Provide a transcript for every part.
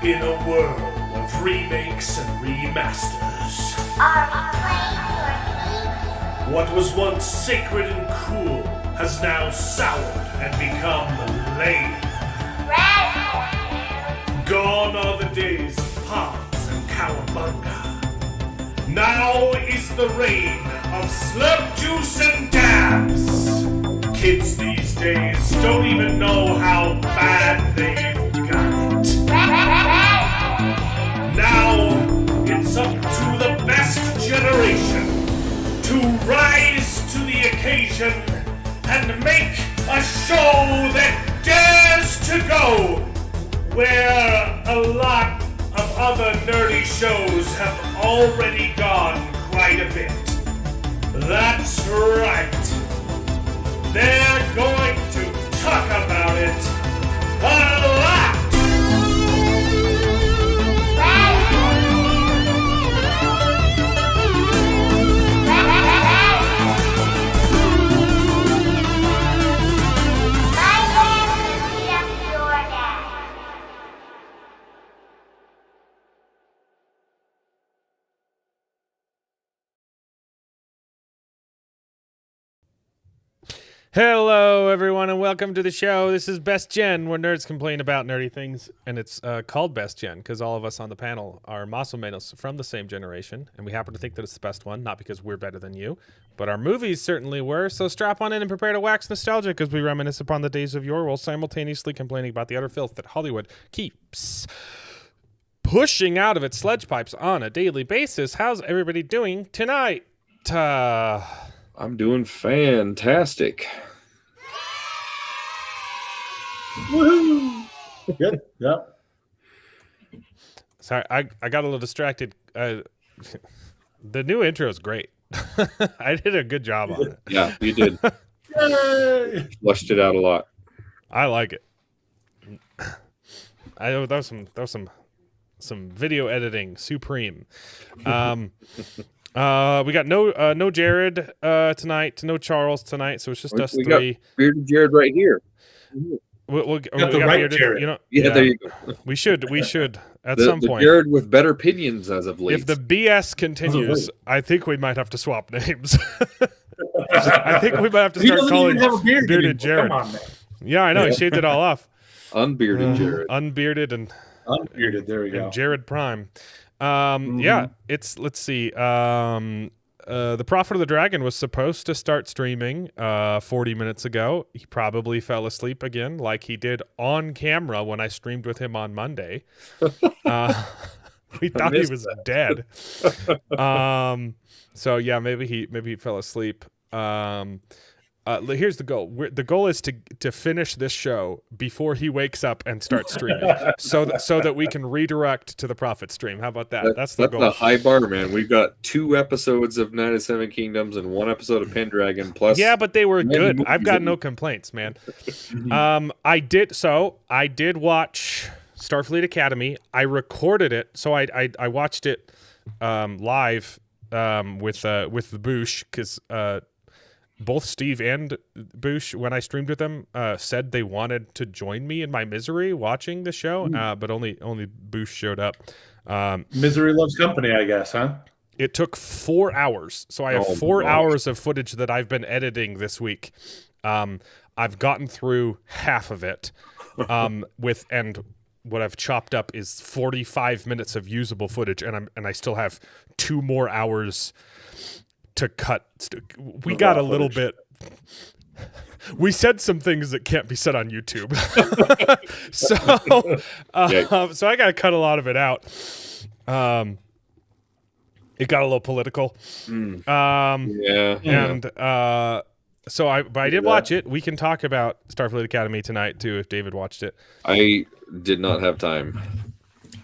In a world of remakes and remasters, Are we playing for what was once sacred and cool has now soured and become lame. Red? Gone are the days of pods and cowabunga. Now is the reign of slurp juice and dabs. Kids these days don't even know how bad they've got it. Now it's up to the best generation to rise to the occasion and make a show that dares to go where a lot of other nerdy shows have already gone quite a bit. That's right. They're going to talk about it a lot. Hello, everyone, and welcome to the show. This is Best Gen, where nerds complain about nerdy things, and it's called Best Gen because all of us on the panel are Masomenos from the same generation, and we happen to think that it's the best one, not because we're better than you, but our movies certainly were, so strap on in and prepare to wax nostalgic as we reminisce upon the days of yore while simultaneously complaining about the utter filth that Hollywood keeps pushing out of its sledge pipes on a daily basis. How's everybody doing tonight? I'm doing fantastic. Woohoo! Good. Yep. Sorry, I got a little distracted. The new intro is great. I did a good job on it. Yeah, you did. Yay! Flushed it out a lot. I like it. I know that was some video editing supreme. We got no Jared tonight, no Charles tonight, so it's just us We three. got Bearded Jared right here. We got the right Bearded, Jared. you know, Yeah, there you go. we should at The, some the point. Jared with better opinions as of late. If the BS continues, I think we might have to swap names. I think we might have to He start doesn't calling even have a beard Bearded anymore. Jared. Come on, man. Yeah, I know. He shaved it all off. Unbearded Jared. Unbearded and Unbearded. There we go. Jared Prime. Yeah, let's see. The Prophet of the Dragon was supposed to start streaming 40 minutes ago. He probably fell asleep again, like he did on camera when I streamed with him on Monday. We thought he was dead. So yeah, maybe he fell asleep. Here's the goal. The goal is to finish this show before he wakes up and starts streaming, so that we can redirect to the Prophet stream. How about that? That's the goal. a high bar, man. We've got 2 episodes of Night of Seven Kingdoms and 1 episode of Pendragon. Plus, Yeah, but they were many good. movies I've got that no complaints, man. I did watch Starfleet Academy. I recorded it, so I watched it live with the Boosh because both Steve and Boosh, when I streamed with them, said they wanted to join me in my misery watching the show, but only Boosh showed up. Misery loves company, I guess, huh? It took 4 hours, so I have Oh, 4 gosh. hours of footage that I've been editing this week. I've gotten through half of it, and what I've chopped up is 45 minutes of usable footage, and I still have 2 more hours to cut. We got a little bit. We said some things that can't be said on YouTube, so I got to cut a lot of it out. It got a little political. yeah. And but I did watch it. We can talk about Starfleet Academy tonight too if David watched it. I did not have time.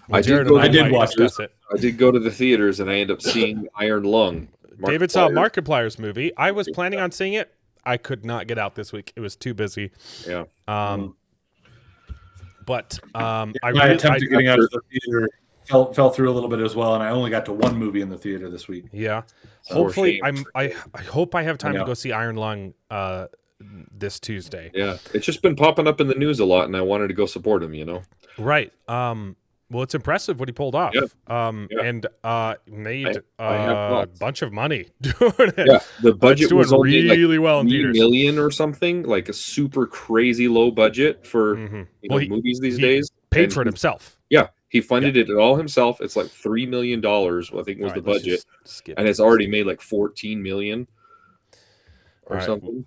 Well, I did Jared go and I did might watch discuss it. I did go to the theaters and I ended up seeing Iron Lung. David saw Markiplier's. Markiplier's movie. I was planning on seeing it. I could not get out this week. It was too busy. Yeah. But My attempt at getting out of the theater fell through a little bit as well, and I only got to 1 movie in the theater this week. yeah. For Hopefully, shame. I hope I have time I to know. go see Iron Lung this Tuesday. Yeah. It's just been popping up in the news a lot, and I wanted to go support him, you know? Right. Well, it's impressive what he pulled off. Yeah. And made I have a thoughts. bunch of money doing it. Yeah, the budget it's doing was only really like well in 3 theaters. million or something, like a super crazy low budget for movies these days. Paid And for it himself. Yeah, he funded it all himself. It's like $3 million, I think was the budget, and it's already made like 14 million or something.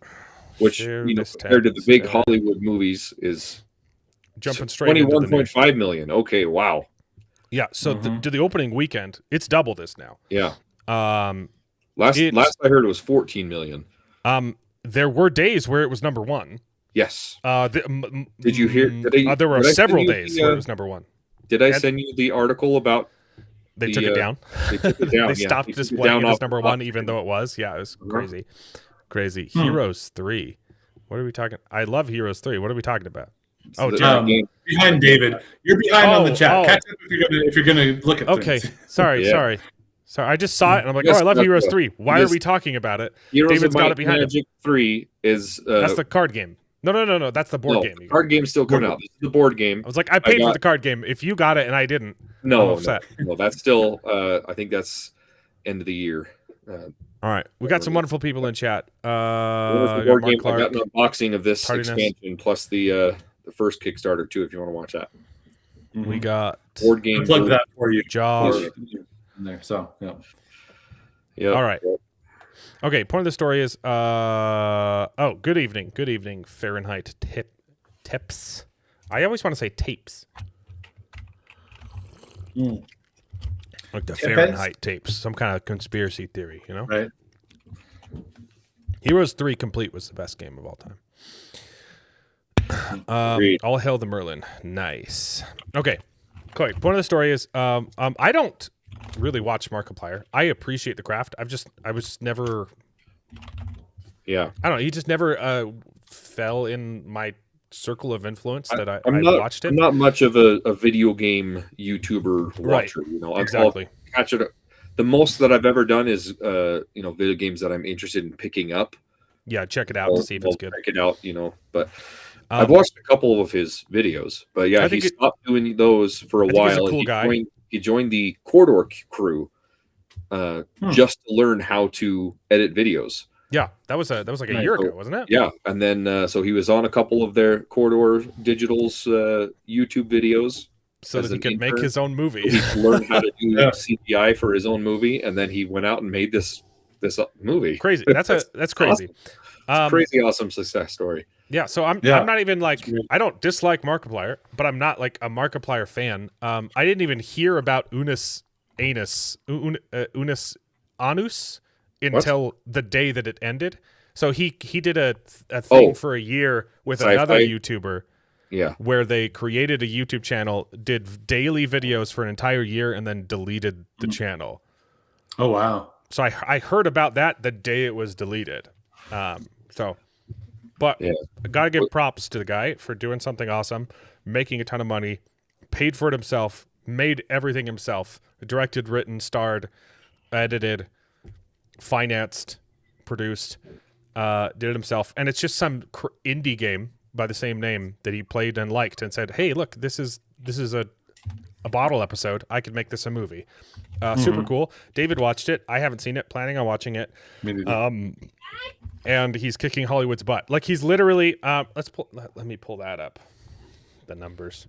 Which compared to the big Hollywood movies is jumping straight 21.5 million. Okay, wow. Yeah, so to the opening weekend, it's double this now. Yeah. Last I heard it was 14 million. There were days where it was number one. Yes. Did you hear? There were several days where it was number one. Did I send you the article about? They took it down. They took it down. They stopped displaying it as number one, even though it was. Yeah, it was crazy. Heroes 3. What are we talking? I love Heroes 3. What are we talking about? Behind David. You're behind on the chat. Catch up if you're gonna look at things. Sorry. I just saw it and I'm like, I love Heroes 3. Why are we talking about it? David's got it behind Magic 3 is that's the card game. No. That's the board game. The card game's still coming out. This is the board game. I was like, I paid for the card game. If you got it and I didn't, no, that's still. I think that's end of the year. All right, we got some wonderful people in chat. The board game. I got an unboxing of this expansion plus the first Kickstarter too. If you want to watch that, we got board game. Plug that for you, Jaws. In there. So yeah. All right. Okay. Point of the story is. Good evening, Fahrenheit tips. I always want to say tapes. Like the Fahrenheit tapes, some kind of conspiracy theory, you know? Right. Heroes 3 Complete was the best game of all time. All hail the Merlin. Nice. Okay. Cool. Point of the story is, I don't really watch Markiplier. I appreciate the craft. I was never. Yeah. I don't know. He just never fell in my circle of influence that I watched it. I'm not much of a video game YouTuber watcher. You know, exactly. I'll catch it. The most that I've ever done is video games that I'm interested in picking up. Yeah, check it out to see if it's good. Check it out, but I've watched a couple of his videos. But yeah, he stopped doing those for a while. He's a cool guy. He joined the Corridor crew just to learn how to edit videos. Yeah, that was like a year ago, wasn't it? Yeah, and then so he was on a couple of their Corridor Digital's YouTube videos, so that he could make his own movie. He learned how to do CGI for his own movie, and then he went out and made this movie. Crazy. That's crazy. Awesome. Crazy awesome success story. Yeah, so I'm not even like, I don't dislike Markiplier, but I'm not like a Markiplier fan. I didn't even hear about Unus Annus until the day that it ended. So he did a thing for a year with another YouTuber. Yeah. Where they created a YouTube channel, did daily videos for an entire year, and then deleted the channel. Oh, wow. So I heard about that the day it was deleted. But I got to give props to the guy for doing something awesome, making a ton of money, paid for it himself, made everything himself, directed, written, starred, edited, financed, produced, did it himself. And it's just some indie game by the same name that he played and liked and said, hey, look, this is a bottle episode. I could make this a movie. Super cool. David watched it. I haven't seen it. Planning on watching it. And he's kicking Hollywood's butt. Like he's literally. Let me pull that up. The numbers.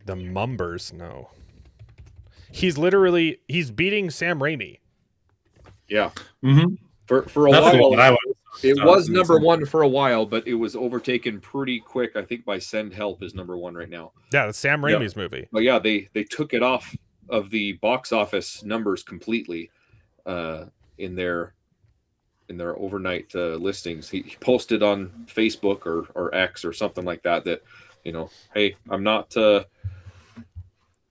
The Mumbers. No. He's beating Sam Raimi. Yeah. Mm-hmm. For a while. It was number one for a while, but it was overtaken pretty quick. I think by Send Help is number one right now. Yeah, that's Sam Raimi's movie. But yeah, they took it off of the box office numbers completely in their overnight listings. He posted on Facebook or X or something like that, hey, I'm not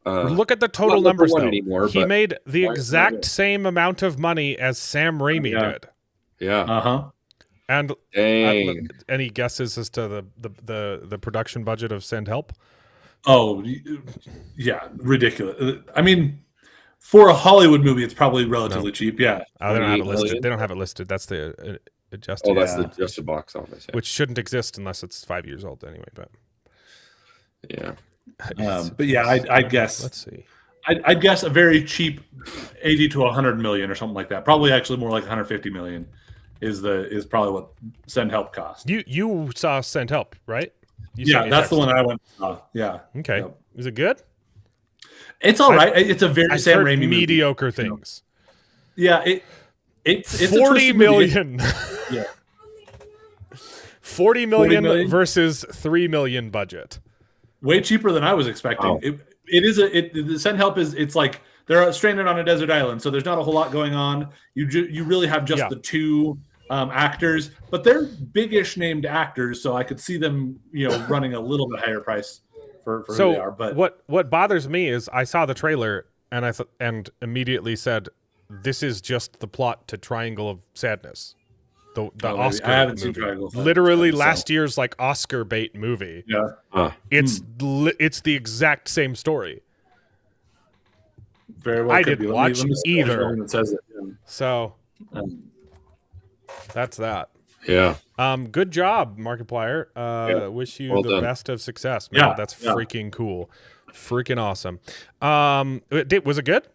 look at the total numbers though. Anymore, he made the exact same amount of money as Sam Raimi did. Yeah. Uh-huh. And any guesses as to the production budget of Send Help? Oh, yeah, ridiculous. I mean, for a Hollywood movie, it's probably relatively cheap. Yeah, they don't have it listed. They don't have it listed. That's the adjusted. Oh, that's Yeah. the adjusted box office. Yeah. Which shouldn't exist unless it's 5 years old anyway. But Yeah. But yeah, I'd guess. Let's see. I'd guess a very cheap 80 to 100 million or something like that. Probably actually more like 150 million is probably what Send Help cost. You saw Send Help, right? Yeah, that's the one I went. Yeah. Okay. Yep. Is it good? It's all right. It's a very I've Sam heard Raimi mediocre movie, things. Yeah, it's 40 million. Yeah. 40 million, 40 million versus 3 million budget. Way cheaper than I was expecting. Wow. The Send Help it's like they're stranded on a desert island, so there's not a whole lot going on. You really have just the two actors, but they're big-ish named actors, so I could see them running a little bit higher price for who they are. But what bothers me is I saw the trailer and immediately said, "This is just the plot to Triangle of Sadness." The Oscar I haven't seen movie. Triangle of Sadness, Literally so. last year's like Oscar bait movie. Yeah. It's the exact same story. Very well. I could didn't be. watch Let me see either. that says it. So that's that. Yeah. Good job, Markiplier. Wish you Well the done. best of success. Man, Yeah, that's yeah. freaking cool. Freaking awesome. Was it good?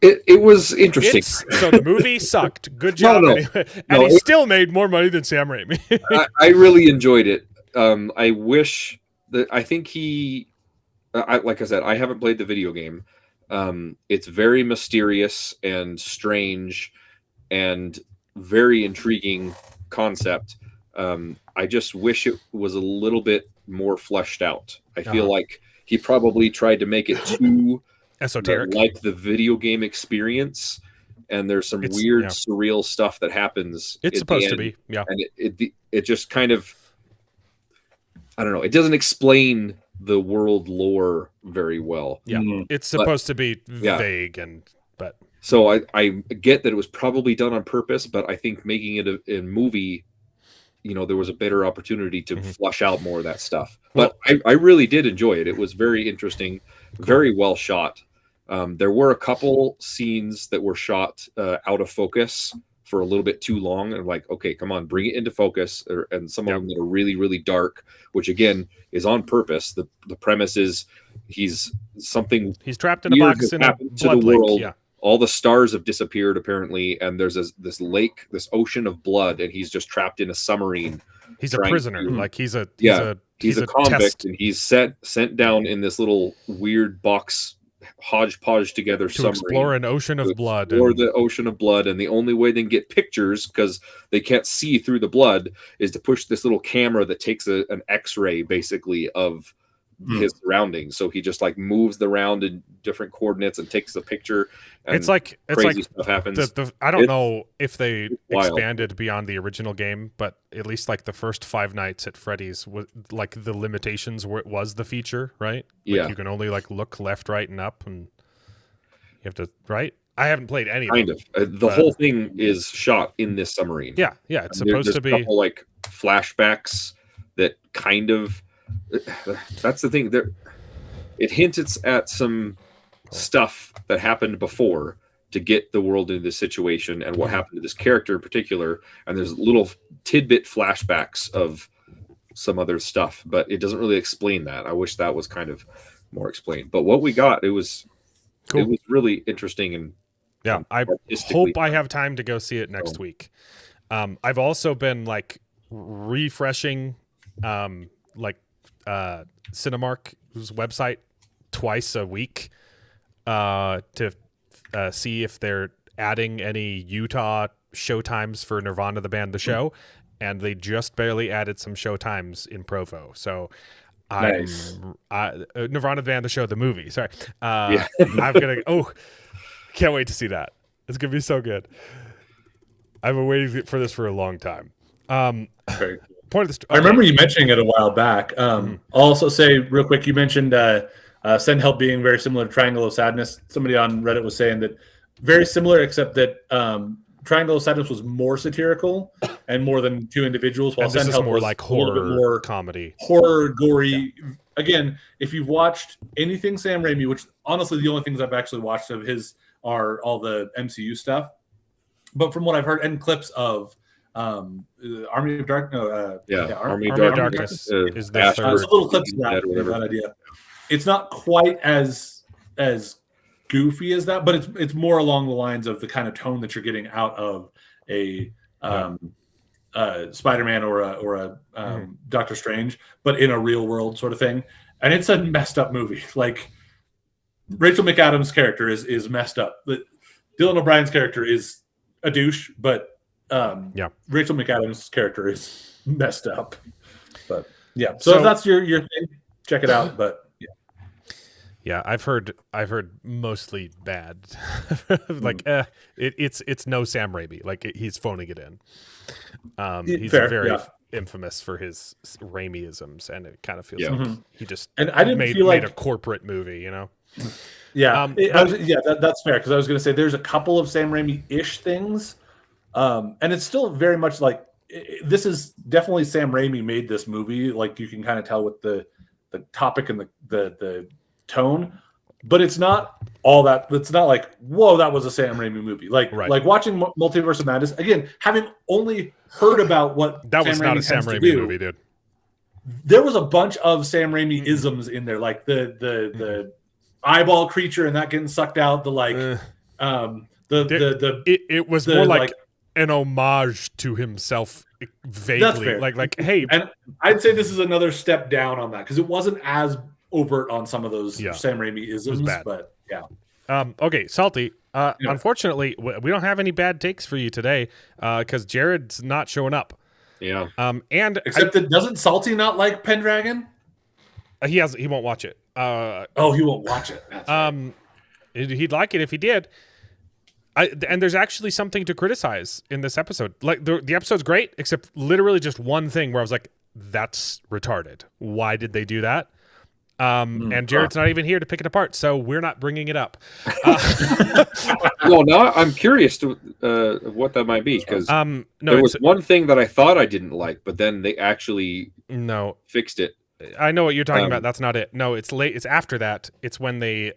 It was interesting. So the movie sucked. Good job. No. Anyway. And he still made more money than Sam Raimi. I really enjoyed it. I wish that I think like I said, I haven't played the video game. It's very mysterious and strange and very intriguing concept. I just wish it was a little bit more fleshed out. I feel like he probably tried to make it too Esoteric. like the video game experience, and there's some weird surreal stuff that happens. It's supposed to be, yeah. And it just kind of, I don't know, it doesn't explain the world lore very well. Yeah, it's supposed to be vague but so I get that it was probably done on purpose, but I think making it a movie, there was a better opportunity to flush out more of that stuff. But I really did enjoy it. It was very interesting, very well shot. There were a couple scenes that were shot out of focus for a little bit too long. And like, okay, come on, bring it into focus. And some of them that are really, really dark, which again is on purpose. The premise is he's trapped in a box in a blood lake. Yeah. All the stars have disappeared apparently, and there's this lake, this ocean of blood, and he's just trapped in a submarine. He's a prisoner. Like he's a convict, test. and he's sent down in this little weird box hodgepodge together to submarine explore an ocean of blood. Or the ocean of blood, and the only way they can get pictures, because they can't see through the blood, is to push this little camera that takes an X-ray basically of his surroundings. So he just like moves around in different coordinates and takes the picture. And it's like stuff happens. I don't know if they expanded beyond the original game, but at least like the first 5 nights at Freddy's was like the limitations where it was the feature, right? Like you can only like look left, right, and up, and you have to right. I haven't played any kind of them. The whole thing is shot in this submarine. Yeah, it's supposed to be a couple like flashbacks that kind of. That's the thing. It hints at some stuff that happened before to get the world into this situation and what happened to this character in particular. And there's little tidbit flashbacks of some other stuff, but it doesn't really explain that. I wish that was kind of more explained. But what we got, it was cool. It was really interesting and I hope I have time to go see it next week. I've also been like refreshing Cinemark's website twice a week to see if they're adding any Utah showtimes for Nirvana the band, the show, and they just barely added some showtimes in Provo. So nice. Nirvana the band, the show, the movie. Sorry, I'm gonna. Can't wait to see that. It's gonna be so good. I've been waiting for this for a long time. Very cool. Point of the I remember you mentioning it a while back. I'll also say real quick, you mentioned Send Help being very similar to Triangle of Sadness. Somebody on Reddit was saying that very similar, except that Triangle of Sadness was more satirical and more than two individuals, while Send Help more was like a little bit horror more comedy, horror, gory. Yeah. Again, if you've watched anything Sam Raimi, which honestly the only things I've actually watched of his are all the MCU stuff, but from what I've heard and clips of Army of Dark, Army of Army of Darkness, Darkness is the Astro, third. there's little clips of Dead or whatever. that idea. It's not quite as goofy as that, but it's more along the lines of the kind of tone that you're getting out of a Spider-Man or a Doctor Strange, but in a real world sort of thing. And it's a messed up movie. Like Rachel McAdams' character is messed up. Dylan O'Brien's character is a douche, but Rachel McAdams' character is messed up. But yeah, so if that's your thing, check it out. But yeah, I've heard mostly bad. Like it's no Sam Raimi. Like he's phoning it in. He's very infamous for his Raimi-isms, and it kind of feels like he just made a corporate movie, you know. Yeah, that's fair, because I was going to say there's a couple of Sam Raimi-ish things, and it's still very much like this is definitely Sam Raimi made this movie. Like you can kind of tell with the topic and the tone, but it's not all that. It's not like, whoa, that was a Sam Raimi movie. Like watching Multiverse of Madness again, having only heard about what that Sam was Raimi not a Sam Raimi movie, dude. There was a bunch of Sam Raimi isms in there, like the eyeball creature and that getting sucked out. It was more like an homage to himself, vaguely. Like hey, and I'd say this is another step down on that, because it wasn't as overt on some of those Sam Raimi isms, but okay, Salty. Unfortunately, we don't have any bad takes for you today, because Jared's not showing up. Yeah. And that doesn't Salty not like Pendragon? He won't watch it. He won't watch it. That's right. He'd like it if he did. And there's actually something to criticize in this episode. Like the episode's great, except literally just one thing where I was like, "That's retarded. Why did they do that?" And Jared's not even here to pick it apart, so we're not bringing it up. Well, now I'm curious to what that might be, because there was one thing that I thought I didn't like, but then they actually fixed it. I know what you're talking about. That's not it. No, it's late. It's after that. It's when they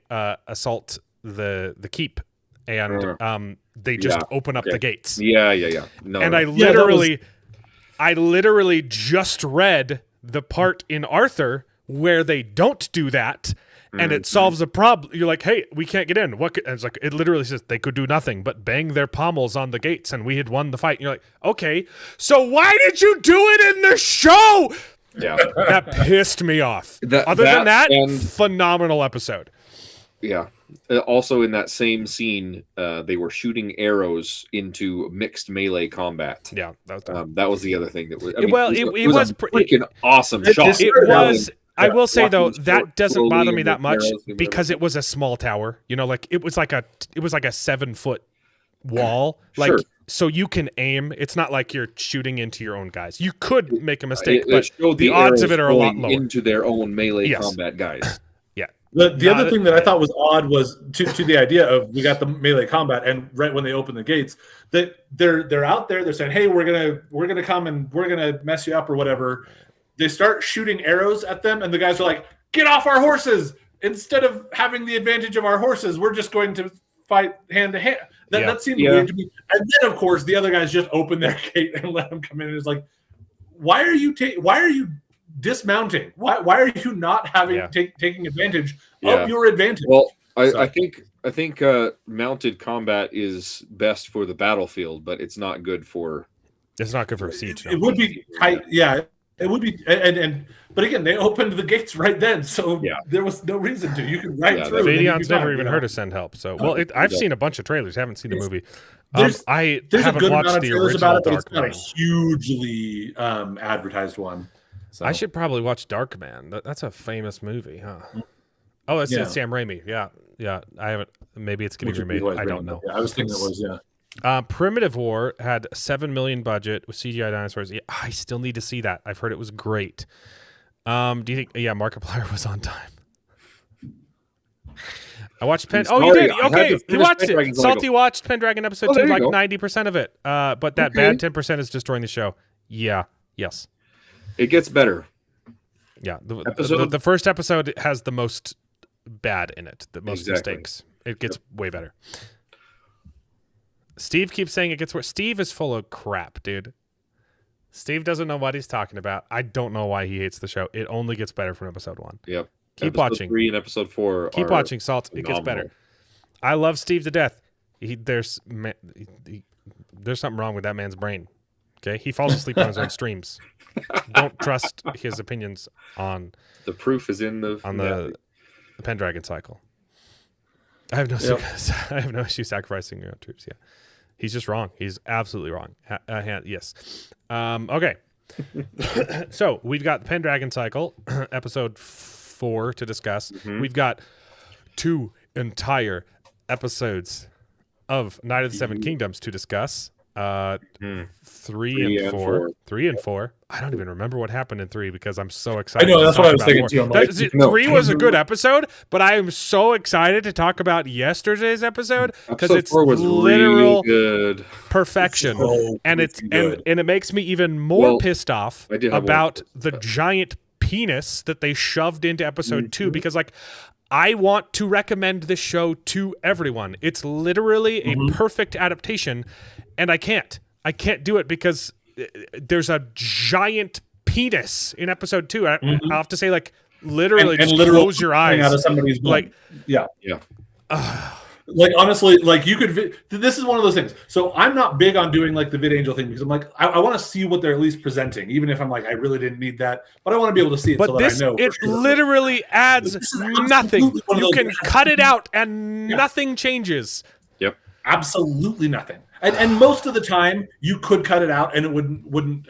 assault the keep, and they just open up the gates. Yeah. No, and I literally just read the part in Arthur where they don't do that, and it solves a problem. You're like, hey, we can't get in. And it's like, it literally says they could do nothing but bang their pommels on the gates, and we had won the fight. And you're like, okay, so why did you do it in the show? Yeah, that pissed me off. Other than that, phenomenal episode. Yeah. Also, in that same scene, they were shooting arrows into mixed melee combat. Yeah, that was the other thing that was. It was a freaking awesome shot. It was. I will say though, that doesn't bother me that much, because it was a small tower. You know, like it was like a 7-foot wall. Like, so you can aim. It's not like you're shooting into your own guys. You could make a mistake, but the odds of it are a lot lower. Into their own melee combat guys. Yeah. The other thing that I thought was odd was to the idea of, we got the melee combat, and right when they open the gates, that they're out there, they're saying, hey, we're gonna come and we're gonna mess you up or whatever. They start shooting arrows at them, and the guys are like, get off our horses! Instead of having the advantage of our horses, we're just going to fight hand to hand. That seemed weird to me. And then, of course, the other guys just open their gate and let them come in. And it's like, why are you dismounting? Why are you not taking advantage of your advantage? Well, I think mounted combat is best for the battlefield, but it's not good for. It's not good for a siege. It would be tight. Yeah. It would be, but again, they opened the gates right then, so there was no reason to. You could ride through. Vadion's never even heard of Send Help, so I've seen a bunch of trailers, haven't seen the movie. I there's haven't a good watched amount of the trailers original about it, but it's Dark not Man. a hugely advertised one. So. I should probably watch Dark Man. That's a famous movie, huh? Oh, it's Sam Raimi. Yeah. I haven't. Maybe it's getting remade. I don't know. I was thinking it was. Primitive War had $7 million budget with CGI dinosaurs. Yeah, I still need to see that. I've heard it was great. Do you think? Yeah, Markiplier was on time. I watched you did. Okay, you watched it. Salty watched Pendragon episode 2, like 90% of it. But that bad 10% is destroying the show. Yeah. Yes. It gets better. Yeah. The first episode has the most bad in it. The most mistakes. It gets way better. Steve keeps saying it gets worse. Steve is full of crap, dude. Steve doesn't know what he's talking about. I don't know why he hates the show. It only gets better from episode 1. Yep. Keep episode watching. 3 and episode 4. Keep watching, Salt. It gets better. I love Steve to death. There's something wrong with that man's brain. Okay, he falls asleep on his own streams. Don't trust his opinions on. The proof is in the Pendragon cycle. I have no issue sacrificing your own troops. Yeah, he's just wrong. He's absolutely wrong. Yes. Okay. So we've got the Pendragon cycle, episode 4 to discuss. Mm-hmm. We've got 2 entire episodes of Night of the Seven Kingdoms to discuss. 3 and 4. 3 and 4. I don't even remember what happened in 3 because I'm so excited. I know, that's to what I talk was about thinking more. too. I'm like, 3 was a good episode, but I am so excited to talk about yesterday's episode because it's 4 was literal really good. perfection, So and it's good. and it makes me even more pissed off I did have about one. the giant penis that they shoved into episode Mm-hmm. 2 because like I want to recommend this show to everyone. It's literally a perfect adaptation, and I can't do it because there's a giant penis in episode 2. I'll have to say, like, literally, and just literal close your coming eyes. out of somebody's butt. Like, yeah. Yeah. Like, honestly, like, you could this is one of those things. So I'm not big on doing like the VidAngel thing because I'm like, I want to see what they're at least presenting, even if I'm like, I really didn't need that, but I want to be able to see it but so this, that I know. it for sure. literally adds This is nothing. absolutely one of You those can that cut it out and nothing changes. Yep. Absolutely nothing. And most of the time you could cut it out and it wouldn't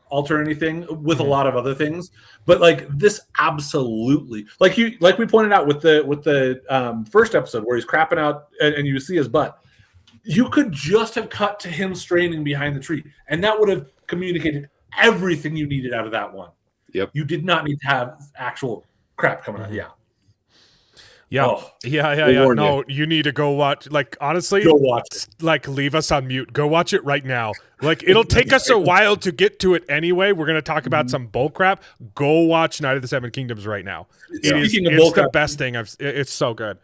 alter anything with a lot of other things. But like this, absolutely, like we pointed out with the first episode where he's crapping out and you see his butt. You could just have cut to him straining behind the tree, and that would have communicated everything you needed out of that one. Yep. You did not need to have actual crap coming out. Yeah. Yeah. Oh. Yeah. No, you need to go watch. Like, honestly, Go watch it. like, leave us on mute. Go watch it right now. Like, it'll take us a while to get to it anyway. We're going to talk about some bull crap. Go watch Night of the Seven Kingdoms right now. Speaking of It's the bullcrap- best thing it's so good.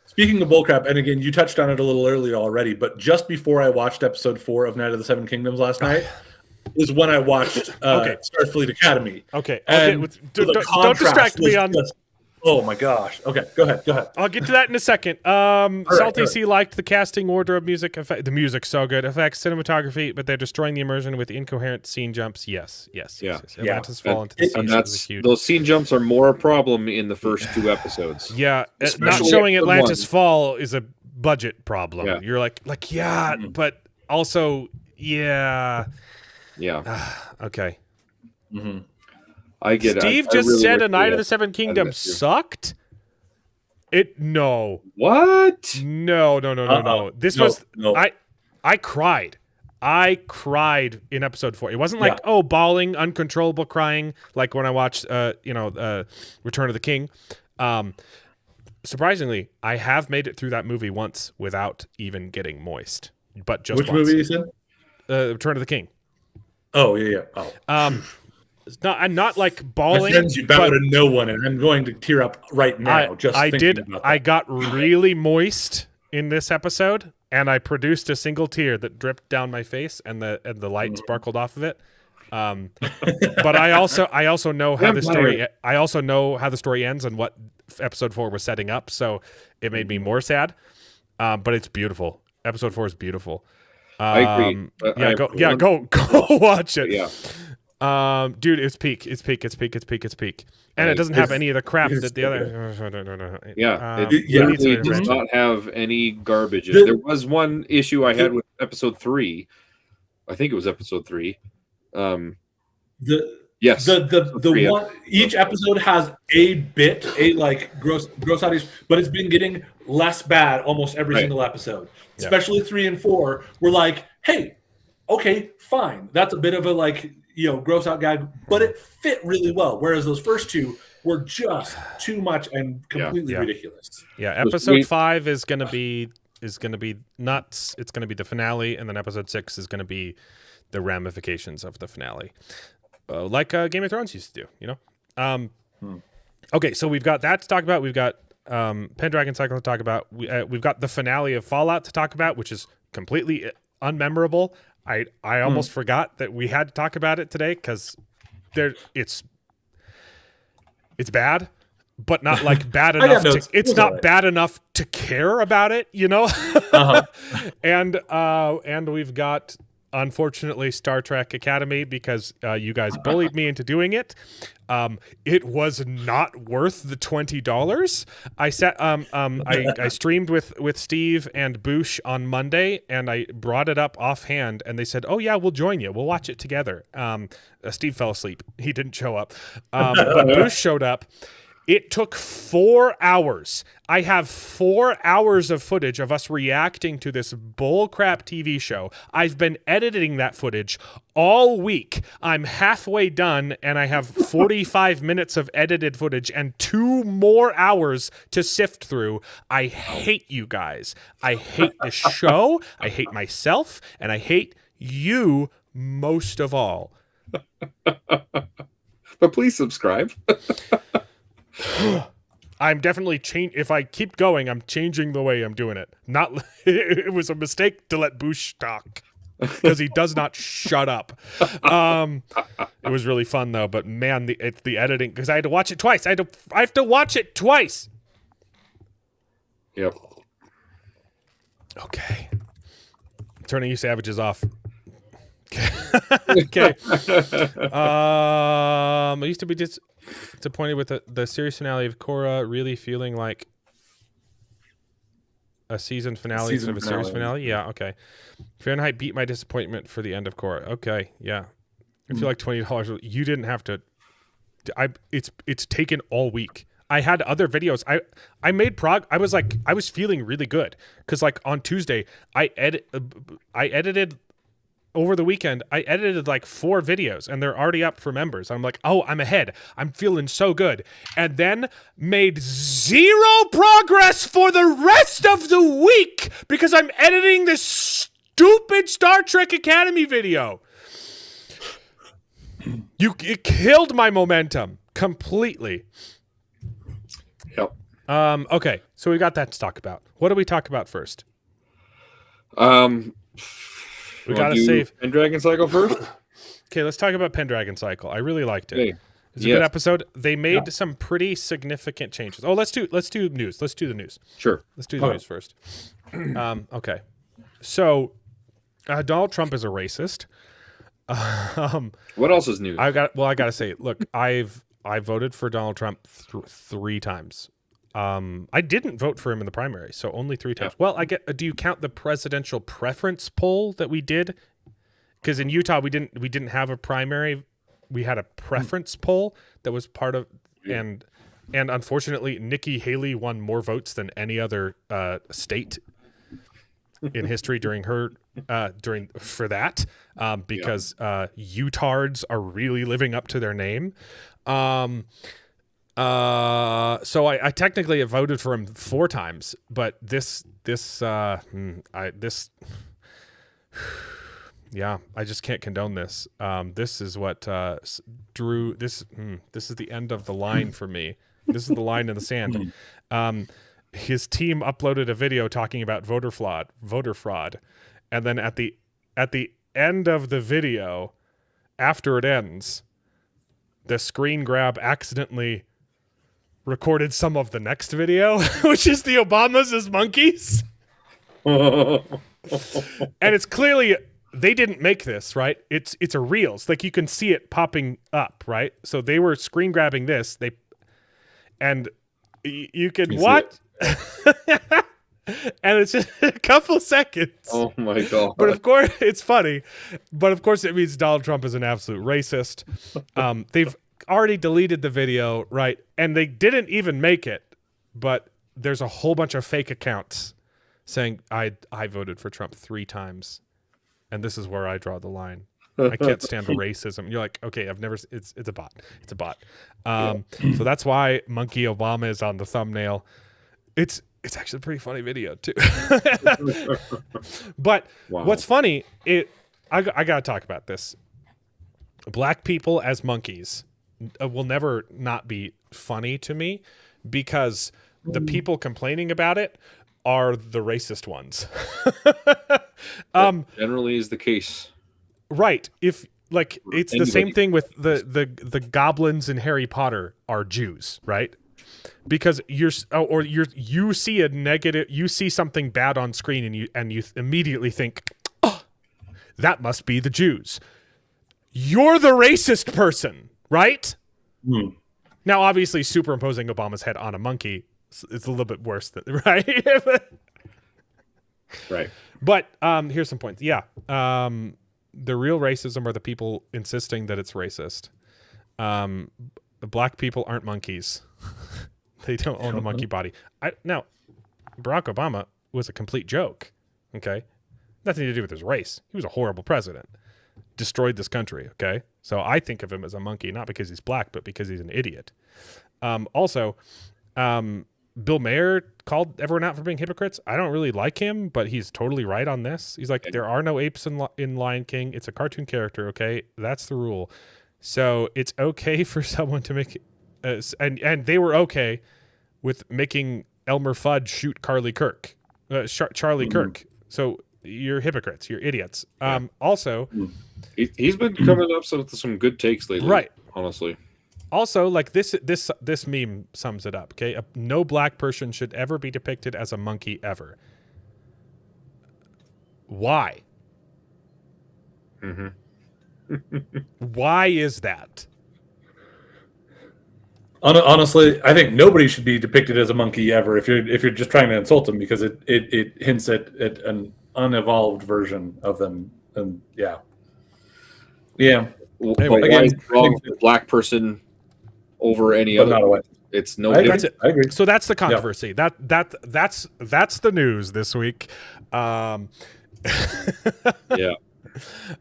Speaking of bullcrap, and again, you touched on it a little earlier already, but just before I watched episode 4 of Night of the Seven Kingdoms last night is when I watched Starfleet Academy. Okay. And Don't the distract contrast me was on. just- oh my gosh. Okay, go ahead. I'll get to that in a second. Salty all C liked the casting order of music. The music's so good. Effects, cinematography, but they're destroying the immersion with incoherent scene jumps. Yes. Atlantis fall into the sea. And was huge. those scene jumps are more a problem in the first 2 episodes. Yeah, not Especially showing episode Atlantis 1. fall is a budget problem. Yeah. You're like, but also, yeah. Yeah. Okay. I get it. Steve I just really said wish A Night we of the Seven had Kingdoms that too. sucked. No. What? No. This No, was no. I cried. I cried in episode 4. It wasn't like bawling, uncontrollable crying like when I watched Return of the King. Surprisingly, I have made it through that movie once without even getting moist. But just Which once. movie you said? Return of the King. Oh, yeah. Oh. I'm not like My bawling. friends, you bow but to no one, and I'm going to tear up right now. I thinking did. about I that. got really moist in this episode, and I produced a single tear that dripped down my face, and the light sparkled off of it. But I also know how the story. I also know how the story ends and what episode 4 was setting up, so it made me more sad. But it's beautiful. Episode 4 is beautiful. I agree. Go watch it. Yeah. Dude, it's peak. It's peak. And it doesn't have any of the crap that the other. Yeah, it it needs to really be does mentioned. not have any garbage. There was one issue I had with episode 3. I think it was episode 3. Yes. The one each episode has a bit, like gross outage, but it's been getting less bad almost every single episode. Yeah. Especially 3 and 4. We're like, hey, okay, fine. That's a bit of a gross out gag, but it fit really well. Whereas those first 2 were just too much and completely ridiculous. Yeah, episode 5 is gonna be nuts. It's gonna be the finale, and then episode 6 is gonna be the ramifications of the finale, like Game of Thrones used to do. Okay, so we've got that to talk about. We've got Pendragon Cycle to talk about. We've got the finale of Fallout to talk about, which is completely unmemorable. I almost forgot that we had to talk about it today because it's bad, but not like bad enough. It's not bad enough to care about it, you know. And we've got, unfortunately, Star Trek Academy because you guys bullied me into doing it. It was not worth the $20. I streamed with Steve and Boosh on Monday, and I brought it up offhand, and they said, "Oh yeah, we'll join you. We'll watch it together." Steve fell asleep; he didn't show up, but Boosh showed up. It took 4 hours. I have 4 hours of footage of us reacting to this bullcrap TV show. I've been editing that footage all week. I'm halfway done, and I have 45 minutes of edited footage and 2 more hours to sift through. I hate you guys. I hate the show. I hate myself, and I hate you most of all. But please subscribe. I'm definitely if I keep going, I'm changing the way I'm doing it. Not it was a mistake to let Boosh talk because he does not shut up. It was really fun though, but man, the editing, because I had to watch it twice. I have to watch it twice. Yep. Okay. Turning you savages off. Okay. I used to be disappointed with the series finale of Korra, really feeling like a season finale instead of a series finale. Yeah, okay. Fahrenheit beat my disappointment for the end of Korra. Okay, yeah. I feel like $20. You didn't have to. It's taken all week. I had other videos. I made I was feeling really good because like on Tuesday I edited. Over the weekend, I edited like 4 videos and they're already up for members. I'm like, oh, I'm ahead. I'm feeling so good. And then made 0 progress for the rest of the week because I'm editing this stupid Star Trek Academy video. It killed my momentum completely. Yep. Okay, so we got that to talk about. What do we talk about first? We gotta save Pendragon Cycle first. Okay, let's talk about Pendragon Cycle. I really liked it. It's a good episode. They made some pretty significant changes. Oh, let's do news. Let's do the news. Sure. Let's do the news first. Okay. So, Donald Trump is a racist. What else is new? I gotta say, look, I voted for Donald Trump 3 times. I didn't vote for him in the primary, so only 3 times. Yeah. Well, do you count the presidential preference poll that we did? Because in Utah we didn't have a primary. We had a preference poll that was part of, and unfortunately Nikki Haley won more votes than any other state in history during her because Utards are really living up to their name. So I technically have voted for him 4 times, but yeah, I just can't condone this. This is what drew this. This is the end of the line for me. This is the line in the sand. His team uploaded a video talking about voter fraud, and then at the end of the video, after it ends, the screen grab accidentally recorded some of the next video, which is the Obamas as monkeys. And it's clearly, they didn't make this, right? It's a Reels. Like you can see it popping up, right? So they were screen grabbing this. You can what? And it's just a couple seconds. Oh my God. But of course, it's funny. But of course, it means Donald Trump is an absolute racist. They've already deleted the video, right? And they didn't even make it. But there's a whole bunch of fake accounts saying, I voted for Trump 3 times. And this is where I draw the line. I can't stand racism. You're like, okay, it's a bot. It's a bot. So that's why Monkey Obama is on the thumbnail. It's actually a pretty funny video too. But what's funny, I gotta talk about this. Black people as monkeys will never not be funny to me because the people complaining about it are the racist ones. That generally is the case. Right. If like it's the same Anybody. thing with the goblins in Harry Potter are Jews, right? Because you see a negative, you see something bad on screen and you immediately think, oh, that must be the Jews. You're the racist person, right? Hmm. Now, obviously, superimposing Obama's head on a monkey is a little bit worse than right. Right. But here's some points. Yeah, the real racism are the people insisting that it's racist. The black people aren't monkeys. They don't own the monkey body. Now, Barack Obama was a complete joke. Okay, nothing to do with his race. He was a horrible president. Destroyed this country. Okay, so I think of him as a monkey, not because he's black, but because he's an idiot. Also, Bill Maher called everyone out for being hypocrites. I don't really like him, but he's totally right on this. He's like, there are no apes in Lion King. It's a cartoon character. Okay, that's the rule. So it's okay for someone to make, and they were okay with making Elmer Fudd shoot Charlie Kirk. So you're hypocrites. You're idiots. Also, he's been coming up with some good takes lately. Right. Honestly. Also, like this meme sums it up. Okay, no black person should ever be depicted as a monkey ever. Why? Why is that? Honestly, I think nobody should be depicted as a monkey ever if you're just trying to insult them, because it hints at an unevolved version of them. And yeah. Anyway, But why is it wrong for a black person over any other? Not a white. It's no. That's it. I agree. So that's the controversy. Yeah. That's the news this week. Yeah.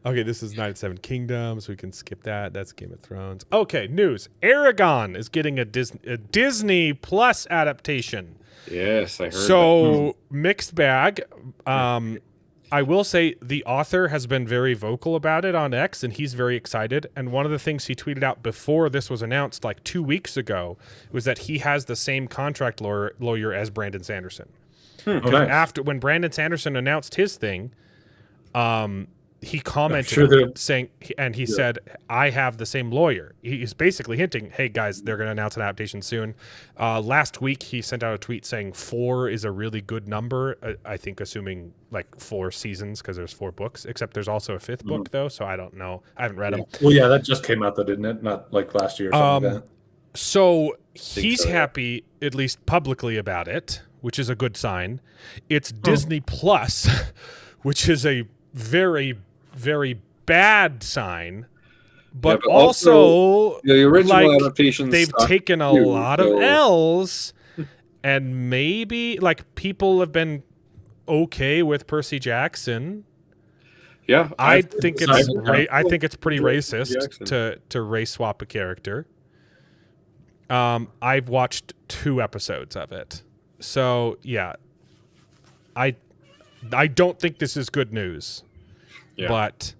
Okay, this is 9 7 Kingdoms. We can skip that. That's Game of Thrones. Okay, news. Aragon is getting a Disney Plus adaptation. Yes, I heard. So mixed bag. I will say the author has been very vocal about it on X, and he's very excited. And one of the things he tweeted out before this was announced, like 2 weeks ago, was that he has the same contract lawyer as Brandon Sanderson. Nice. After when Brandon Sanderson announced his thing, he commented saying, and he said, I have the same lawyer. He's basically hinting, hey guys, they're going to announce an adaptation soon. Last week, he sent out a tweet saying 4 is a really good number. I think assuming like 4 seasons, because there's 4 books, except there's also a 5th book though. So I don't know. I haven't read them. Well, yeah, that just came out though, didn't it? Not like last year or something like that. So he's happy, at least publicly, about it, which is a good sign. It's Disney Plus, which is a very, very bad sign. But also the original like, adaptations, they've taken a lot of L's, and maybe like people have been okay with Percy Jackson. Yeah, I think it's pretty racist to race swap a character. I've watched 2 episodes of it. So yeah, I don't think this is good news. Yeah. But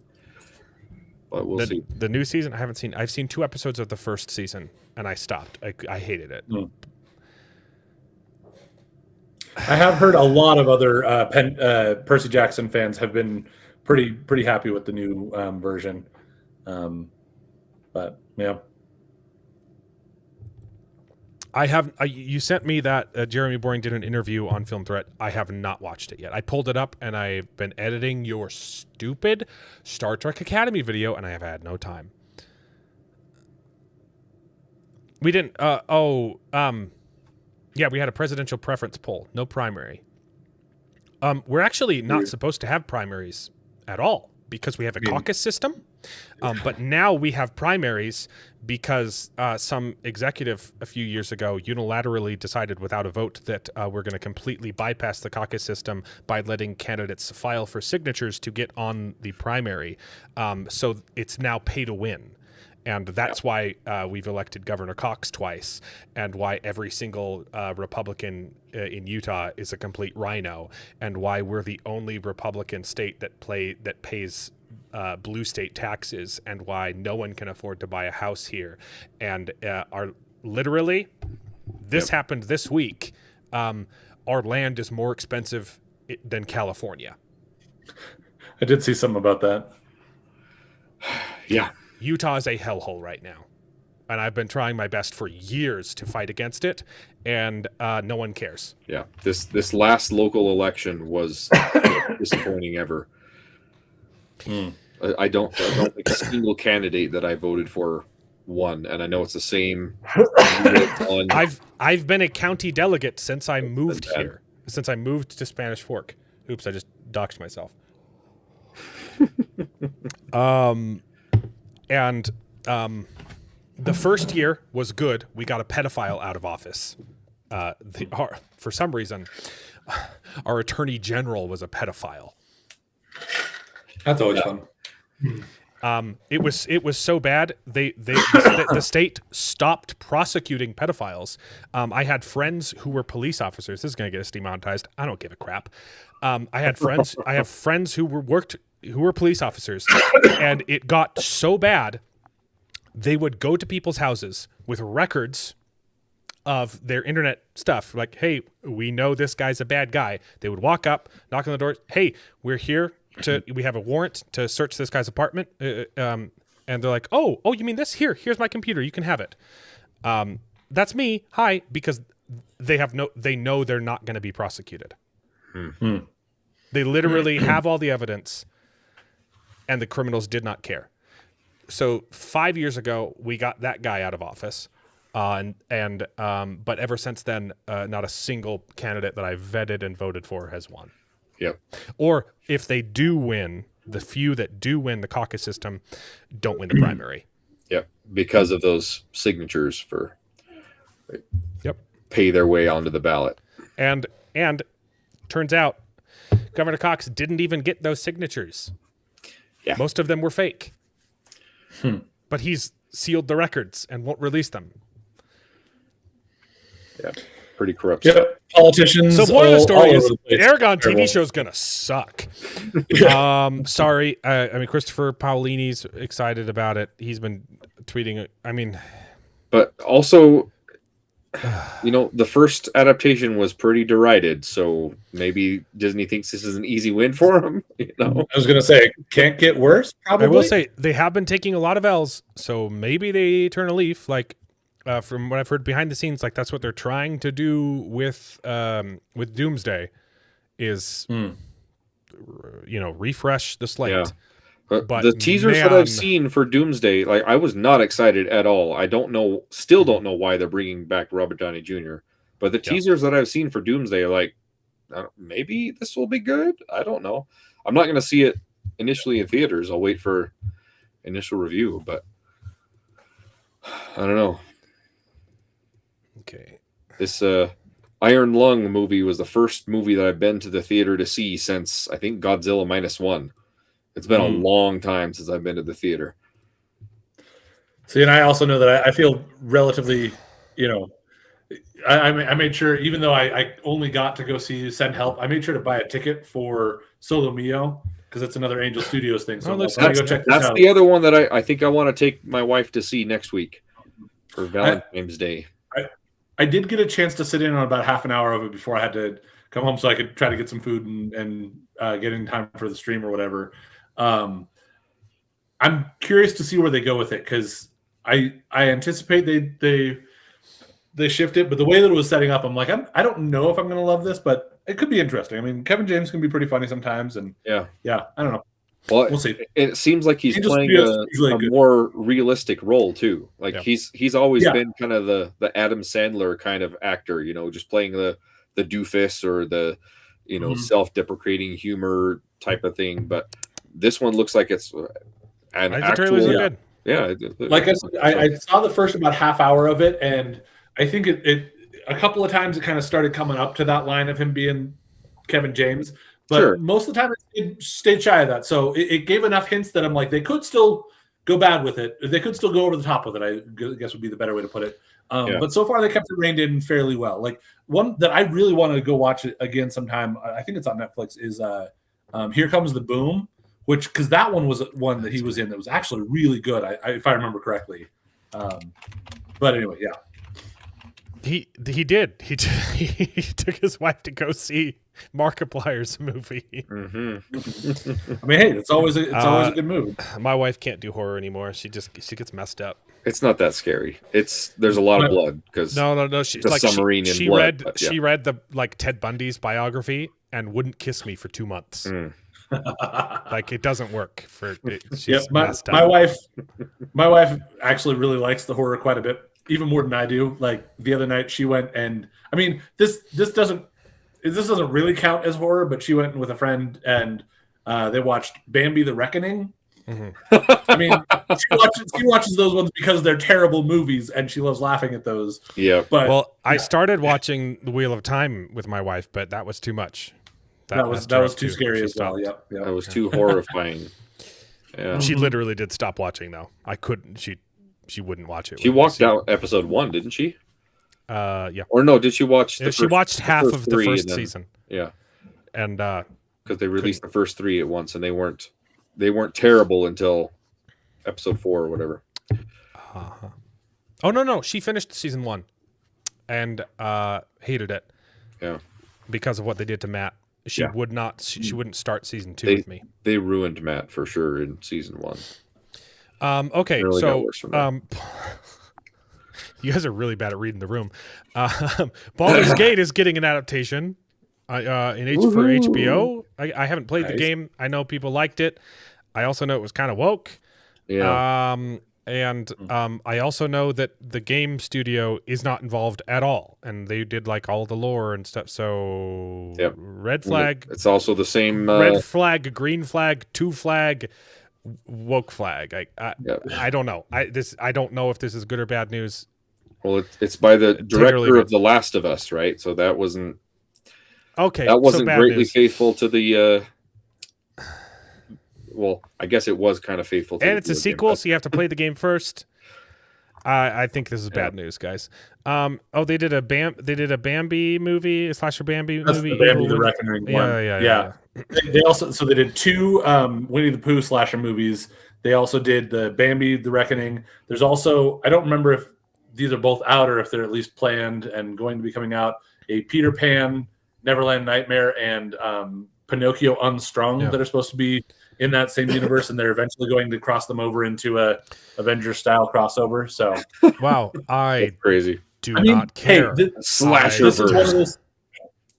we'll see. The new season, I haven't seen. I've seen 2 episodes of the first season, and I stopped. I hated it. I have heard a lot of other Percy Jackson fans have been pretty happy with the new version. But yeah. You sent me that Jeremy Boring did an interview on Film Threat. I have not watched it yet. I pulled it up, and I've been editing your stupid Star Trek Academy video, and I have had no time. We didn't. Yeah, we had a presidential preference poll, no primary. We're actually not supposed to have primaries at all because we have a caucus system. But now we have primaries because some executive a few years ago unilaterally decided without a vote that we're going to completely bypass the caucus system by letting candidates file for signatures to get on the primary. So it's now pay to win. And that's why we've elected Governor Cox twice, and why every single Republican in Utah is a complete rhino, and why we're the only Republican state that pays blue state taxes, and why no one can afford to buy a house here. And this happened this week. our land is more expensive than California. I did see something about that. Yeah. Utah is a hellhole right now. And I've been trying my best for years to fight against it, and no one cares. Yeah. This last local election was disappointing ever. I don't think a single candidate that I voted for won, and I know it's the same. I've been a county delegate since I moved here. Since I moved to Spanish Fork. Oops, I just doxed myself. The first year was good. We got a pedophile out of office. For some reason, our attorney general was a pedophile. That's always fun. It was so bad the state stopped prosecuting pedophiles. I had friends who were police officers. This is going to get us demonetized. I don't give a crap. I have friends who were police officers, and it got so bad they would go to people's houses with records of their internet stuff. Like, hey, we know this guy's a bad guy. They would walk up, knock on the door. Hey, we're here. We have a warrant to search this guy's apartment, and they're like, "Oh, you mean this? Here's my computer. You can have it." That's me. Hi, because they know they're not going to be prosecuted. They literally have all the evidence, and the criminals did not care. So 5 years ago, we got that guy out of office, but ever since then, not a single candidate that I vetted and voted for has won. Yep. Or if they do win, the few that do win the caucus system don't win the primary. Yep. Because of those signatures Yep. pay their way onto the ballot. And turns out Governor Cox didn't even get those signatures. Yeah. Most of them were fake. But he's sealed the records and won't release them. Yeah. Pretty corrupt. Yep. Politicians. So more of the story is the Aragon TV show is gonna suck. Sorry. I mean, Christopher Paolini's excited about it. He's been tweeting. But also, the first adaptation was pretty derided, so maybe Disney thinks this is an easy win for him. I was gonna say, can't get worse. Probably. I will say they have been taking a lot of L's, so maybe they turn a leaf. Like, from what I've heard behind the scenes, like that's what they're trying to do with Doomsday, is refresh the slate. Yeah. But the teasers that I've seen for Doomsday, like, I was not excited at all. Still don't know why they're bringing back Robert Downey Jr. But the teasers that I've seen for Doomsday are like, maybe this will be good. I don't know. I'm not going to see it initially in theaters. I'll wait for initial review, but I don't know. Okay. This Iron Lung movie was the first movie that I've been to the theater to see since, I think, Godzilla -1. It's been a long time since I've been to the theater. See, and I also know that I feel relatively, I made sure, even though I only got to go see Send Help, I made sure to buy a ticket for Solo Mio, because it's another Angel Studios thing. So that's out. The other one that I think I want to take my wife to see next week for Valentine's Day. I did get a chance to sit in on about half an hour of it before I had to come home, so I could try to get some food and get in time for the stream or whatever. I'm curious to see where they go with it, because I anticipate they shift it, but the way that it was setting up, I'm like, I don't know if I'm going to love this, but it could be interesting. I mean, Kevin James can be pretty funny sometimes, and yeah, I don't know. Well, we'll see. It seems like he's playing a more realistic role too. Like he's always been kind of the Adam Sandler kind of actor, just playing the doofus or the self-deprecating humor type of thing. But this one looks like it's an actual. Good. Yeah, like I said, I saw the first about half hour of it, and I think it a couple of times it kind of started coming up to that line of him being Kevin James. But most of the time it stayed shy of that. So it gave enough hints that I'm like, they could still go bad with it. They could still go over the top with it, I guess would be the better way to put it. But so far they kept it reined in fairly well. Like, one that I really want to go watch it again sometime, I think it's on Netflix, is Here Comes the Boom, because that one was one that he was in that was actually really good, if I remember correctly. But anyway, yeah. He did. He took his wife to go see Markiplier's movie. I mean, hey, it's always a good movie. My wife can't do horror anymore. She gets messed up. It's not that scary. There's a lot of blood because No. She's the like submarine in she blood. read But yeah. she read the Ted Bundy's biography and wouldn't kiss me for 2 months. Like it doesn't work for. She's messed up. My wife actually really likes the horror quite a bit, even more than I do. Like the other night, she went and I mean this doesn't really count as horror, but she went with a friend and they watched Bambi: The Reckoning. I mean, she watches those ones because they're terrible movies, and she loves laughing at those. Yeah. But I started watching The Wheel of Time with my wife, but that was too much. That was too scary as well. Yep. That was too horrifying. Yeah. She literally did stop watching though. I couldn't. She wouldn't watch it. She walked out episode 1, didn't she? Yeah. Or no? Did she watch? She watched half of the first season. Yeah. And because they released the first 3 at once, and they weren't terrible until episode 4 or whatever. Oh no, she finished season 1 and hated it. Yeah. Because of what they did to Matt. She would not. She wouldn't start season 2 with me. They ruined Matt for sure in season 1. Okay, really so you guys are really bad at reading the room. Baldur's Gate is getting an adaptation for HBO. I haven't played the game. I know people liked it. I also know it was kind of woke. Yeah. I also know that the game studio is not involved at all, and they did like all the lore and stuff. So red flag. It's also the same red flag, green flag, 2 flag, woke flag. I don't know. I don't know if this is good or bad news. Well, it's by the director of The Last of Us, right? So that wasn't okay. That wasn't greatly news. faithful to the. Well, I guess it was kind of faithful. And it's a sequel, so you have to play the game first. I think this is bad news, guys. They did a Bambi movie, a slasher Bambi movie. The Bambi: The Reckoning one. Yeah. They also they did 2 Winnie the Pooh slasher movies. They also did the Bambi: The Reckoning. There's also, I don't remember if these are both out or if they're at least planned and going to be coming out, a Peter Pan, Neverland Nightmare, and Pinocchio Unstrung that are supposed to be in that same universe, and they're eventually going to cross them over into a Avengers-style crossover. So, wow, That's crazy. Not care. Hey, Slasher this is one of those.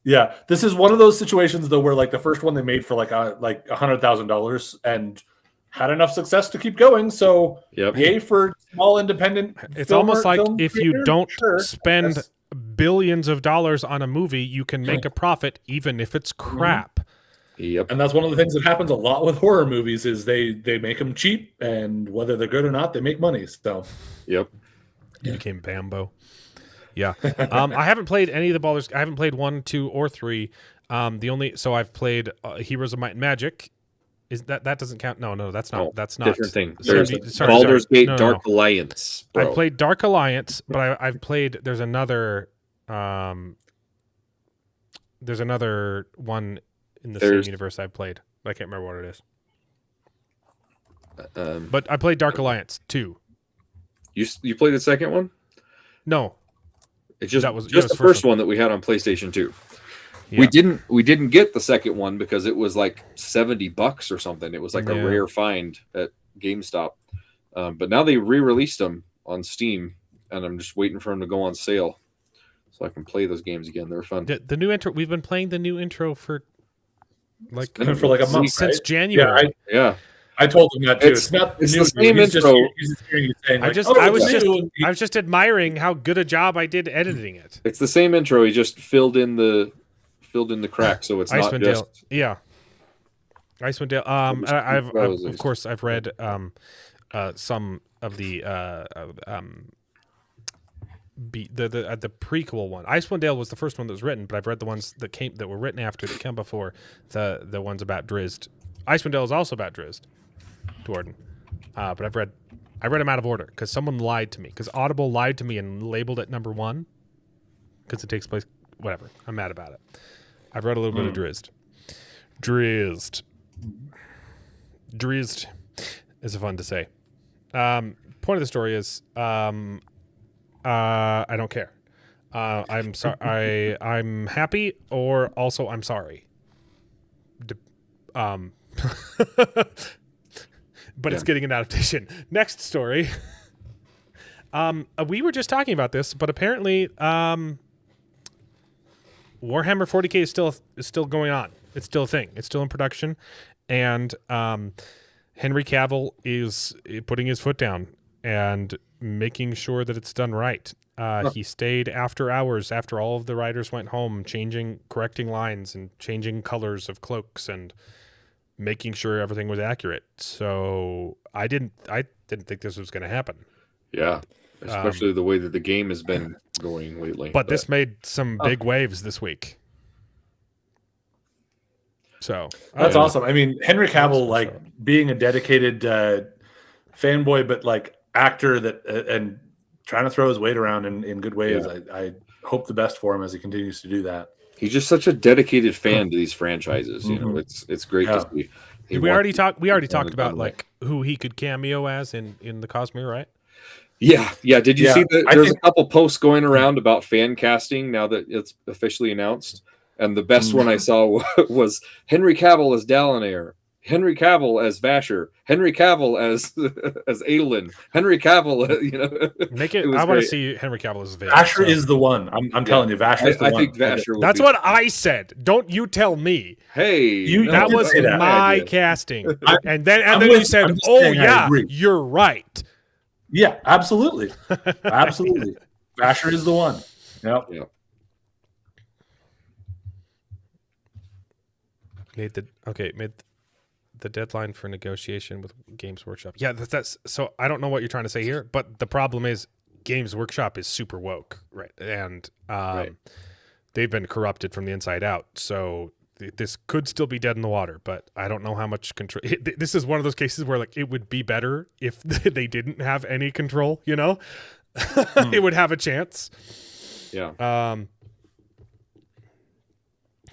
Yeah, this is one of those situations though where like the first one they made for like $100,000 and had enough success to keep going. So, yay for small independent. It's almost like if you don't spend billions of dollars on a movie, you can make a profit even if it's crap. Yep. And that's one of the things that happens a lot with horror movies is they make them cheap, and whether they're good or not, they make money. So, you became Bambo. Yeah. I haven't played any of the Baldur's. I haven't played 1, 2, or 3. I've played Heroes of Might and Magic. Is that doesn't count? No, that's not. That's not different thing. There's Baldur's Gate Dark Alliance. Bro. I played Dark Alliance, but I've played. There's another. There's another one in the same universe I've played. I can't remember what it is. But I played Dark Alliance 2. You played the second one? No. It's just the first one that we had on PlayStation 2. Yeah. We didn't get the second one because it was like $70 or something. It was like a rare find at GameStop. But now they re-released them on Steam, and I'm just waiting for them to go on sale so I can play those games again. They're fun. The new intro. We've been playing the new intro for like a month since January. I told him that too. It's not the new. Same intro. He's just hearing you saying, I was just admiring how good a job I did editing it. It's the same intro. He just filled in the cracks, so it's Icewind not just Dale. Icewind Dale. I've read some of the the prequel one. Icewind Dale was the first one that was written, but I've read the ones that were written after that came before the ones about Drizzt. Icewind Dale is also about Drizzt Do'Urden, but I read them out of order because someone lied to me. Because Audible lied to me and labeled it number 1 because it takes place. Whatever. I'm mad about it. I've read a little bit of Drizzt. Drizzt is fun to say. Point of the story is I don't care. I'm sorry. I'm happy, or also I'm sorry. But it's getting an adaptation. Next story. We were just talking about this, but apparently, Warhammer 40K is still going on. It's still a thing. It's still in production, and Henry Cavill is putting his foot down and making sure that it's done right. He stayed after hours, after all of the writers went home, correcting lines and changing colors of cloaks and making sure everything was accurate. So I didn't think this was going to happen. Yeah, especially the way that the game has been going lately. But this made some big waves this week. So that's awesome. I mean, Henry Cavill, like being a dedicated fanboy, but like actor that and trying to throw his weight around in good ways. Yeah. I hope the best for him as he continues to do that. He's just such a dedicated fan to these franchises. You know, it's great to see. We already talked about like who he could cameo as in the Cosmere, right? Yeah. Did you see that? There's a couple posts going around about fan casting now that it's officially announced, and the best one I saw was Henry Cavill as Dalinar, Henry Cavill as Vasher, Henry Cavill as Adolin, Henry Cavill. You know, make it. I want to see Henry Cavill as Vasher. Vasher is the one. I'm telling you, Vasher is the one. I think Vasher. That's what I said. Don't you tell me. Hey, that was my casting. And then you said, "Oh yeah, you're right." Yeah, absolutely, absolutely. Vasher is the one. Yep. Made the deadline for negotiation with Games Workshop. Yeah, that's so I don't know what you're trying to say here, but the problem is Games Workshop is super woke, right? And they've been corrupted from the inside out. So this could still be dead in the water, but I don't know how much control. This is one of those cases where like it would be better if they didn't have any control, you know? It would have a chance. Yeah.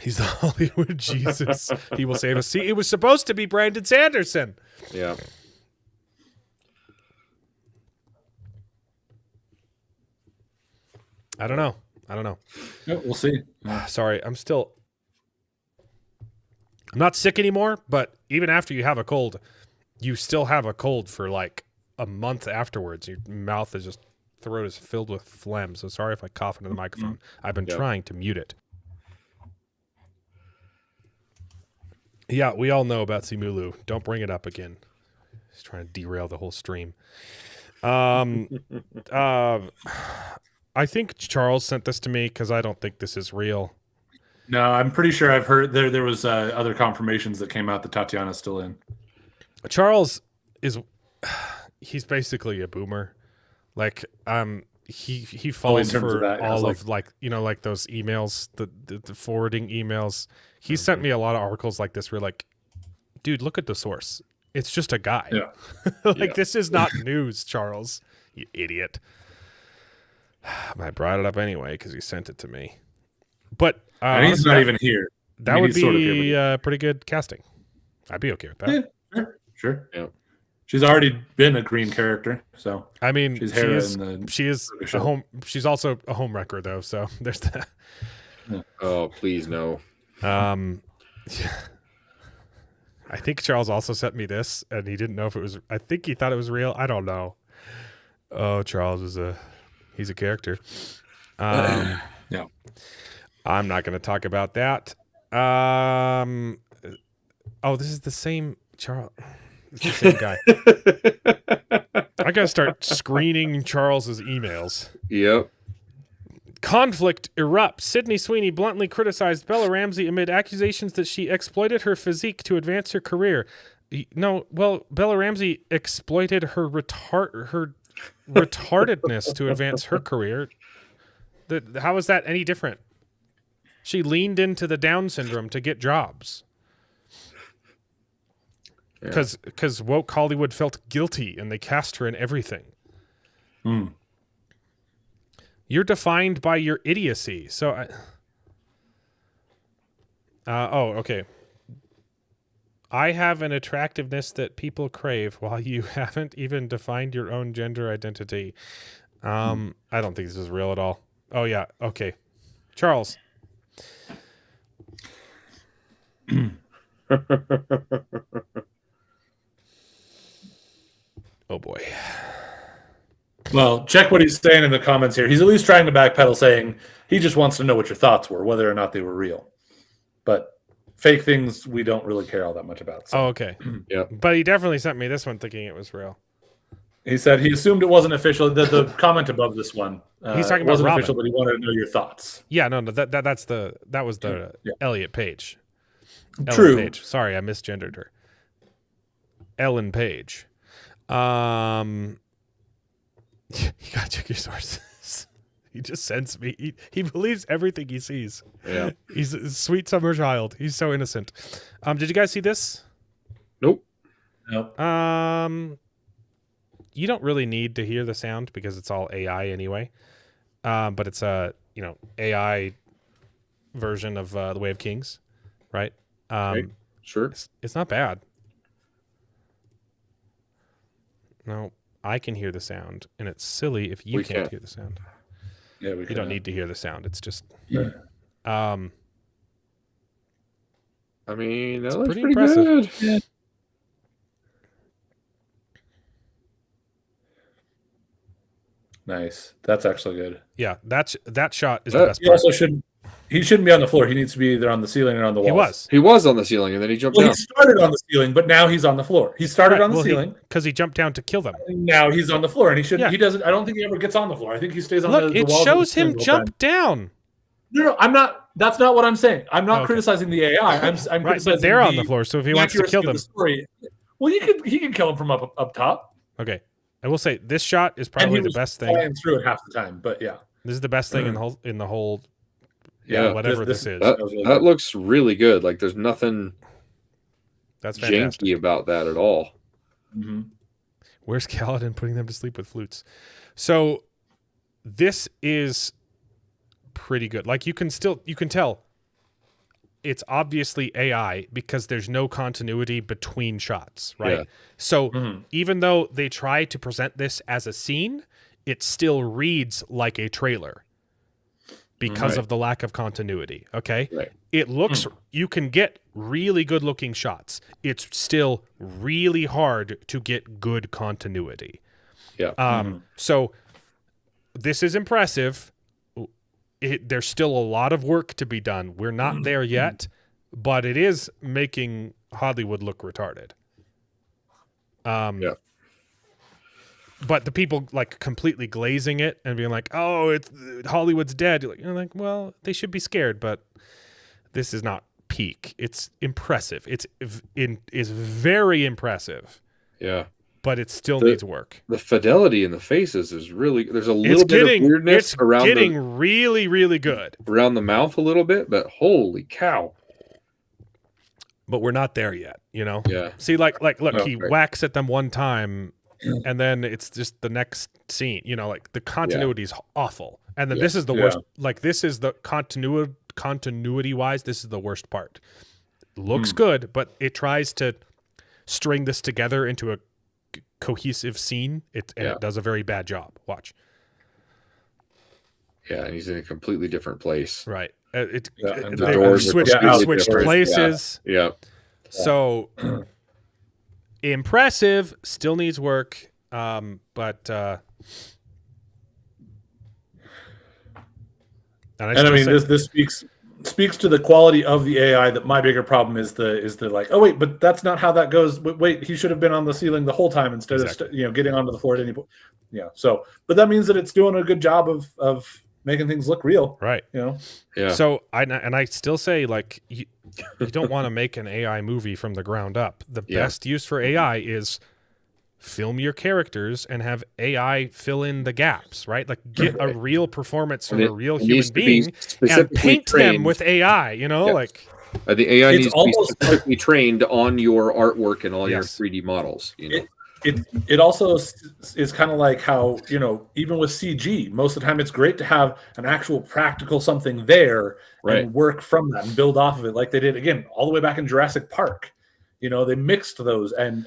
He's the Hollywood Jesus. He will save us. See, it was supposed to be Brandon Sanderson. Yeah. I don't know. Yeah, we'll see. Sorry, I'm not sick anymore, but even after you have a cold, you still have a cold for like a month afterwards. Your mouth is just, throat is filled with phlegm. So sorry if I cough into the microphone. I've been trying to mute it. Yeah, we all know about Simulu. Don't bring it up again. He's trying to derail the whole stream. I think Charles sent this to me because I don't think this is real. No, I'm pretty sure I've heard there was other confirmations that came out that Tatiana's still in. Charles he's basically a boomer. Like he falls for all of like you know, like those emails, the forwarding emails. He sent me a lot of articles like this where like, dude, look at the source. It's just a guy. Yeah. This is not news, Charles. You idiot. I brought it up anyway because he sent it to me. But he's not even here. That would be pretty good casting. I'd be okay with that. Yeah, sure. Yeah. She's already been a green character, so I mean, she's She's also a home wrecker, though. So there's that. Yeah. Oh, please no. Yeah. I think Charles also sent me this, and he didn't know if it was. I think he thought it was real. I don't know. Oh, Charles he's a character. Yeah. I'm not going to talk about that. This is the same Charles. It's the same guy. I got to start screening Charles's emails. Yep. Conflict erupts. Sydney Sweeney bluntly criticized Bella Ramsey amid accusations that she exploited her physique to advance her career. Bella Ramsey exploited her retardedness to advance her career. How is that any different? She leaned into the Down syndrome to get jobs. Because woke Hollywood felt guilty and they cast her in everything. You're defined by your idiocy. So okay. I have an attractiveness that people crave while you haven't even defined your own gender identity. I don't think this is real at all. Oh yeah. Okay. Charles. Oh boy. Well, check what he's saying in the comments here. He's at least trying to backpedal, saying he just wants to know what your thoughts were, whether or not they were real. But fake things we don't really care all that much about. So. Oh, okay. Yeah. But he definitely sent me this one thinking it was real. He said he assumed it wasn't official. The comment above this one, He's talking it about wasn't Robin. official, but he wanted to know your thoughts. Yeah, no, that was the Yeah. Elliot Page. True. Ellen Page. Sorry, I misgendered her. Ellen Page. You gotta check your sources. He just sends me. He believes everything he sees. Yeah. He's a sweet summer child. He's so innocent. Did you guys see this? Nope. No. You don't really need to hear the sound because it's all AI anyway. But it's a AI version of The Way of Kings, right? Okay. Sure. It's not bad. No, I can hear the sound, and it's silly if you can't hear the sound. Yeah, You don't need to hear the sound. It's just, Yeah. I mean, that looks pretty pretty impressive. good. Yeah. Nice. That's actually good. yeah, that shot is the best He part. also shouldn't be on the floor. He needs to be either on the ceiling or on the walls. He was. He was on the ceiling and then he jumped Well, down. he started on the ceiling, but now he's on the floor. He started on the ceiling. Because he jumped down to kill them. Now he's on the floor, and he shouldn't. Yeah. He doesn't. I don't think he ever gets on the floor. I think he stays on Look, the it walls. of the shows ceiling him the whole jump time. down. No, I'm not. That's not what I'm saying. I'm not Okay. criticizing the AI. I'm Right, criticizing but they're on the floor, so if he wants to accuracy kill of them. the story. Well, he can kill him from up top. Okay. I will say, this shot is And probably he the was best thing. flying through it half the time, but yeah. This is the best thing in the whole Yeah, whatever this is. was really That good. looks really good. Like there's nothing That's fantastic. janky about that at all. Mm-hmm. Where's Kaladin putting them to sleep with flutes? So this is pretty good. Like you can tell it's obviously AI because there's no continuity between shots, right? Yeah. So even though they try to present this as a scene, it still reads like a trailer because Right. of the lack of continuity, okay? Right. It looks you can get really good looking shots. It's still really hard to get good continuity. Yeah. So this is impressive. There's still a lot of work to be done. We're not there yet, but it is making Hollywood look retarded. Yeah. But the people like completely glazing it and being like, "Oh, it's Hollywood's dead." You're like, well, they should be scared, but this is not peak. It's impressive. It's very impressive, Yeah. but it still needs work. The fidelity in the faces is really there's a little It's bit getting of weirdness it's around getting really, really good. around the mouth a little bit, but holy cow. But we're not there yet, you know? Yeah. See, look, No, he right. whacks at them one time, and then it's just the next scene. You know, like the continuity is awful, and then this is the worst. Like this is the continuity wise, this is the worst part. Looks good, but it tries to string this together into a cohesive scene. It does a very bad job. Watch. Yeah, and he's in a completely different place. Right. And the They doors are switched completely different. places. Yeah. So impressive, still needs work. But And I mean, this speaks to the quality of the AI. That my bigger problem is the like, oh wait, but that's not how that goes. Wait, he should have been on the ceiling the whole time instead of getting onto the floor at any point. Yeah. So, but that means that it's doing a good job of making things look real. right. You know. Yeah. So I still say like you don't want to make an AI movie from the ground up. The best use for AI is film your characters and have AI fill in the gaps, right? Like get a real performance from a real human being and paint them with AI, you know, like the AI It's needs to almost- be specifically trained on your artwork and all your Yes. 3D models, you know. It also is kind of like how, you know, even with CG, most of the time it's great to have an actual practical something there Right. and work from that and build off of it, like they did again all the way back in Jurassic Park. You know, they mixed those and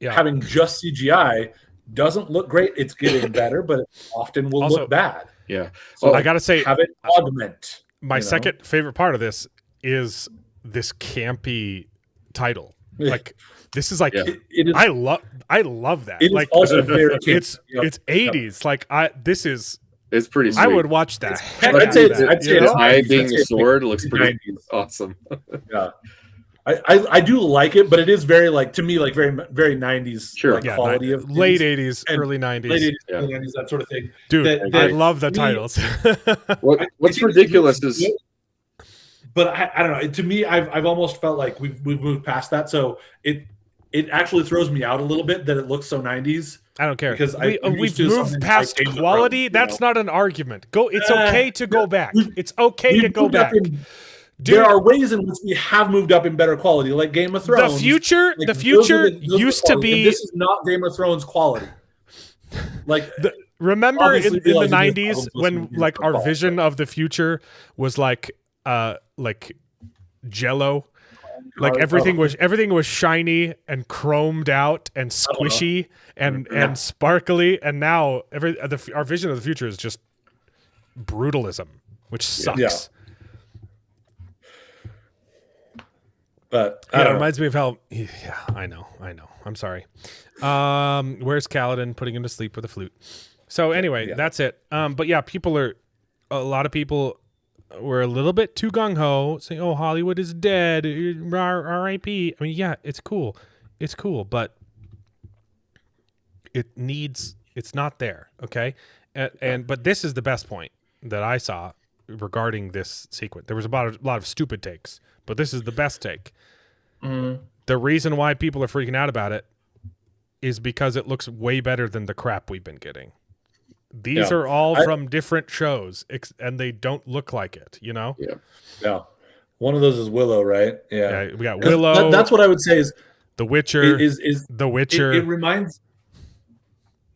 having just CGI doesn't look great. It's getting better, but it often will Also- look bad. Yeah. So I gotta say, have it augment. my you know? second favorite part of this is this campy title. Like, this is like, Yeah. It is. I love that. It is Like, also very. it's Yep. it's 80s. Like, this is, It's pretty sweet. I would watch that. heck I'd out say of it's- that, I'd say you it's know? eye I'd being say a it's sword looks pretty 90s. awesome. Yeah. I do like it, but it is very like to me like very very 90s Sure. like Yeah, quality of late things. 80s, and early 90s. late 80s, Yeah. early 90s, that sort of thing. Dude, that I love the to me- titles. What's I think ridiculous it's is good, but I don't know. To me, I've almost felt like we've moved past that. So it actually throws me out a little bit that it looks so 90s. I don't care. Because I'm We've used to moved something past like Game of quality. Thrones, That's not an argument. It's okay to go back. It's okay to We've go moved up back. in- Dude, there are ways in which we have moved up in better quality, like Game of Thrones. the future Like, the those future are those are used to quality, and be. this is not Game of Thrones quality. Like Remember obviously in the realizing there's 90s problems when listening to like our football, vision of the future was like jello, like everything was shiny and chromed out and squishy and sparkly, and now our vision of the future is just brutalism, which sucks. Yeah. But Yeah, it I don't know. reminds me of how. Yeah, I know. I'm sorry. Where's Kaladin putting him to sleep with a flute? So anyway, that's it. But yeah, a lot of people were a little bit too gung ho, saying, "Oh, Hollywood is dead, R.I.P." I mean, yeah, it's cool, but it's not there. Okay, but this is the best point that I saw regarding this sequence. There was a lot of stupid takes, but this is the best take. The reason why people are freaking out about it is because it looks way better than the crap we've been getting. These are all from different shows, and they don't look like it, you know? Yeah. One of those is Willow, right? Yeah. We got Willow. That's what I would say is The Witcher. is The Witcher. It reminds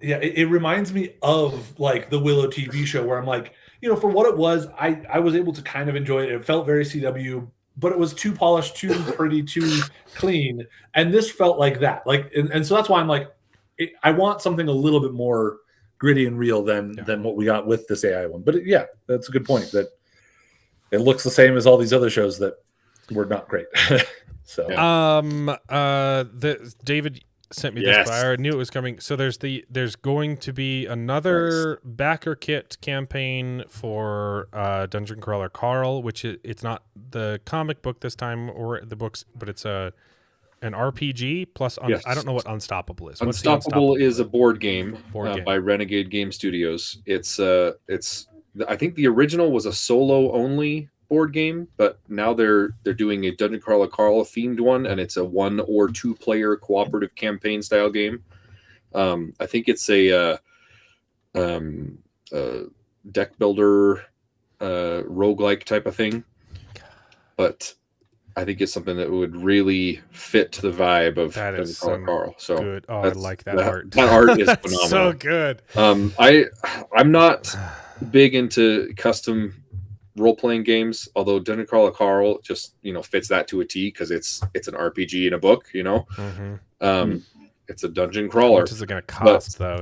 it reminds me of like the Willow TV show where I'm like, for what it was, I was able to kind of enjoy it. It felt very CW, but it was too polished, too pretty, too clean. And this felt like that. Like, and so that's why I'm like, I want something a little bit more gritty and real than what we got with this AI one. But that's a good point that it looks the same as all these other shows that were not great. So, David sent me this, but I already knew it was coming. So there's going to be another backer kit campaign for Dungeon Crawler Carl, which it's not the comic book this time or the books, but it's an RPG plus. I don't know what Unstoppable is. Unstoppable is a board game by Renegade Game Studios. It's I think the original was a solo only board game, but now they're doing a Dungeon Crawler Carl themed one, and it's a 1 or 2 player cooperative campaign style game. I think it's a deck builder roguelike type of thing, but I think it's something that would really fit the vibe of Dungeon Crawler Carl. So good. Oh, I like that art. That art is phenomenal. So good. I'm not big into custom role-playing games, although Dungeon Crawler Carl just fits that to a T because it's an RPG in a book. It's a dungeon crawler. What is it going to cost though?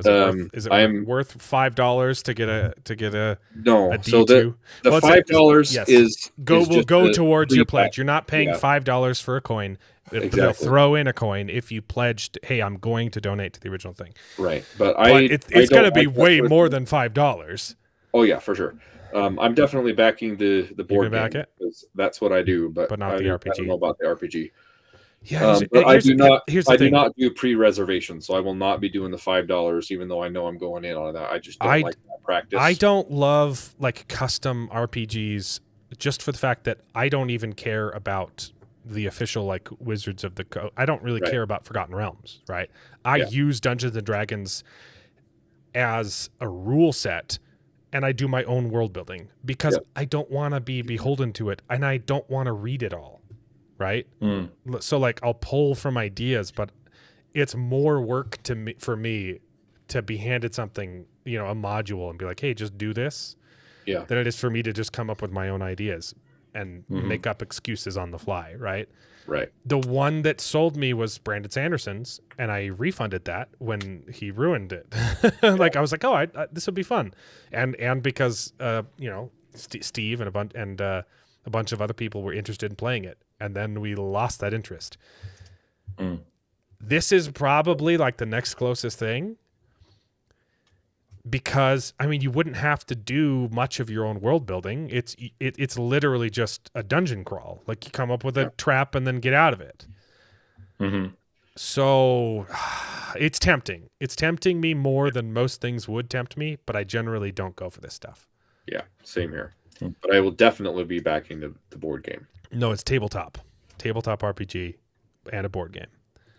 Is it worth $5 to get a no? A D2? So the $5 is go towards your pledge. pack. You're not paying $5 for a coin. They'll throw in a coin if you pledged, hey, I'm going to donate to the original thing. Right, but it's going to be way more than $5. Oh yeah, for sure. I'm definitely backing the board game. Back it? That's what I do, but not the RPG. I don't know about the RPG. Yeah, but I do thing. not do pre-reservation, so I will not be doing the $5, even though I know I'm going in on that. I just don't like that practice. I don't love like custom RPGs just for the fact that I don't even care about the official like Wizards of the Coast. I don't really care about Forgotten Realms, right? I use Dungeons and Dragons as a rule set, and I do my own world building because I don't want to be beholden to it, and I don't want to read it all. Right. So like I'll pull from ideas, but it's more work for me to be handed something, a module and be like, hey, just do this. Yeah. Than it is for me to just come up with my own ideas. and make up excuses on the fly, right? Right. The one that sold me was Brandon Sanderson's, and I refunded that when he ruined it. Like I was like, oh, this would be fun, and because Steve and a bunch of other people were interested in playing it, and then we lost that interest. This is probably like the next closest thing, because I mean you wouldn't have to do much of your own world building. It's literally just a dungeon crawl. Like you come up with a trap and then get out of it. So it's tempting. It's tempting me more than most things would tempt me, but I generally don't go for this stuff. Yeah, same here. But I will definitely be backing the board game. No, it's tabletop RPG and a board game.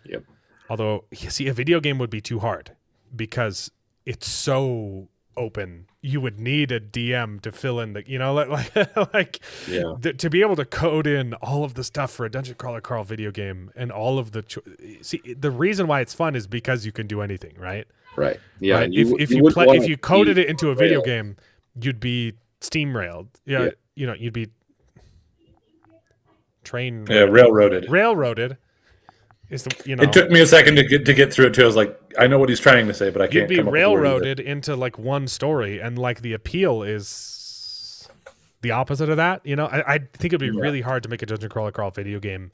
Yep. Although, you see, a video game would be too hard because it's so open. You would need a DM to fill in to be able to code in all of the stuff for a Dungeon Crawler Carl video game and all of the see, the reason why it's fun is because you can do anything, right? Right. Yeah. Right? If you coded it into a video game, you'd be steamrailed. Yeah. You'd be railroaded. It took me a second to get through it too. I was like, I know what he's trying to say, but I can't. You'd be railroaded into like one story, and like the appeal is the opposite of that. I think it'd be really hard to make a Dungeon Crawler Carl video game.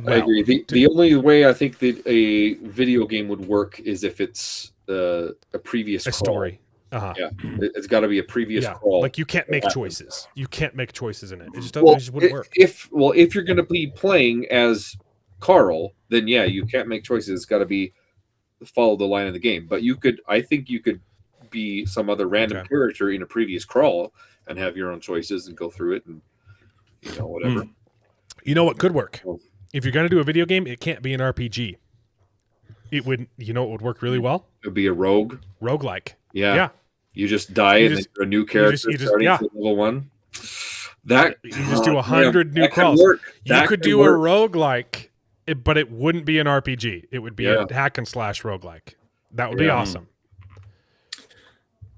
I agree. The only way I think that a video game would work is if it's a previous crawl. Story. Yeah, it's got to be a previous crawl. Like you can't make choices. You can't make choices in it. It just wouldn't work. If you're going to be playing as Carl, then you can't make choices. It's got to follow the line of the game. But I think you could be some other random character in a previous crawl and have your own choices and go through it and whatever. You know what could work? If you're going to do a video game, it can't be an RPG. It would. It would work really well. It would be a roguelike. Yeah. You just die and then you're a new character starting from level 1. That you just do 100 new crawls. You could do a roguelike, but it wouldn't be an RPG. It would be a hack and slash roguelike. That would be awesome.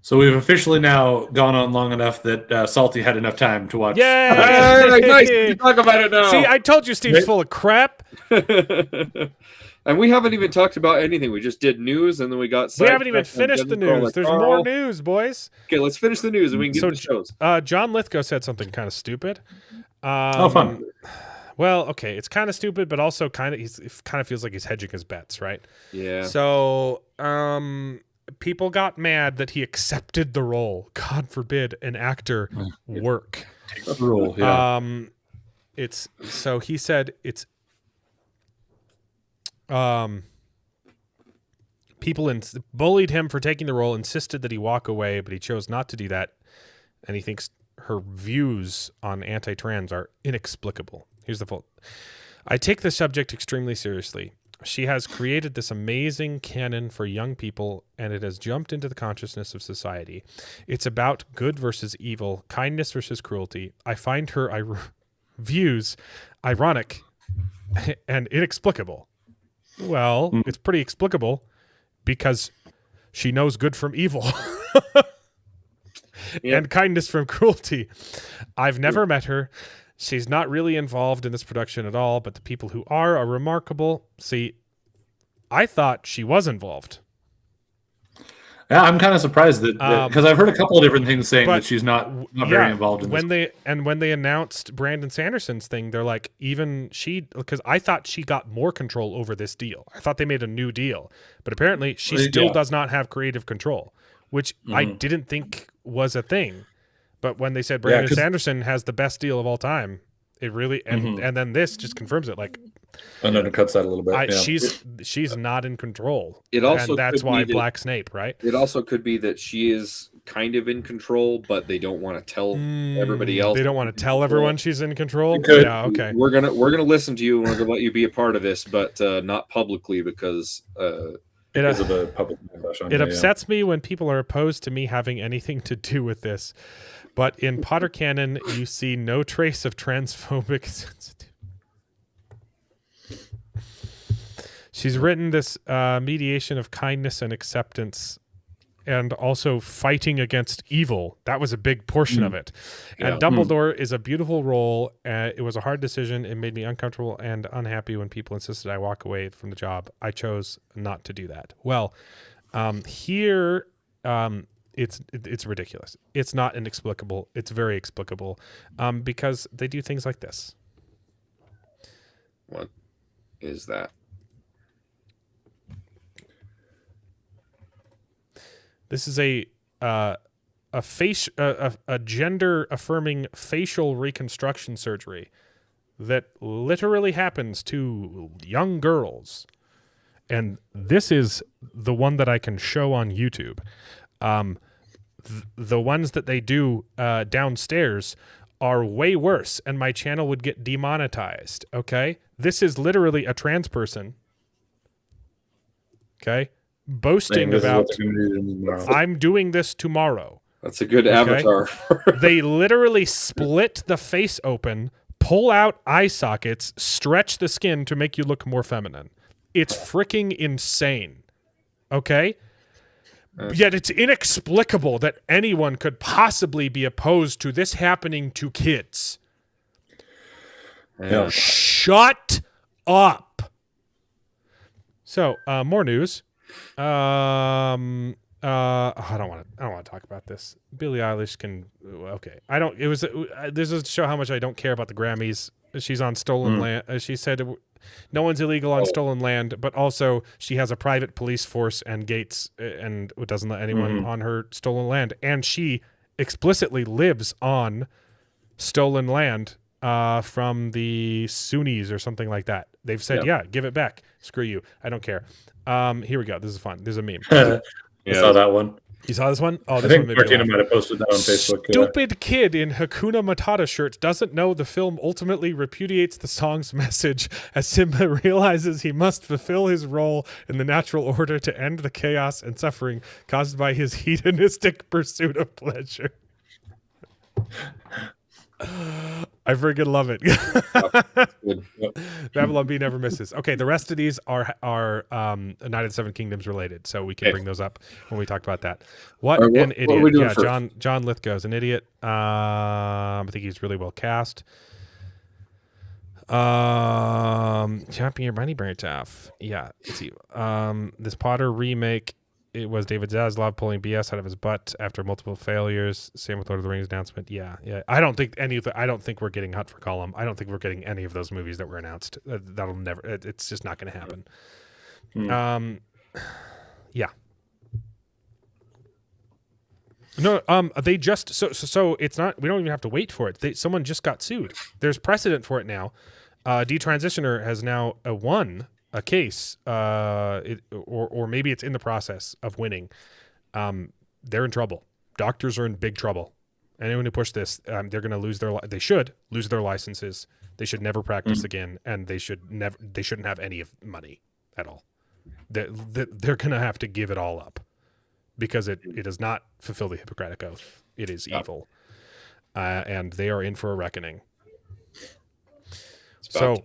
So we've officially now gone on long enough that Salty had enough time to watch. Yeah, nice. We can talk about it now. See, I told you Steve's full of crap. And we haven't even talked about anything. We just did news, and then we got. We haven't even finished the news. There's more news, boys. Okay, let's finish the news, and we can get to the shows. John Lithgow said something kind of stupid. Fun. Well, okay, it's kind of stupid, but also it kind of feels like he's hedging his bets, right? Yeah. So, people got mad that he accepted the role. God forbid an actor work. The role, yeah. He said it's. People bullied him for taking the role, insisted that he walk away, but he chose not to do that, and he thinks her views on anti-trans are inexplicable. Here's the fault. I take the subject extremely seriously. She has created this amazing canon for young people, and it has jumped into the consciousness of society. It's about good versus evil, kindness versus cruelty. I find her views ironic and inexplicable. Well, it's pretty explicable because she knows good from evil and kindness from cruelty. I've never met her. She's not really involved in this production at all, but the people who are remarkable. See, I thought she was involved. Yeah, I'm kind of surprised that because I've heard a couple of different things saying that she's not very involved in this. When they announced Brandon Sanderson's thing, they're like, because I thought she got more control over this deal. I thought they made a new deal, but apparently she still does not have creative control, which I didn't think was a thing. But when they said Brandon Sanderson has the best deal of all time, it really and then this just confirms it. Like, and then it cuts that a little bit. She's not in control. It also and that's why Black Snape, right? It also could be that she is kind of in control, but they don't want to tell everybody else. They don't want to tell everyone she's in control. Yeah, okay. We're gonna listen to you, and we're gonna let you be a part of this, but not publicly because of the public backlash. It upsets me when people are opposed to me having anything to do with this. But in Potter canon, you see no trace of transphobic sensitivity. She's written this mediation of kindness and acceptance, and also fighting against evil. That was a big portion of it. Yeah. And Dumbledore is a beautiful role. It was a hard decision. It made me uncomfortable and unhappy when people insisted I walk away from the job. I chose not to do that. Well, here it's ridiculous. It's not inexplicable. It's very explicable because they do things like this. What is that? This is a gender affirming facial reconstruction surgery that literally happens to young girls. And this is the one that I can show on YouTube. The ones that they do downstairs are way worse, and my channel would get demonetized. Okay, this is literally a trans person. Okay, boasting about I'm doing this tomorrow. That's a good avatar. They literally split the face open, pull out eye sockets, stretch the skin to make you look more feminine. It's freaking insane. Okay? Yet it's inexplicable that anyone could possibly be opposed to this happening to kids. Yeah. Shut up. So, more news. I don't want to talk about this. Billie Eilish can. Okay, I don't. It was. This is to show how much I don't care about the Grammys. She's on stolen land. She said no one's illegal on stolen land, but also she has a private police force and gates, and doesn't let anyone on her stolen land. And she explicitly lives on stolen land from the Sunnis or something like that. They've said, yeah, give it back. Screw you. I don't care. Here we go. This is fun. There's a meme. I saw that one. You saw this one? Oh, I this think one Martina might have posted that on Facebook. Stupid kid in Hakuna Matata shirt doesn't know the film ultimately repudiates the song's message as Simba realizes he must fulfill his role in the natural order to end the chaos and suffering caused by his hedonistic pursuit of pleasure. I freaking love it. Babylon B never misses. Okay, the rest of these are Night of the Seven Kingdoms related, so we can bring those up when we talk about that. What an idiot! What Yeah, John Lithgow's an idiot. I think he's really well cast. Chopping your money burnt off. Yeah, let's see. This Potter remake. It was David Zaslav pulling BS out of his butt after multiple failures. Same with Lord of the Rings announcement. Yeah. I don't think I don't think we're getting Hunt for Gollum. I don't think we're getting any of those movies that were announced. That'll never. It's just not going to happen. Yeah. No. They just so it's not. We don't even have to wait for it. Someone just got sued. There's precedent for it now. Detransitioner has now won a case, or maybe it's in the process of winning. They're in trouble. Doctors are in big trouble. Anyone who pushed this, they're going to lose they should lose their licenses. They should never practice again, and they shouldn't have any of money at all. They're going to have to give it all up because it does not fulfill the Hippocratic Oath. It is evil, and they are in for a reckoning. So,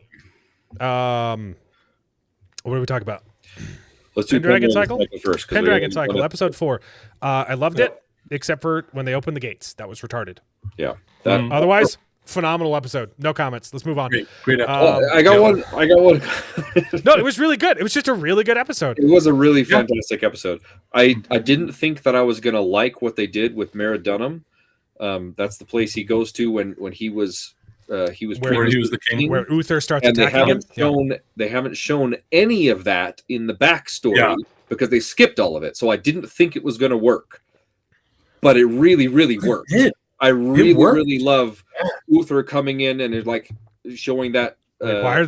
what do we talk about? Let's do Pendragon Cycle first. Pendragon Cycle, episode 4. I loved it, except for when they opened the gates. That was retarded. Yeah. Otherwise, phenomenal episode. No comments. Let's move on. Great I got one. No, it was really good. It was just a really good episode. It was a really fantastic episode. I didn't think that I was gonna like what they did with Mara Dunham. That's the place he goes to when he was where he was the king, where Uther starts and attacking they haven't shown any of that in the backstory because they skipped all of it. So I didn't think it was going to work, but it really, really worked. I really love Uther coming in and it, like showing that. Why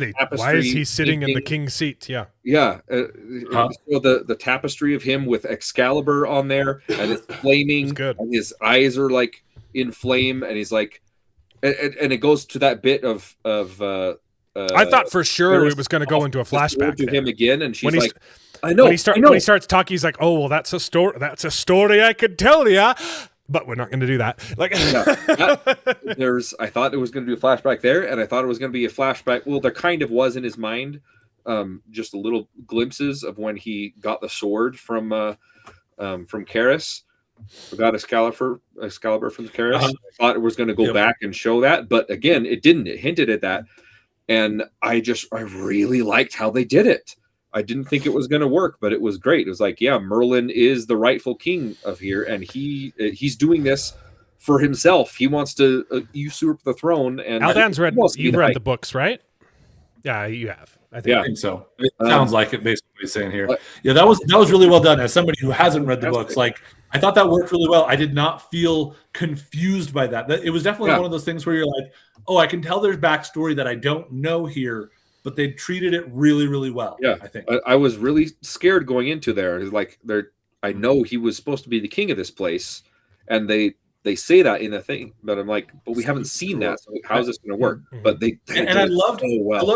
is he sitting in the king's seat? Yeah. So the tapestry of him with Excalibur on there and it's flaming, and his eyes are like in flame, and he's like. And it goes to that bit of I thought for sure it was going to go into a flashback to him again, and she's like, "I know." When he starts talking, he's like, "Oh, well, that's a story. That's a story I could tell you, but we're not going to do that." Like, I thought it was going to be a flashback there, and I thought it was going to be a flashback. Well, there kind of was in his mind, just a little glimpses of when he got the sword from from Karis. Forgot Excalibur from Karis. I thought it was going to go back and show that, but again, it didn't. It hinted at that, and I really liked how they did it. I didn't think it was going to work, but it was great. It was like, yeah, Merlin is the rightful king of here, and he's doing this for himself. He wants to usurp the throne. And Aldan's you've read the books, right? Yeah, you have. I think so. It sounds like it, basically, what he's saying here. Yeah, that was really well done. As somebody who hasn't read the books, like, I thought that worked really well. I did not feel confused by that. It was definitely one of those things where you're like, oh, I can tell there's backstory that I don't know here, but they treated it really, really well. Yeah, I think. I was really scared going into there. Like, I know he was supposed to be the king of this place, and they say that in the thing, but I'm like, but we haven't seen that. So how's this going to work? But they and I loved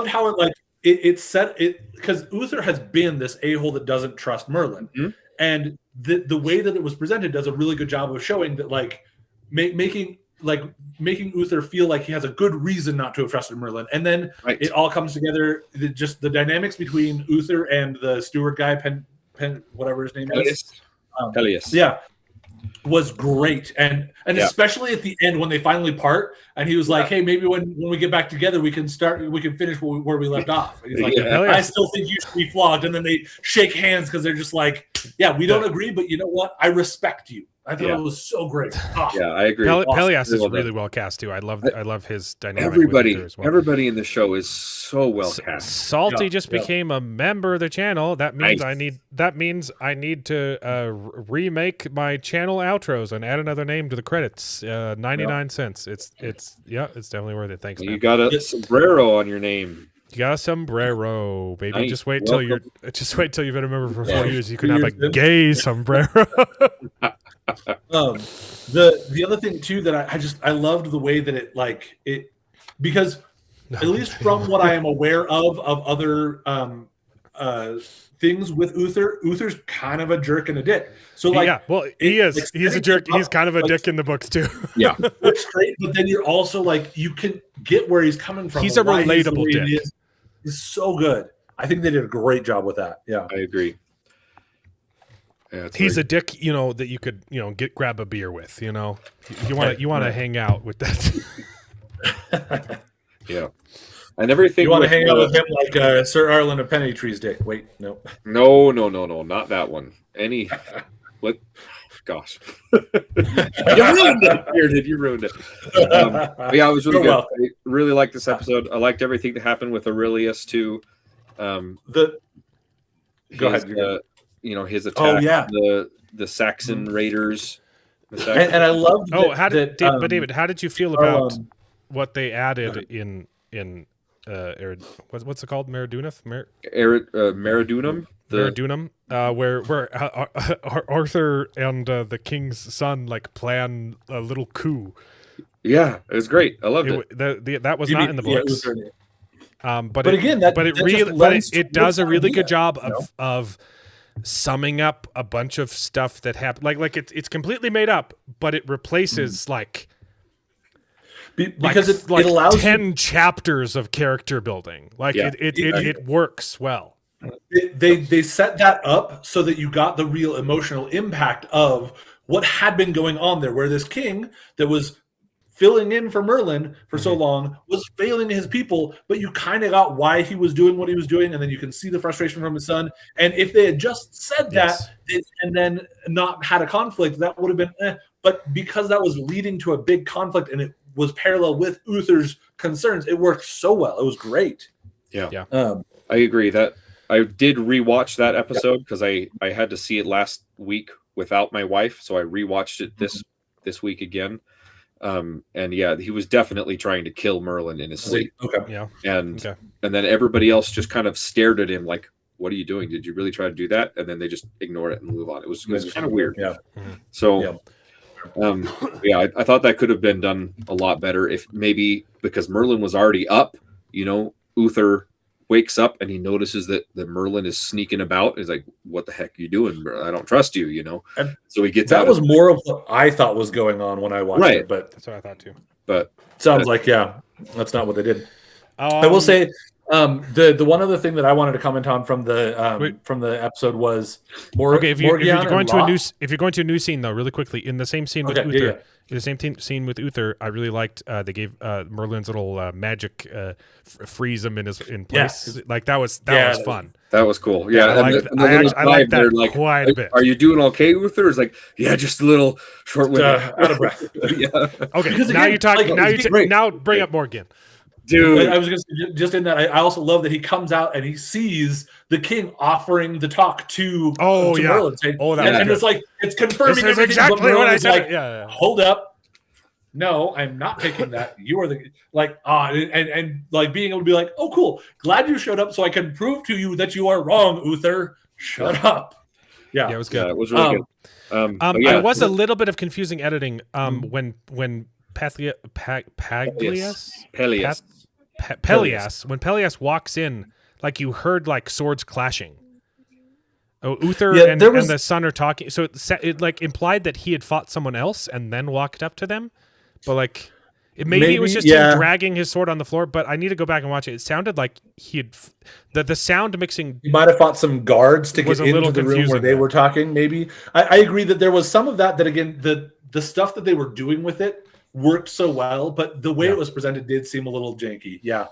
how it like it set it, because Uther has been this a-hole that doesn't trust Merlin, and the way that it was presented does a really good job of showing that, like, making Uther feel like he has a good reason not to have trusted Merlin, and then it all comes together. Just the dynamics between Uther and the steward guy, Pen whatever his name is, Peleus. Yeah, was great, and especially at the end when they finally part, and he was like, "Hey, maybe when we get back together, we can finish where we left off." And he's like, "I still think you should be flogged," and then they shake hands because they're just like, "Yeah, we don't agree, but you know what? I respect you." I thought it was so great. Yeah, I agree. Peleus is really well cast too. I love his dynamic. Everybody in the show is so well cast. Salty just became a member of the channel. That means I need to remake my channel outros and add another name to the credits. 99 cents. It's definitely worth it. Thanks. You got a sombrero on your name. You got a sombrero, baby. Nice. Just wait till you've been a member for 4 years. You can have a gay sombrero. The other thing too that I loved the way that it because at least from what I am aware of other things with Uther's kind of a jerk and a dick. So he is. He's a jerk. He's kind of a dick in the books too. Yeah, it's great. But then you're also like, you can get where he's coming from. He's a relatable dick. He's so good. I think they did a great job with that. Yeah, I agree. Yeah, he's a dick, that you could, grab a beer with, You want to hang out with that. Yeah. And everything. You want to hang out with him like Sir Arlen of Pennytree's dick? Wait, no. No, not that one. What? Gosh. You ruined it. You ruined it. Yeah, it was really good. I really liked this episode. I liked everything that happened with Aurelius too. Go ahead. His attack, the Saxon Raiders. And I love David, how did you feel about what they added in what's it called? Meridunum? Meridunum? Meridunum, where Arthur and the king's son plan a little coup. Yeah, it was great. I loved it. That was not in the books. But it does a really good job of summing up a bunch of stuff that happened. Like it's completely made up, but it replaces because it allows 10 chapters of character building. It works well. They set that up so that you got the real emotional impact of what had been going on there, where this king that was filling in for Merlin for so long was failing his people, but you kind of got why he was doing what he was doing, and then you can see the frustration from his son. And if they had just said that and then not had a conflict, that would have been but because that was leading to a big conflict and it was parallel with Uther's concerns, it worked so well. It was great. Yeah. I agree that I did rewatch that episode because I had to see it last week without my wife, so I rewatched it this week again. And he was definitely trying to kill Merlin in his sleep. Okay. Yeah. And then everybody else just kind of stared at him like, "What are you doing? Did you really try to do that?" And then they just ignore it and move on. It was kind of weird. Yeah. So, I thought that could have been done a lot better if maybe because Merlin was already up. Uther wakes up and he notices that Merlin is sneaking about. He's like, "What the heck are you doing? I don't trust you." And so he gets that out. Was more of what I thought was going on when I watched it, but that's what I thought too. But sounds like that's not what they did. I will say The one other thing that I wanted to comment on from the episode was if you're going to a new scene though, really quickly in the same scene with Uther, in the same scene with Uther, I really liked they gave Merlin's little magic freeze him in place. Yeah. Like that was fun. That was cool. Yeah, I like that like, quite a bit. Are you doing okay, Uther? It's like, yeah, just a little short out of breath. Yeah. Okay, because now you're talking. Like, now bring up Morgan. Dude, I was going to say, just in that, I also love that he comes out and he sees the king offering the talk to Merlin. Saying, and it's like it's confirming this is everything. exactly what I said. Like, hold up, no, I'm not taking that. You are the and like being able to be like, oh, cool, glad you showed up, so I can prove to you that you are wrong, Uther. Shut up. Yeah, it was good. Yeah, it was really good. It was a little bit of confusing editing when Pelias walks in, like you heard like swords clashing. Uther and the son are talking, so it like implied that he had fought someone else and then walked up to them, but like maybe it was just him dragging his sword on the floor. But I need to go back and watch it. It sounded like he had the sound mixing. He might have fought some guards to get into the room where they were talking. Maybe I agree that there was some of that. That again, the stuff that they were doing with it worked so well, but the way it was presented did seem a little janky. Yeah.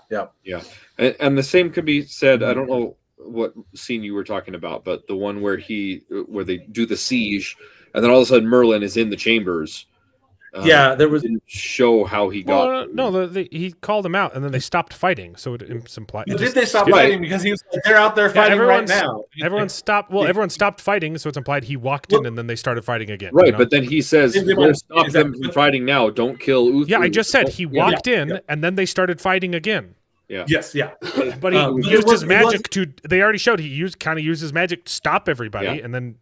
And the same could be said. I don't know what scene you were talking about, but the one where they do the siege, and then all of a sudden Merlin is in the chambers. There was didn't show how he got. He called them out, and then they stopped fighting. So it implied. Did they stop fighting because he was like, they're out there fighting right now? Everyone stopped. Well, everyone stopped fighting, so it's implied he walked in, and then they started fighting again. Right, but then he says, "Stop them from fighting now! Don't kill Uther." Yeah, I just said he walked in, and then they started fighting again. Yeah. Yes. Yeah. But he used his magic to. They already showed he used his magic to stop everybody, and then.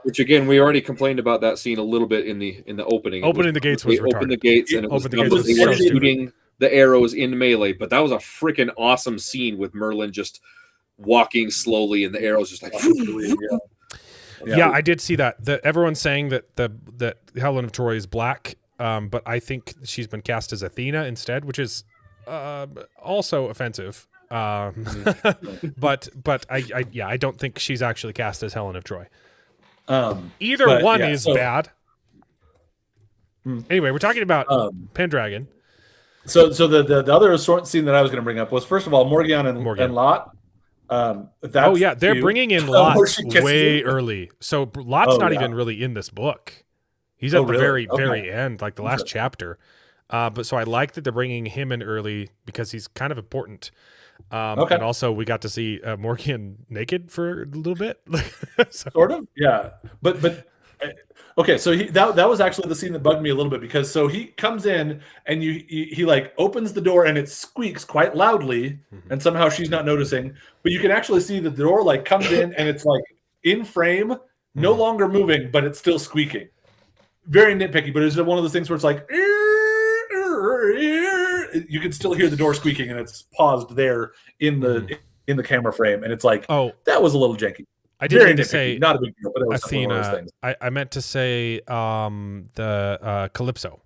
Which again, we already complained about that scene a little bit in the opening. Opening the gates was retarded. Opened the gates and it was shooting the arrows in melee, but that was a freaking awesome scene with Merlin just walking slowly and the arrows just like. Yeah, I did see that. Everyone's saying that Helen of Troy is black, but I think she's been cast as Athena instead, which is also offensive. But I don't think she's actually cast as Helen of Troy. Either one is bad. Anyway, we're talking about Pendragon. So the other sort scene that I was going to bring up was, first of all, Morgan and Lot. They're bringing in Lot way early. So Lot's not even really in this book. He's at the very end, like the last chapter. But so I like that they're bringing him in early because he's kind of important. And also we got to see Morgan naked for a little bit. Sort of, yeah. But okay, so that was actually the scene that bugged me a little bit, because so he comes in and he like opens the door and it squeaks quite loudly, and somehow she's not noticing, but you can actually see that the door like comes in and it's like in frame, no longer moving, but it's still squeaking. Very nitpicky, but it's one of those things where it's like you can still hear the door squeaking, and it's paused there in the camera frame, and it's like, that was a little janky. I didn't mean to say not a big deal, but it was Athena. one of those things. I meant to say the Calypso.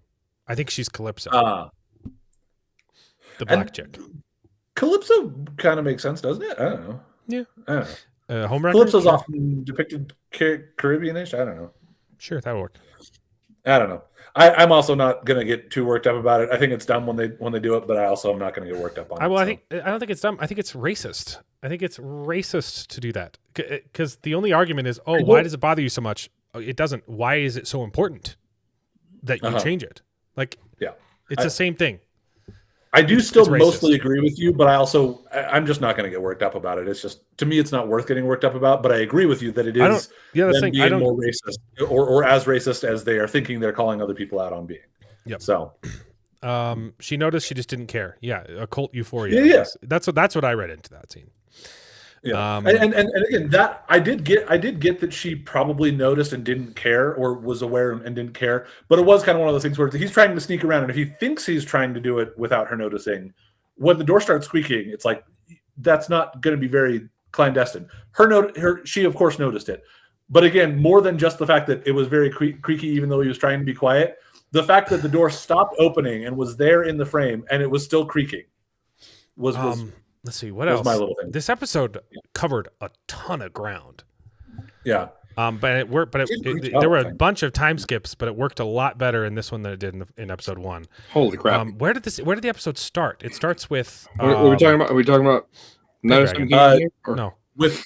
I think she's Calypso. The black chick. Calypso kind of makes sense, doesn't it? I don't know. Yeah. I don't know. Home record? Calypso's often depicted Caribbean-ish. I don't know. Sure, that'll work. I don't know. I'm also not going to get too worked up about it. I think it's dumb when they do it, but I also am not going to get worked up on it. I don't think it's dumb. I think it's racist. I think it's racist to do that, because the only argument is, why does it bother you so much? It doesn't. Why is it so important that you change it? Like, it's the same thing. I do still mostly agree with you, but I'm just not going to get worked up about it. It's just, to me, it's not worth getting worked up about, but I agree with you that it is being more racist or as racist as they are thinking they're calling other people out on being. Yep. So, she noticed, she just didn't care. Yeah. Occult euphoria. Yeah. That's what I read into that scene. Yeah. And again, that I did get that she probably noticed and didn't care, or was aware and didn't care, but it was kind of one of those things where he's trying to sneak around, and if he thinks he's trying to do it without her noticing, when the door starts squeaking, it's like, that's not going to be very clandestine. She of course noticed it, but again, more than just the fact that it was very creaky, even though he was trying to be quiet, the fact that the door stopped opening and was there in the frame and it was still creaking was let's see what That was else. my little thing. This episode covered a ton of ground. Yeah. But it worked. But there were a bunch of time skips, but it worked a lot better in this one than it did in episode 1. Holy crap! Where did the episode start? It starts with. What are we talking about? Are we talking about Night of Pendragon. 17 or- No, With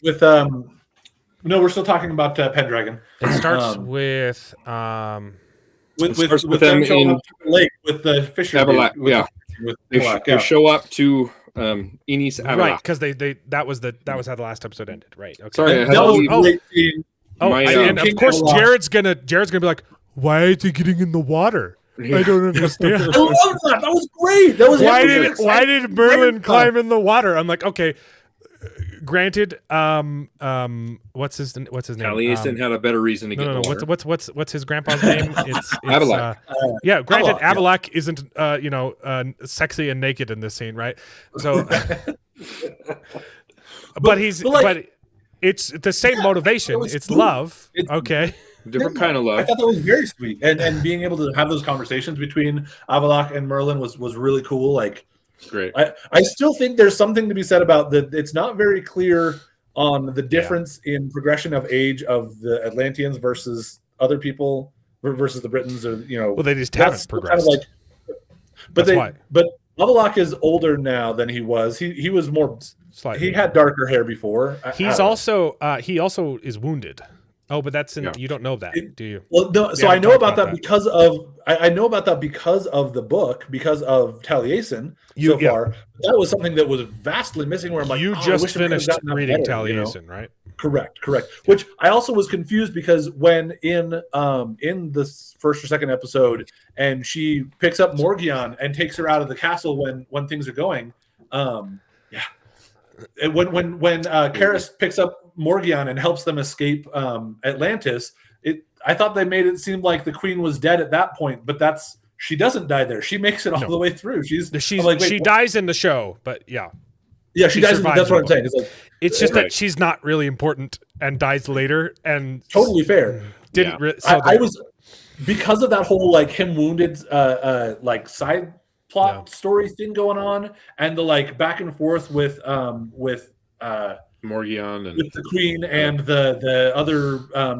no, we're still talking about Pendragon. it starts with. With them them showing in up to the lake with the fisher. Avalak, dude, with yeah. with They, Avalak, they show up to Enis Avalak. Right, because that was how the last episode ended. Right. Okay. Sorry, I And had that was to- a great scene. My, and of King course Avalak. Jared's gonna be like, why is he getting in the water? I don't understand. I love that. That was great. That was why did Merlin climb in the water? I'm like, okay. Granted, what's his name? Taliesin had a better reason to get in the water. What's his grandpa's name? It's Avalak. Yeah, granted, Avalak, Avalak isn't sexy and naked in this scene, right? So, but it's the same motivation. was It's cool. love. Okay. Different kind of I love. thought that was very sweet, and being able to have those conversations between Avalak and Merlin was really cool. Like, Great. I still think there's something to be said about that. It's not very clear on the difference in progression of age of the Atlanteans versus other people versus the Britons, or Well, they just that's haven't progressed. Kind of like, That's why. but Avalak is older now than he was. He was more. Slightly. He had darker hair before. He's also he also is wounded. Oh, but that's you don't know that, do you? Well, no. So I know about that because of I know about that because of the book, because of Taliesin so far. That was something that was vastly missing. Where I'm like, You I just wish we could've finished gotten that reading better, Taliesin, right? Correct. Which I also was confused because when in this first or second episode, and she picks up Morgion and takes her out of the castle when things are going, and when Karis picks up Morgion and helps them escape Atlantis, I thought they made it seem like the queen was dead at that point, but she doesn't die there. She makes it all the way through. She dies in the show, but yeah, she dies. That's what I'm saying. It's just that she's not really important and dies later, and totally fair. I was because of that whole like him wounded like side plot story thing going on, and the like back and forth with Morgion and with the queen and the other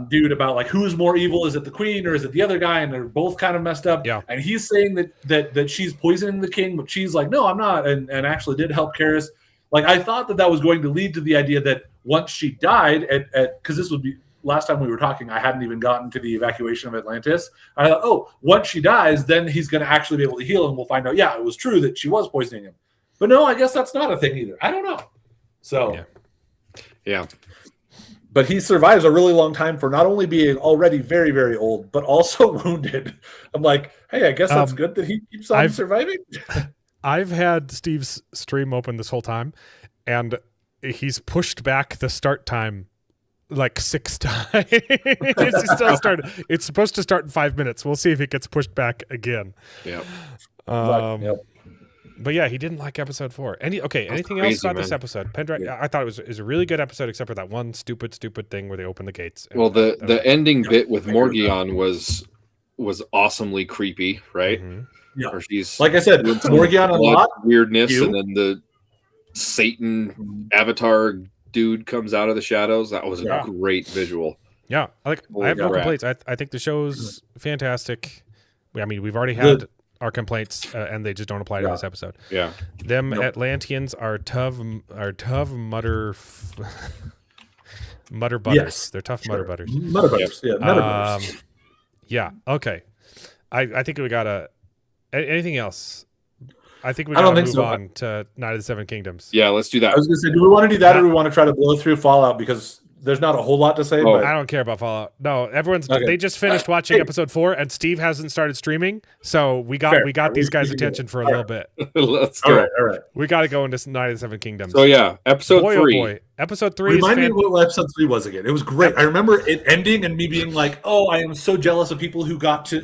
dude about like who's more evil, is it the queen or is it the other guy, and they're both kind of messed up, and he's saying that she's poisoning the king, but she's like, no, I'm not, and actually did help Karis. Like, I thought that was going to lead to the idea that once she died because this would be last time we were talking, I hadn't even gotten to the evacuation of Atlantis. I thought, oh, once she dies, then he's going to actually be able to heal, and we'll find out, it was true that she was poisoning him. But no, I guess that's not a thing either. I don't know. So, yeah. But he survives a really long time for not only being already very, very old, but also wounded. I'm like, hey, I guess that's good that he keeps on surviving. I've had Steve's stream open this whole time, and he's pushed back the start time like 6 times. It's supposed to start in 5 minutes. We'll see if it gets pushed back again. Yeah. But yeah, he didn't like episode 4. Anything else about this episode? Pendragon. I thought it was a really good episode, except for that one stupid thing where they open the gates. Well, the ending bit with Morgion was awesomely creepy, right? Mm-hmm. Yeah. Where she's like I said, Morgion a lot weirdness, and then the Satan avatar dude comes out of the shadows. That was a great visual. Yeah, I have no complaints. I think the show's fantastic. I mean, we've already had our complaints, and they just don't apply to this episode. Yeah, them Atlanteans are tough mutter butters. Yes, they're tough mutter butters. Mutter butters. Yeah, mutter butters. Yeah. Okay. I think we gotta. Anything else? I think we gotta move on to Night of the Seven Kingdoms. Yeah, let's do that. I was gonna say, do we want to do that, or do we want to try to blow through Fallout, because there's not a whole lot to say. But I don't care about Fallout. No, everyone's they just finished watching episode 4, and Steve hasn't started streaming, so we got these guys' attention for a little bit. Let's go. All right. We got to go into Night of the Seven Kingdoms. So yeah, episode 3. Oh boy. Episode 3. Remind me what episode 3 was again. It was great. I remember it ending and me being like, "Oh, I am so jealous of people who got it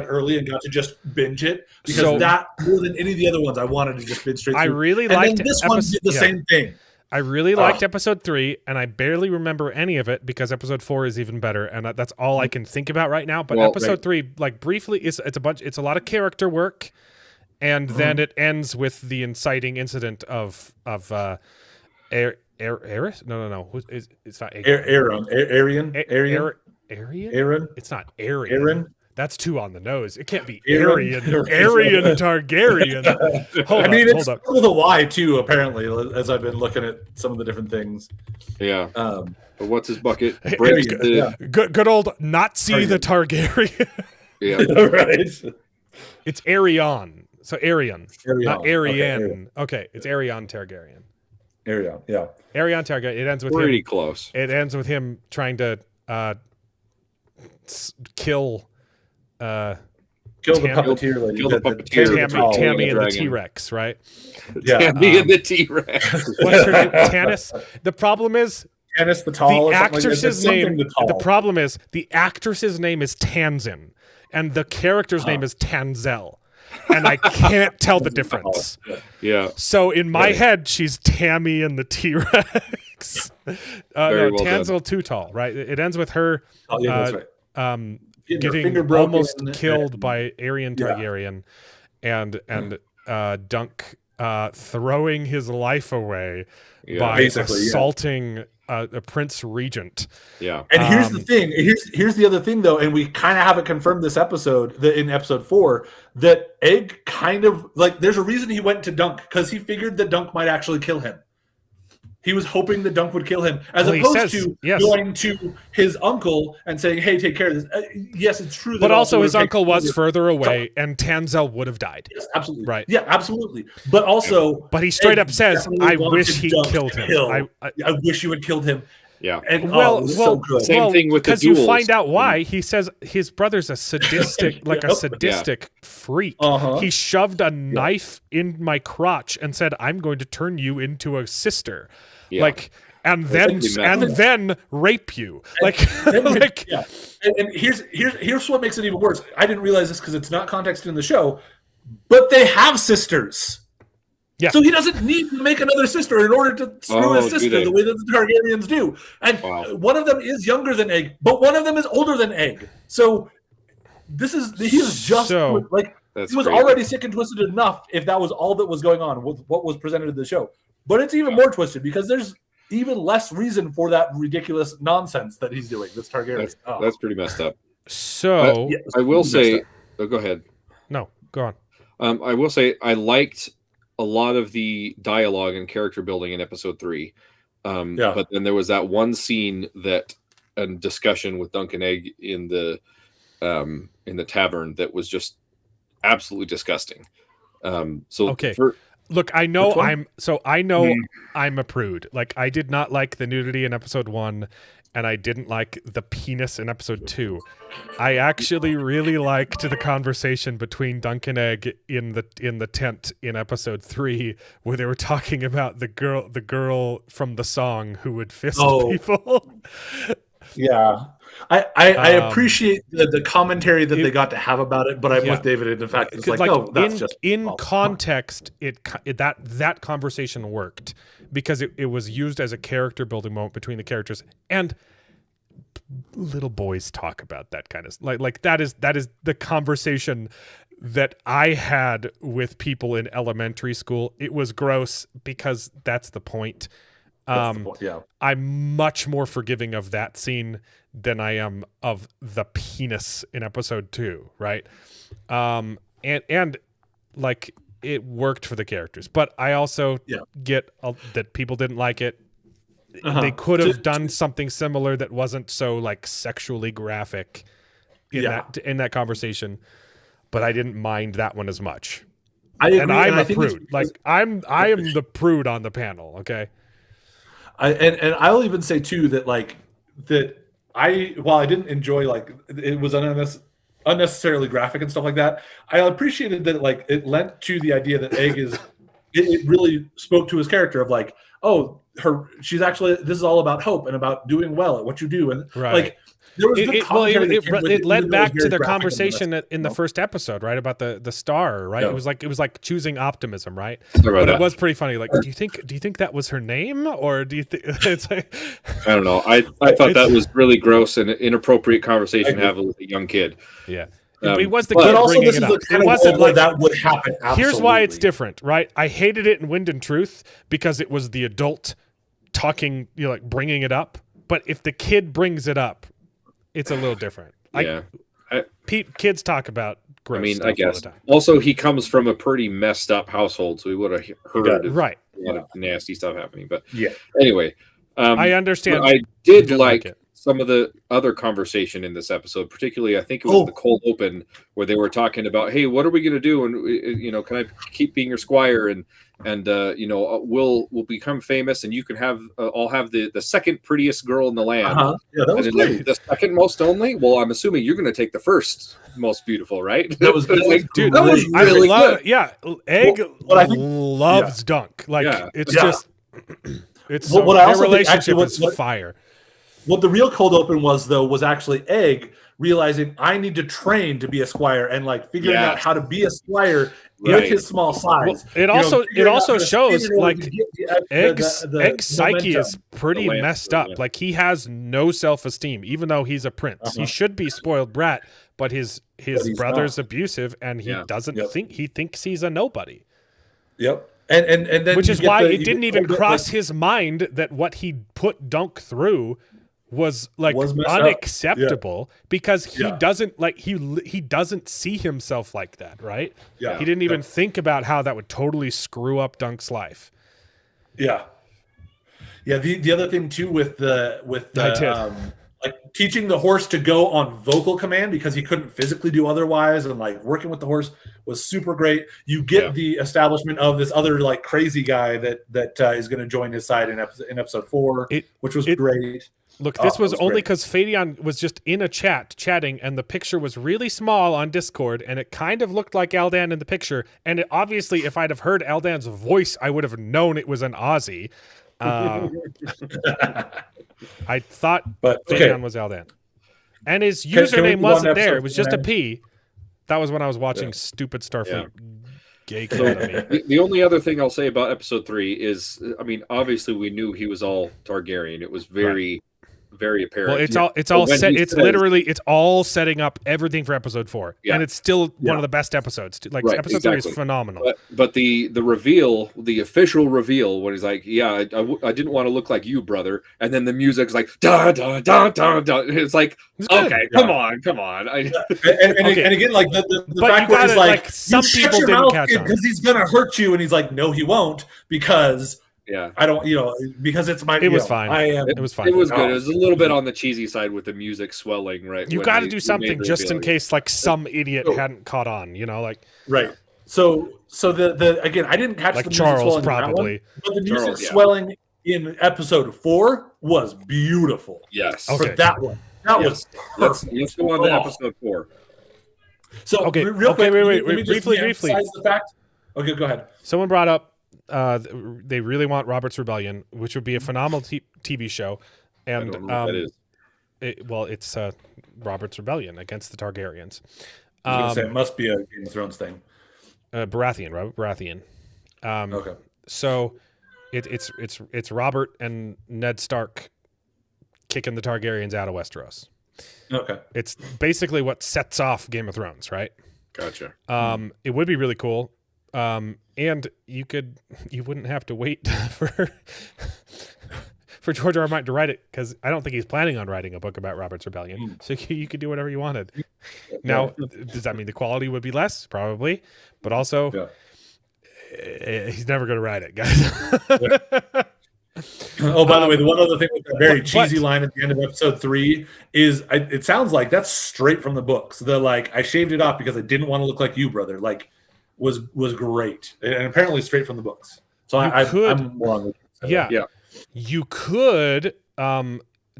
early and got to just binge it, because that more than any of the other ones, I wanted to just binge straight through." I really liked this one did the same thing. I really liked episode 3, and I barely remember any of it because episode 4 is even better, and that's all I can think about right now. But episode 3, like briefly, it's a lot of character work, and then it ends with the inciting incident of Eris? No. It's not Arian. Arian? It's not Arian. Aaron? That's too on the nose. It can't be Aaron? Arian Targaryen. Hold it's up. with a Y too, apparently, as I've been looking at some of the different things. Yeah. But what's his bucket? Good old Nazi the Targaryen. Yeah. Right. It's Arion. So Arian. Not Arian. Okay, It's Arion Targaryen. Arion, yeah. Arion Targaryen. It ends with pretty him. Close. It ends with him trying to kill the puppeteer lady. Kill the puppeteer. Tammy and the T-Rex, right? Yeah. Tammy and the T-Rex. What's her name? Tannis. The problem is Tannis the Tall. The actress's name. The problem is the actress's name is Tanzin, and the character's name is Tanzel, and I can't tell the difference. Yeah. So in my head, she's Tammy and the T-Rex. Tanzel too tall, right? It ends with her. Oh, yeah, that's right. Getting almost killed by Arian Targaryen, and Dunk throwing his life away by assaulting a Prince Regent. Yeah. And here's the thing. Here's the other thing, though, and we kind of haven't confirmed this episode, that in episode 4, that Egg kind of, like, there's a reason he went to Dunk, because he figured that Dunk might actually kill him. He was hoping that Dunk would kill him, as opposed to going to his uncle and saying, "Hey, take care of this." Yes, it's true. But also, his uncle was further away, and Tanzel would have died. Yes, absolutely. Right. Yeah, absolutely. But also, but he straight up says, "I wish he killed him. I wish you had killed him." Yeah. And so good. Same thing with the duels. Because you find out why. He says his brother's a sadistic, freak. He shoved a knife in my crotch and said, "I'm going to turn you into a sister." Yeah. And then rape you. And here's what makes it even worse. I didn't realize this because it's not context in the show, but they have sisters. Yeah. So he doesn't need to make another sister in order to screw his sister the way that the Targaryens do. And one of them is younger than Egg, but one of them is older than Egg. So he was already sick and twisted enough if that was all that was going on with what was presented in the show. But it's even more twisted because there's even less reason for that ridiculous nonsense that he's doing. This Targaryen. That's pretty messed up. So I will say, go ahead. No, go on. I will say I liked a lot of the dialogue and character building in episode 3. But then there was that one scene and discussion with Dunk and Egg in the tavern that was just absolutely disgusting. Look, I know I'm a prude. Like, I did not like the nudity in episode 1, and I didn't like the penis in episode 2. I actually really liked the conversation between Dunk and Egg in the tent in episode 3, where they were talking about the girl from the song who would fist people. Yeah. I appreciate the commentary that they got to have about it, but I'm with David in the fact it's that's just context. That conversation worked because it was used as a character building moment between the characters, and little boys talk about that kind of like that is the conversation that I had with people in elementary school. It was gross because that's the point. I'm much more forgiving of that scene than I am of the penis in episode 2, right? And like it worked for the characters, but I also get that people didn't like it. They could have done something similar that wasn't so like sexually graphic in that conversation, but I didn't mind that one as much. I agree, and I'm a prude. Like I am the prude on the panel. Okay. And I'll even say too that while I didn't enjoy it was unnecessarily graphic and stuff like that, I appreciated that it lent to the idea that Egg is it really spoke to his character of she's actually, this is all about hope and about doing well at what you do, and there was it led back to the conversation in the first episode, right, about the star, right? It was like choosing optimism, right? But it was pretty funny. Like, do you think that was her name, or do you think it's like? I don't know. I thought that was really gross and inappropriate conversation to have with a young kid. Yeah. It was the but kid also bringing this it is up. the kind It of wasn't world where like that would happen. Absolutely. Here's why it's different, right? I hated it in Wind and Truth because it was the adult talking, like bringing it up. But if the kid brings it up, it's a little different. Yeah. Kids talk about gross stuff I guess. all the time. Also, he comes from a pretty messed up household, so he would have heard of right. a lot of nasty stuff happening. But Yeah. anyway, I understand. I You did didn't like it. some of the other conversation in this episode, particularly I think it was the cold open where they were talking about, hey, what are we going to do? And can I keep being your squire? And we'll become famous, and you can have I'll have the second prettiest girl in the land. Yeah, that was great. The second most only. Well, I'm assuming you're going to take the first most beautiful, right? That was dude. That was really good. Yeah, Egg loves Dunk. Like it's just it's what I their also think relationship actually is fire. What the real cold open was, though, was actually Egg realizing I need to train to be a squire and like figuring out how to be a squire with his small size. Well, it also shows like Egg's Egg's psyche is pretty messed up. Like he has no self-esteem, even though he's a prince. He should be spoiled brat, but his brother's abusive, and he doesn't think he thinks he's a nobody. Yep. And then which is why it didn't even cross his mind that what he put Dunk through was unacceptable because he doesn't he doesn't see himself like that, right? Yeah. He didn't even think about how that would totally screw up Dunk's life. Yeah. Yeah. The other thing too with the like teaching the horse to go on vocal command because he couldn't physically do otherwise, and like working with the horse was super great. You get the establishment of this other like crazy guy that is going to join his side in episode 4, which was great. Look, this was only because Fadion was just in a chatting, and the picture was really small on Discord, and it kind of looked like Aldan in the picture. And obviously, if I'd have heard Aldan's voice, I would have known it was an Aussie. I thought Fadion was Aldan. And his username wasn't there. It was just a P. That was when I was watching stupid Starfleet gay me. The only other thing I'll say about episode 3 is, I mean, obviously we knew he was all Targaryen. It was very apparent. Well, it's all set. It's literally all setting up everything for episode 4, and it's still one of the best episodes. Like episode 3 is phenomenal. But the reveal, the official reveal, when he's like, "Yeah, I didn't want to look like you, brother," and then the music's like, "Da da da da da." It's like, okay, come on. And again, like the fact where it's like some people didn't catch on because he's gonna hurt you, and he's like, "No, he won't," because. I don't, because it's my. It was fine. It was fine. It was good. It was a little bit on the cheesy side with the music swelling, right? You got to do something just in case, like some idiot hadn't caught on, right. So the again, I didn't catch like the music Charles swelling probably, but the music swelling in episode 4 was beautiful. Yes, for that one, that was perfect. Let's go on to episode 4. So real quick, wait, briefly. The fact. Okay, go ahead. Someone brought up. They really want Robert's Rebellion, which would be a phenomenal TV show, and I don't know what that is. It's Robert's Rebellion against the Targaryens. I was gonna say it must be a Game of Thrones thing. Baratheon, Robert Baratheon. Okay. So it's Robert and Ned Stark kicking the Targaryens out of Westeros. Okay. It's basically what sets off Game of Thrones, right? Gotcha. It would be really cool. And you wouldn't have to wait for George R. R. Martin to write it, because I don't think he's planning on writing a book about Robert's Rebellion. So you could do whatever you wanted. Now, does that mean the quality would be less? Probably, but also he's never going to write it, guys. Oh, by the way, the one other thing with that very cheesy line at the end of episode 3 is it sounds like that's straight from the books. The I shaved it off because I didn't want to look like you, brother. Was great, and apparently straight from the books. So I'm wrong. Yeah. You could,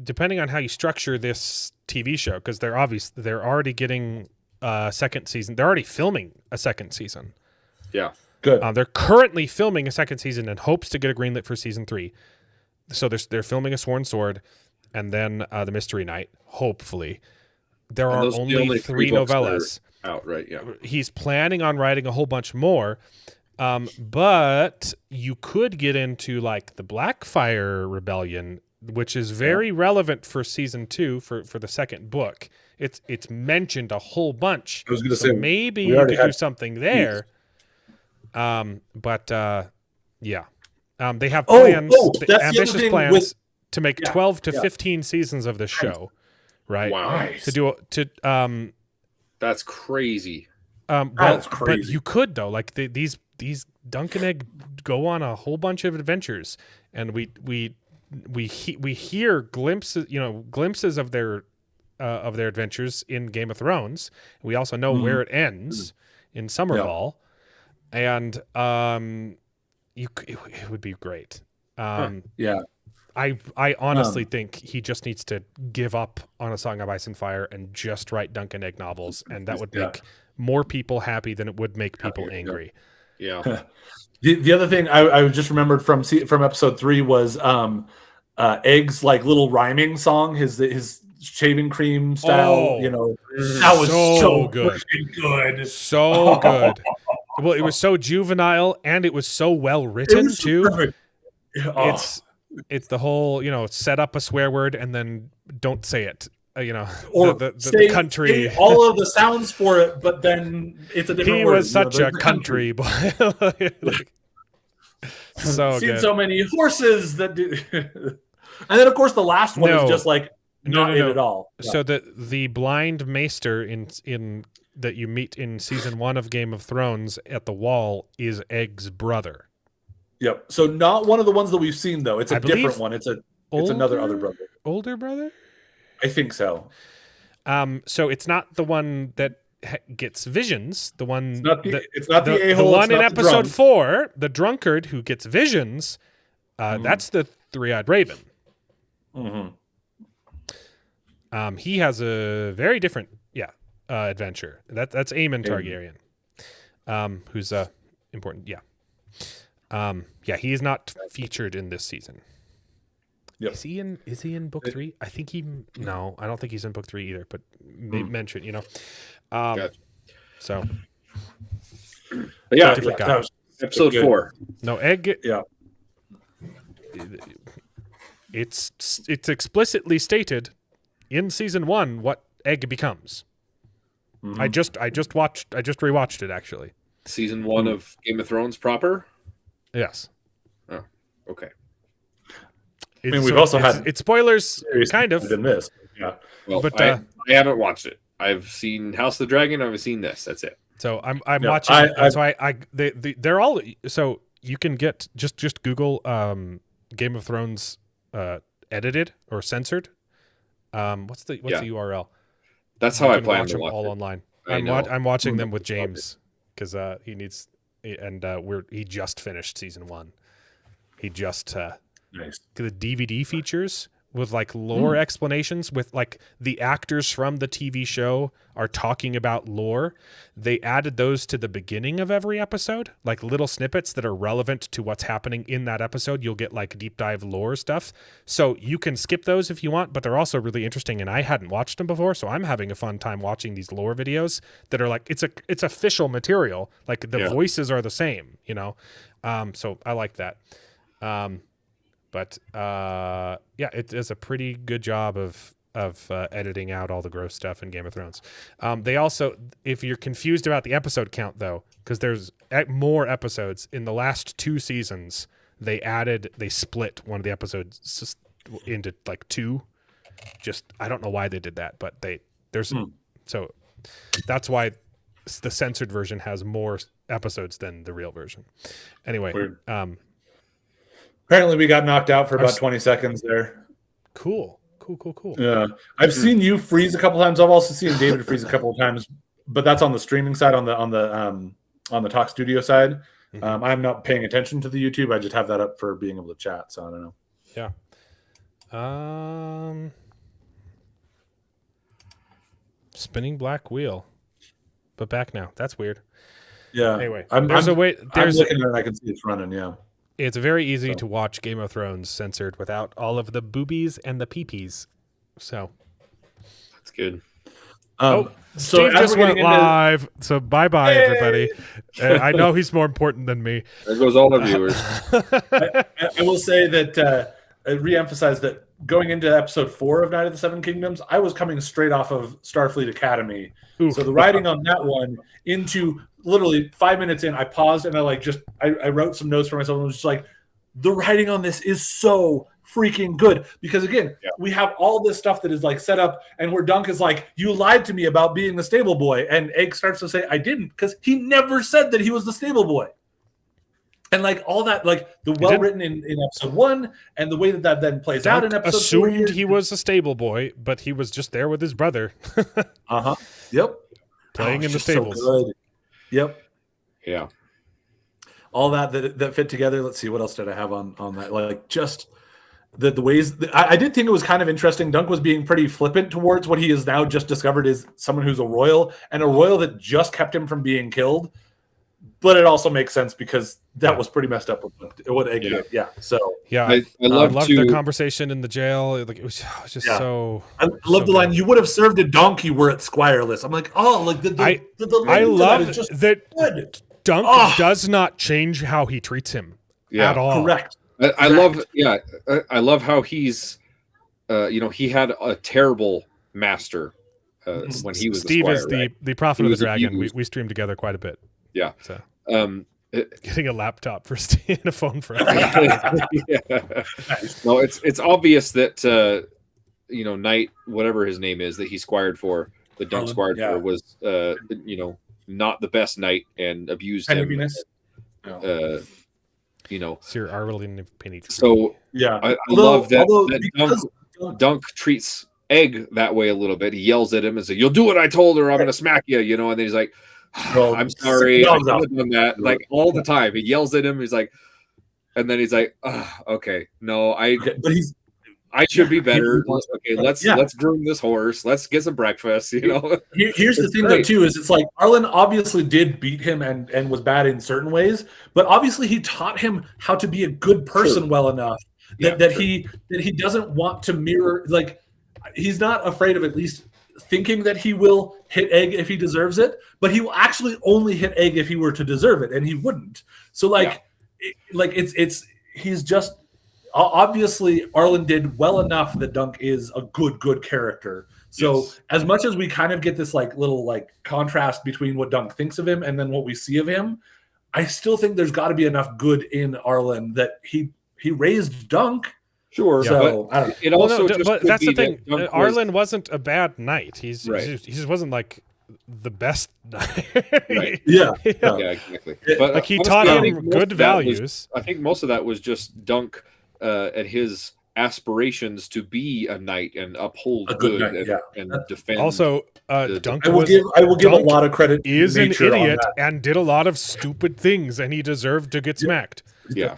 depending on how you structure this TV show, because they're already getting a second season. They're already filming a second season. Yeah, good. They're currently filming a second season in hopes to get a greenlit for season 3. So they're filming a Sworn Sword, and then the Mystery Knight. Hopefully, there are only 3 novellas. Out, right? Yeah. He's planning on writing a whole bunch more, but you could get into like the Blackfire Rebellion, which is very relevant for season 2 for the second book, it's mentioned a whole bunch. I was going to So say maybe we you already could do had something there. But yeah, they have Oh, plans, that's the other ambitious thing plans with- to make Yeah, 12 to yeah. 15 seasons of this show, right? Wow. Nice. To do That's crazy. well, That's but crazy. you could though, like these Dunk and Egg go on a whole bunch of adventures, and we hear glimpses of their adventures in Game of Thrones. We also know where it ends in Summerball, and it would be great. Yeah. I honestly think he just needs to give up on A Song of Ice and Fire and just write Dunk and Egg novels, and that would make more people happy than it would make people angry. Yeah. The other thing I just remembered from episode 3 was Egg's like little rhyming song, his shaving cream style. That was so good. Good. So good. Well, it was so juvenile and it was so well written too. Perfect. Oh. It's the whole, set up a swear word and then don't say it. Or the country. say all of the sounds for it, but then it's a different He word. was such a country boy. So seen good. so many horses that do. And then of course the last one is just like not it at all. So the blind maester in that you meet in season 1 of Game of Thrones at the wall is Egg's brother. Yep. So not one of the ones that we've seen though. It's a different one. It's another other brother. Older brother? I think so. So it's not the one that gets visions. The one. It's not the a-hole. The one in the episode drunk. 4, the drunkard who gets visions. That's the three-eyed raven. Mm-hmm. He has a very different adventure. That's Aemon Targaryen, who's important. Yeah, he is not featured in this season. Yep. Is he in book 3? I think no, I don't think he's in book 3 either, but mentioned, Gotcha. So But yeah, different guy. That was episode good. 4. No, Egg. Yeah. It's explicitly stated in season 1 what Egg becomes. Mm-hmm. I just rewatched it actually. Season 1 of Game of Thrones proper? Yes. Oh, okay. We've also had it's spoilers, kind of. in this. Yeah. Well, But, I haven't watched it. I've seen House of the Dragon. I've seen this. That's it. So I'm watching. They're all. So you can get just Google Game of Thrones edited or censored. What's the URL? That's how You I can plan watch to them watch all it. online. I know. I'm watching them with James because he needs, and he just finished season 1. He just Nice. the DVD features with like lore explanations, with like the actors from the TV show are talking about lore. They added those to the beginning of every episode, like little snippets that are relevant to what's happening in that episode. You'll get like deep dive lore stuff. So you can skip those if you want, but they're also really interesting. And I hadn't watched them before, so I'm having a fun time watching these lore videos that are like, it's official material. Like the voices are the same, so I like that. But it does a pretty good job of editing out all the gross stuff in Game of Thrones. They also, if you're confused about the episode count though, because there's more episodes in the last 2 seasons, they split one of the episodes into like 2. Just I don't know why they did that, but so that's why the censored version has more episodes than the real version. Anyway, Weird. Apparently we got knocked out for about 20 seconds there. Cool. Yeah. I've seen you freeze a couple times. I've also seen David freeze a couple of times, but that's on the streaming side, on the Talk Studio side. I'm not paying attention to the YouTube. I just have that up for being able to chat, so I don't know. Yeah. Spinning black wheel. But back now. That's weird. Yeah. Anyway, I'm looking at it and I can see it's running, yeah. It's very easy to watch Game of Thrones censored without all of the boobies and the peepees. So That's good. Steve just went live. So bye-bye, everybody. I know he's more important than me. There goes all our viewers. I will say that I re-emphasize that going into episode 4 of Night of the Seven Kingdoms, I was coming straight off of Starfleet Academy. Oof. So the writing on that one into literally 5 minutes in, I paused and I wrote some notes for myself and was just like, the writing on this is so freaking good. Because again, we have all this stuff that is like set up and where Dunk is like, you lied to me about being the stable boy. And Egg starts to say, I didn't, because he never said that he was the stable boy. And like all that, like the well written in episode 1 and the way that then plays Dunk out in episode 4. Assumed he was a stable boy, but he was just there with his brother. Yep. Playing in the just so stables. good. Yep. Yeah. All that fit together. Let's see, what else did I have on that? Like just the ways I did think it was kind of interesting. Dunk was being pretty flippant towards what he has now just discovered is someone who's a royal, and a royal that just kept him from being killed. But it also makes sense because that was pretty messed up with what Egg did. Yeah. So I loved the conversation in the jail. Like it was just so. I love the line. You would have served a donkey were it squireless. I'm like, oh, like I love that good. Dunk does not change how he treats him at all. Correct. I love how he's, he had a terrible master when he was Steve a squire, is right? the prophet of the dragon. abused. We stream together quite a bit. Yeah. So getting a laptop for Steve and a phone for No, it's obvious that Knight, whatever his name is, that he squired for, the Dunk squired for, was not the best knight and abused him. Sir Arlen Penny. So yeah, I love that Dunk treats Egg that way a little bit. He yells at him and says, "You'll do what I told her. I'm going to smack you," and then he's like, "I'm sorry, I could have done that." Like all the time, he yells at him. He's like, and then he's like, "Okay, no, I should be better. Okay, let's groom this horse. Let's get some breakfast." Here's the thing, though, too, is it's like Arlen obviously did beat him and was bad in certain ways, but obviously he taught him how to be a good person well enough that he doesn't want to mirror. Like he's not afraid of at least thinking that he will hit Egg if he deserves it, but he will actually only hit Egg if he were to deserve it, and he wouldn't. So he's just. Obviously, Arlen did well enough that Dunk is a good character. So as much as we kind of get this little contrast between what Dunk thinks of him and then what we see of him, I still think there's got to be enough good in Arlen that he raised Dunk. Sure, so but it also but that's the thing. That Arlen wasn't a bad knight. He just wasn't like the best knight. Right. Yeah, exactly. But he taught him good values. I think most of that was just Dunk and his aspirations to be a knight and uphold good and defend. Also, Dunk I will give a lot of credit. Is an idiot and did a lot of stupid things, and he deserved to get smacked. Yeah.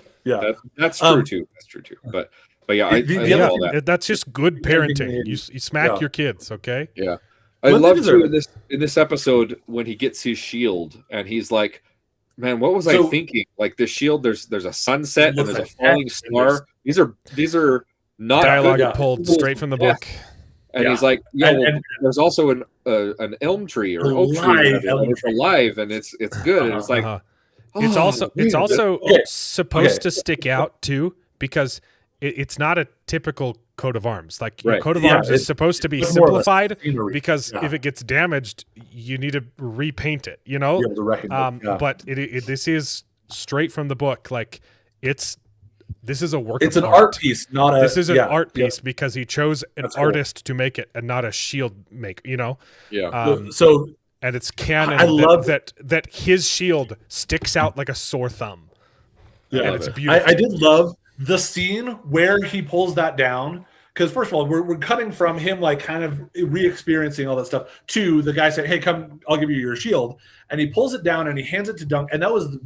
That's true too. That's true too. But yeah, I love all that. That's just good parenting. You smack your kids, okay? Yeah. I love too in this episode when he gets his shield and he's like, "Man, what was I thinking? Like this shield, there's a sunset and there's a falling star. These are not dialogue pulled straight from the book." And he's like, there's also an elm tree or oak tree, it's alive and it's good. And it's like, it's also supposed to stick out too because it's not a typical coat of arms. Like your coat of arms is supposed to be simplified because if it gets damaged, you need to repaint it. But this is straight from the book. Like this is a work. It's of an art piece, not a. This is an art piece because he chose an artist to make it and not a shield maker. And it's canon. I love that his shield sticks out like a sore thumb. Yeah, and it's beautiful. I did love the scene where he pulls that down because first of all we're cutting from him kind of re-experiencing all that stuff to the guy saying, "Hey, come, I'll give you your shield," and he pulls it down and he hands it to Dunk, and that was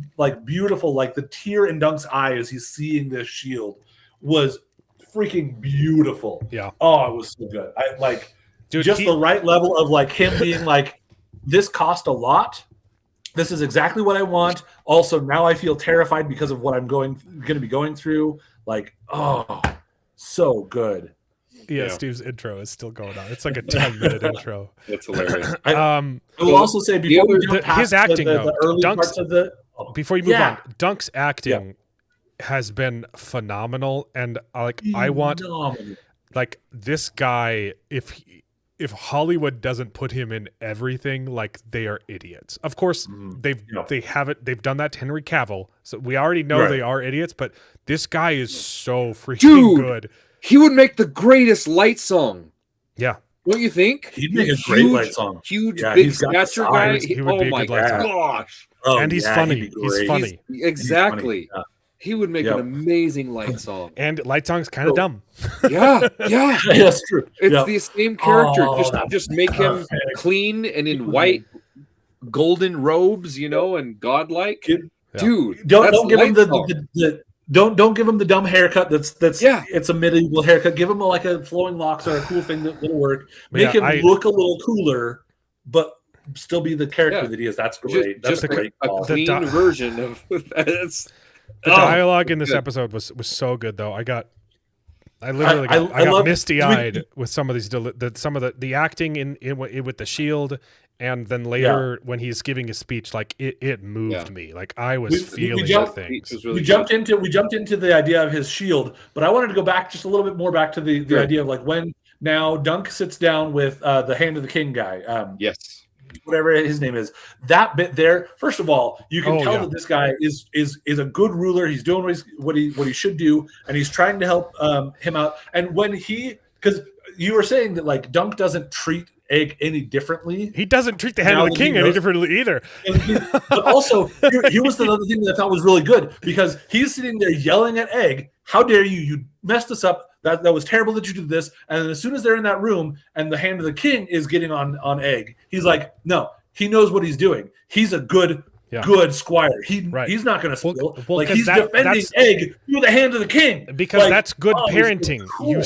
beautiful. The tear in Dunk's eye as he's seeing this shield was freaking beautiful. Yeah. Oh, it was so good. The right level of him being this cost a lot. This is exactly what I want. Also, now I feel terrified because of what I'm going to be going through. So good. Yeah, Steve's intro is still going on. It's like a 10-minute intro. That's hilarious. I will also say before we jump past his acting, the early parts of the before you move on, Dunk's acting has been phenomenal, and I want like this guy, if Hollywood doesn't put him in everything, like they are idiots. Of course, they've done that to Henry Cavill, so we already know they are idiots. But this guy is so freaking good. He would make the greatest light song. Yeah, don't you think? He'd make a great light song. Huge, big stature guy. He would be a good light song. Gosh! Oh, and he's funny. He's funny. Exactly. He's funny. He would make an amazing light song. And light song's kind of dumb. Yeah. That's true. It's the same character. Just make him clean and in white, golden robes, and godlike. Dude, don't give him don't give him the dumb haircut. That's it's a medieval haircut. Give him a flowing locks or a cool thing that'll work. Make him look a little cooler, but still be the character that he is. That's great. That's just a great a clean version of that. The dialogue in this episode was so good, though. I got misty-eyed with some of these some of the acting in with the shield, and then later when he's giving his speech, like it moved me. Like I was feeling things. We jumped into the idea of his shield, but I wanted to go back just a little bit more back to the idea of like when now Dunk sits down with the Hand of the King guy. Yes. Whatever his name is, that bit there. First of all, you can tell that this guy is a good ruler. He's doing what he should do, and he's trying to help him out. And when because you were saying that like Dunk doesn't treat Egg any differently. He doesn't treat the Hand of the King any differently either. But also, here was the other thing that I thought was really good, because he's sitting there yelling at Egg, "How dare you? You messed us up. That was terrible that you did this." And then as soon as they're in that room and the Hand of the King is getting on Egg, he's like, no, he knows what he's doing. He's a good squire. He's not going to spill. He's defending Egg through the Hand of the King. Because that's good parenting. Cool.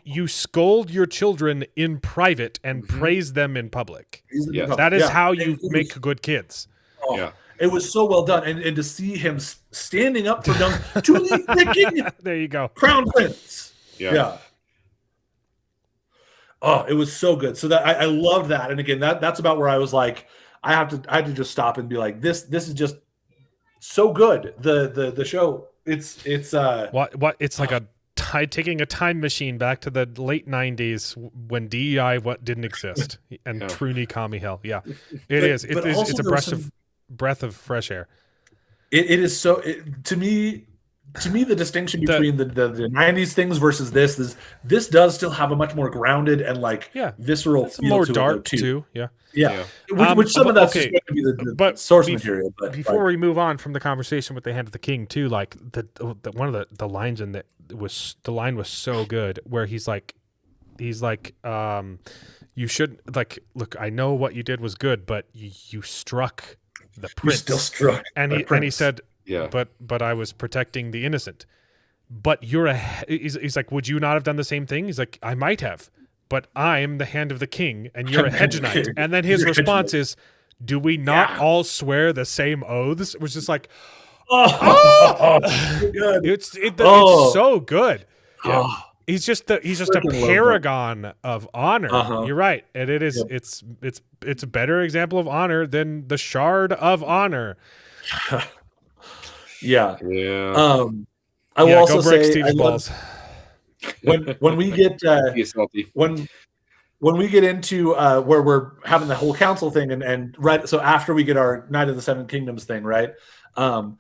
You scold your children in private and praise them in public. That is how you make good kids. It was so well done, and to see him standing up for Dunk to the king. There you go, Crown Prince. Yeah. Oh, it was so good. So that I loved that, and again, that's about where I was like, I had to just stop and be like, this is just so good. The show. It's what it's like taking a time machine back to the late 90s when DEI didn't exist and truly commie hell. Yeah, it is. It's a breath of fresh air. It is so to me the distinction between the 90s things versus this is this does still have a much more grounded and visceral feel more to dark it too. Yeah. Which some of that's just going to be the source material. But before we move on from the conversation with the Hand of the King too, like one of the lines in that was so good where he's like you should look, I know what you did was good, but you struck the prince. You still struck and he said, but I was protecting the innocent. But he's like, would you not have done the same thing? He's like, I might have, but I'm the Hand of the King and you're a hedge knight. And then his response is, do we not all swear the same oaths? It was just like, it's so good. Yeah. He's just a paragon of honor. You're right, and it is. Yep. It's a better example of honor than the Shard of Honor. Yeah. I will also say, when we get when we get into where we're having the whole council thing, and right, so after we get our Knight of the Seven Kingdoms thing, right, and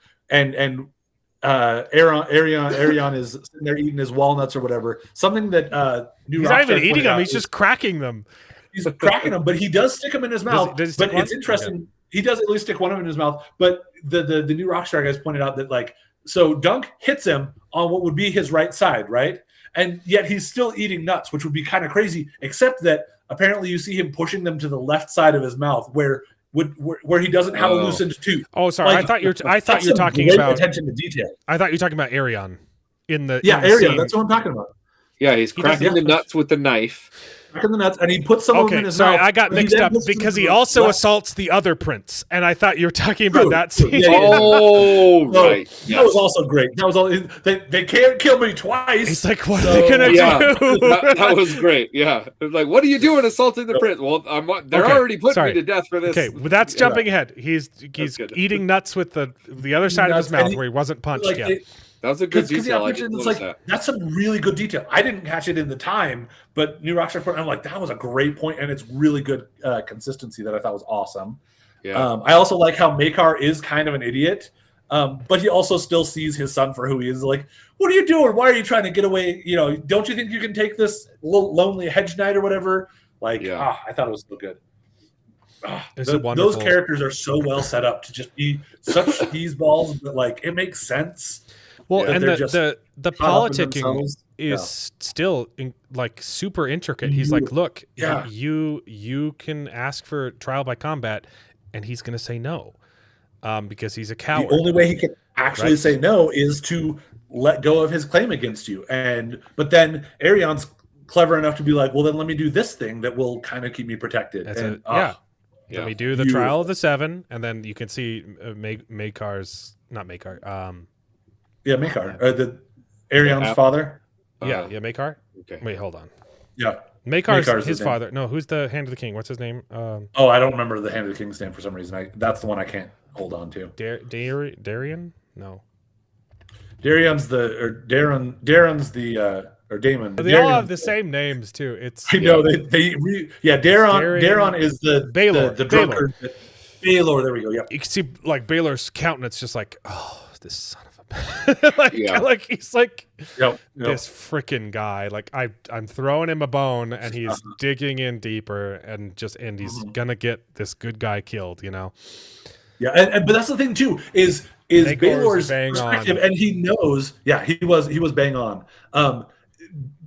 Arion is sitting there eating his walnuts or whatever. Something that he's not even eating them; he's just cracking them. He's cracking them, but he does stick them in his mouth. But it's interesting. Okay. He does at least stick one of them in his mouth. But the new Rockstar guys pointed out that so Dunk hits him on what would be his right side, right? And yet he's still eating nuts, which would be kind of crazy. Except that apparently you see him pushing them to the left side of his mouth, where he doesn't have a loosened tooth. Oh, sorry. I thought you're talking about attention to detail. I thought you were talking about Arion in the Arion. That's what I'm talking about. Yeah, he's cracking the nuts with the knife. Cracking the nuts, and he puts some of them in his mouth. I got mixed up because he also assaults the other prince, and I thought you were talking about that scene. Yeah. Oh, right. Yes. That was also great. That was all. They can't kill me twice. He's like, what are they gonna do? That was great. Yeah, like, what are you doing, assaulting the prince? Well, they're already putting me to death for this. Okay, well, that's jumping ahead. He's eating nuts with the other side of his mouth where he wasn't punched yet. That was a good Because detail. I it's didn't like notice that. that's some really good detail. I didn't catch it in the time, but New Rockstar Point, I'm like, that was a great point, and it's really good consistency that I thought was awesome. Yeah. I also like how Makar is kind of an idiot, but he also still sees his son for who he is. Like, what are you doing? Why are you trying to get away? You know, don't you think you can take this little lonely hedge knight or whatever? Like, I thought it was so good. Those characters are so well set up to just be such cheeseballs, but like it makes sense. Well, and the politicking is still like super intricate. He's like, look, you can ask for trial by combat, and he's going to say no, because he's a coward. The only way he can actually say no is to let go of his claim against you. But then Arion's clever enough to be like, well, then let me do this thing that will kind of keep me protected. Let me do the trial of the 7, and then you can see Makar's not Makar. Makar, the Arion's father. Makar. Okay. Wait, hold on. Yeah, Makar's his father. No, who's the Hand of the King? What's his name? I don't remember the Hand of the King's name for some reason. That's the one I can't hold on to. Darian? No. Darion's Darren's the or Damon. They all have the same names too. It's Daron is the Baylor. the drunkard. Baylor. There we go. Yeah. You can see like Baylor's countenance, just like, oh, this son of a like he's like this freaking guy. Like I'm throwing him a bone, and he's digging in deeper, and he's gonna get this good guy killed. You know. Yeah, but that's the thing too is Baylor's perspective, and he knows. Yeah, he was bang on.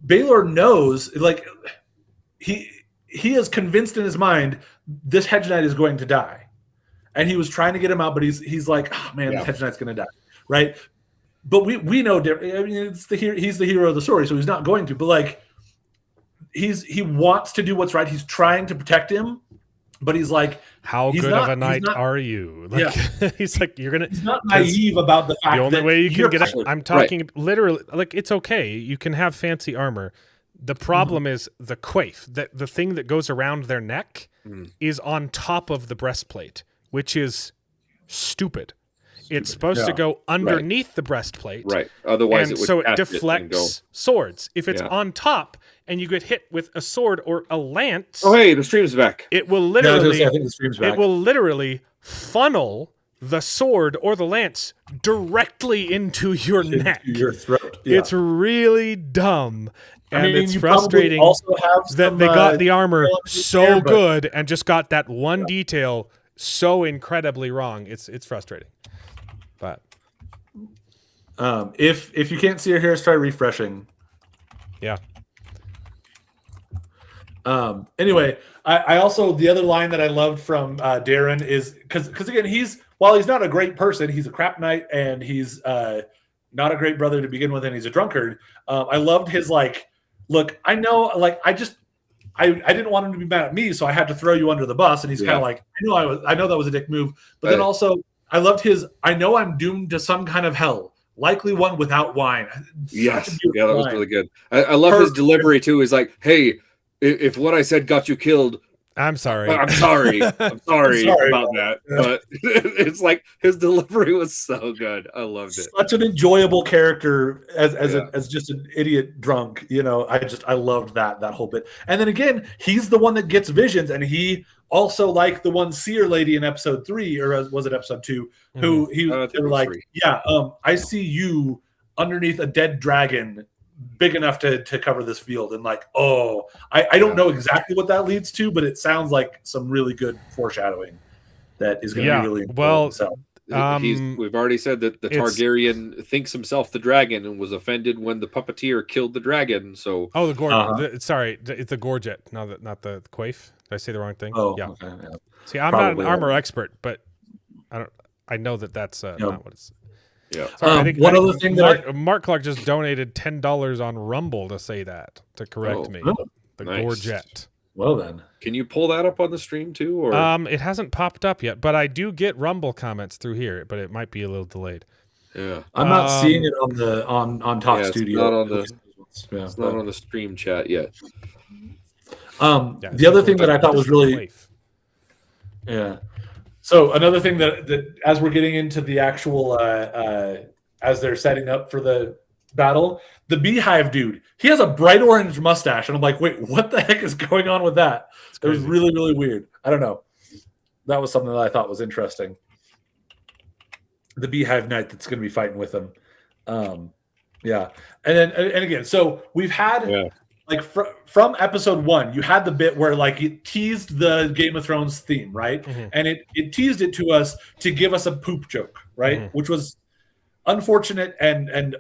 Baylor knows, like he is convinced in his mind this hedge knight is going to die, and he was trying to get him out, but he's like, oh man, this hedge knight's going to die, right? But we know, I mean, he's the hero of the story, so he's not going to. But like, he wants to do what's right. He's trying to protect him, but he's like, how good of a knight are you? Like, he's like, you're gonna. He's not naive about the fact the only that way you can get. I'm talking literally. Like, it's okay. You can have fancy armor. The problem is the coif. That the thing that goes around their neck is on top of the breastplate, which is stupid. It's supposed to go underneath the breastplate, right? Otherwise, it deflects swords. If it's on top and you get hit with a sword or a lance, the stream's back. It will literally, it will literally funnel the sword or the lance directly into your neck, your throat. Yeah. It's really dumb. And it's frustrating that they got the armor so good and just got that one detail so incredibly wrong. It's frustrating. But if you can't see her here, try refreshing. Yeah. Anyway, I also, the other line that I loved from Darren is because again, while he's not a great person, he's a crap knight, and he's not a great brother to begin with, and he's a drunkard. I loved his like, look, I know, like I didn't want him to be mad at me, so I had to throw you under the bus. And he's kind of like, I know that was a dick move, but then also I loved his, I know I'm doomed to some kind of hell, likely one without wine. Yes, that was really good. I love his delivery too. He's like, hey, if what I said got you killed, I'm sorry. I'm sorry about that. But it's like his delivery was so good. I loved it. Such an enjoyable character as just an idiot drunk. You know, I loved that whole bit. And then again, he's the one that gets visions, and he also, like the one seer lady in episode 3, or was it episode 2, who they were like, 3. I see you underneath a dead dragon big enough to cover this field, and like, I don't know exactly what that leads to, but it sounds like some really good foreshadowing that is going to be really important. Well, we've already said that the Targaryen thinks himself the dragon and was offended when the puppeteer killed the dragon. So the Gorget. Sorry, it's the Gorget, not the Quaif. Did I say the wrong thing? Okay, See, I'm not an armor expert, but I know that's not what it's. Yeah. Sorry, one other thing that Mark Clark just donated $10 on Rumble to say that, to correct me. The nice. Gorget. Well then, can you pull that up on the stream too? Or it hasn't popped up yet, but I do get Rumble comments through here, but it might be a little delayed. Yeah, I'm not seeing it on Talk Studio. It's not on the stream chat yet. The other thing that I thought was really So another thing that as we're getting into the actual as they're setting up for the battle. The beehive dude, he has a bright orange mustache, and I'm like, wait, what the heck is going on with that? It was really, really weird. I don't know. That was something that I thought was interesting. The beehive knight that's going to be fighting with him. Yeah. And again, so we've had like from episode 1, you had the bit where like it teased the Game of Thrones theme, right? And it teased it to us to give us a poop joke, right? Which was unfortunate and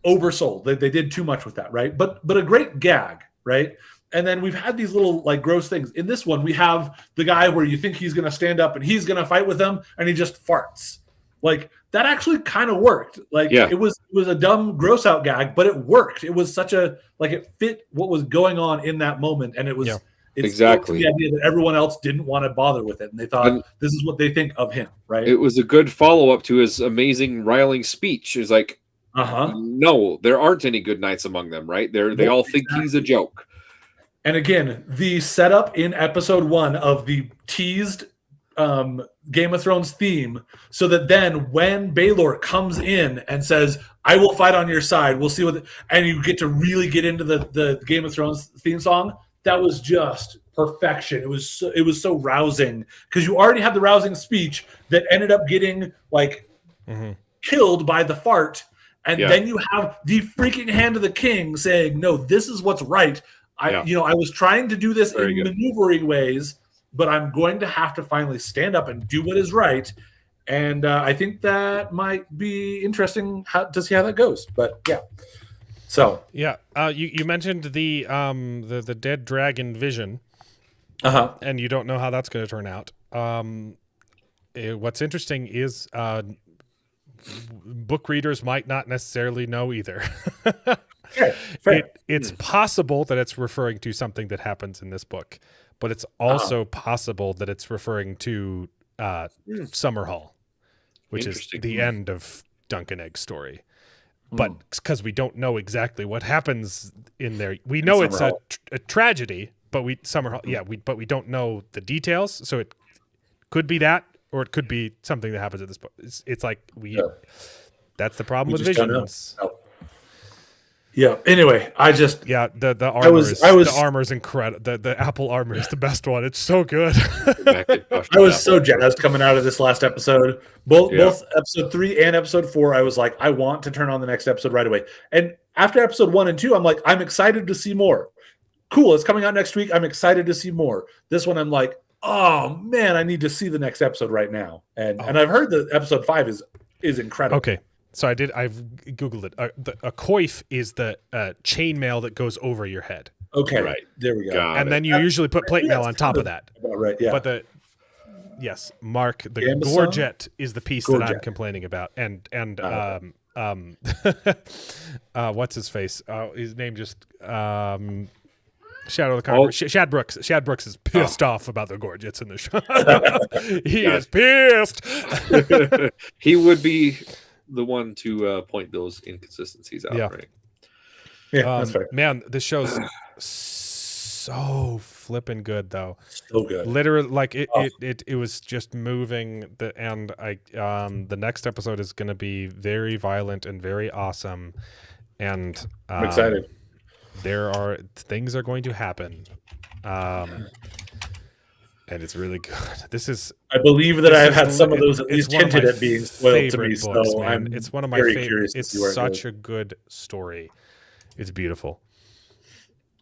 oversold. They did too much with that, right? But a great gag, right? And then we've had these little like gross things. In this one, we have the guy where you think he's going to stand up and he's going to fight with them, and he just farts. Like that actually kind of worked. Like it was a dumb gross out gag, but it worked. It was such a like it fit what was going on in that moment, and it was exactly the idea that everyone else didn't want to bother with it, and they thought this is what they think of him, right? It was a good follow up to his amazing riling speech. It's like, no, there aren't any good knights among them, right? They all think he's a joke. And again, the setup in episode 1 of the teased Game of Thrones theme, so that then when Baelor comes in and says, I will fight on your side, we'll see and you get to really get into the Game of Thrones theme song, that was just perfection. It was so rousing, because you already had the rousing speech that ended up getting like killed by the fart, and then you have the freaking hand of the king saying, no, this is what's right. I was trying to do this in maneuvering ways, but I'm going to have to finally stand up and do what is right. And I think that might be interesting to see how that goes. But so you mentioned the dead dragon vision, and you don't know how that's going to turn out. What's interesting is book readers might not necessarily know either. Fair. It's possible that it's referring to something that happens in this book, but it's also possible that it's referring to Summerhall, which is the end of Dunk and Egg's story. But because we don't know exactly what happens in there, we know it's a tragedy, but we don't know the details. So it could be that, or it could be something that happens in this book. It's like that's the problem with visions. Yeah. Anyway, I just the armor the armor's incredible. The apple armor is the best one. It's so good. I was so jazzed coming out of this last episode. Both episode 3 and episode 4. I was like, I want to turn on the next episode right away. And after episode 1 and 2, I'm like, I'm excited to see more. Cool, it's coming out next week. I'm excited to see more. This one, I'm like, oh man, I need to see the next episode right now. And I've heard that episode 5 is incredible. Okay. So I've Googled it. A coif is the chainmail that goes over your head. Okay, right. There we go. And then you usually put plate mail on top of that. Right, yeah. But Mark, the gorget is the piece that I'm complaining about. And what's his face? His name just Shadow of the Conqueror. Shad Brooks. Shad Brooks is pissed off about the gorgets in the show. He is pissed. He would be the one to point those inconsistencies out, right? Yeah, that's fair. Man, this show's so flipping good, though. So good. Literally, like it was just moving. The next episode is going to be very violent and very awesome, and I'm excited. Things are going to happen. And it's really good. I believe that I've had some of those at least hinted at being spoiled to me. Books, so it's one of my favorites. It's such a good story. It's beautiful.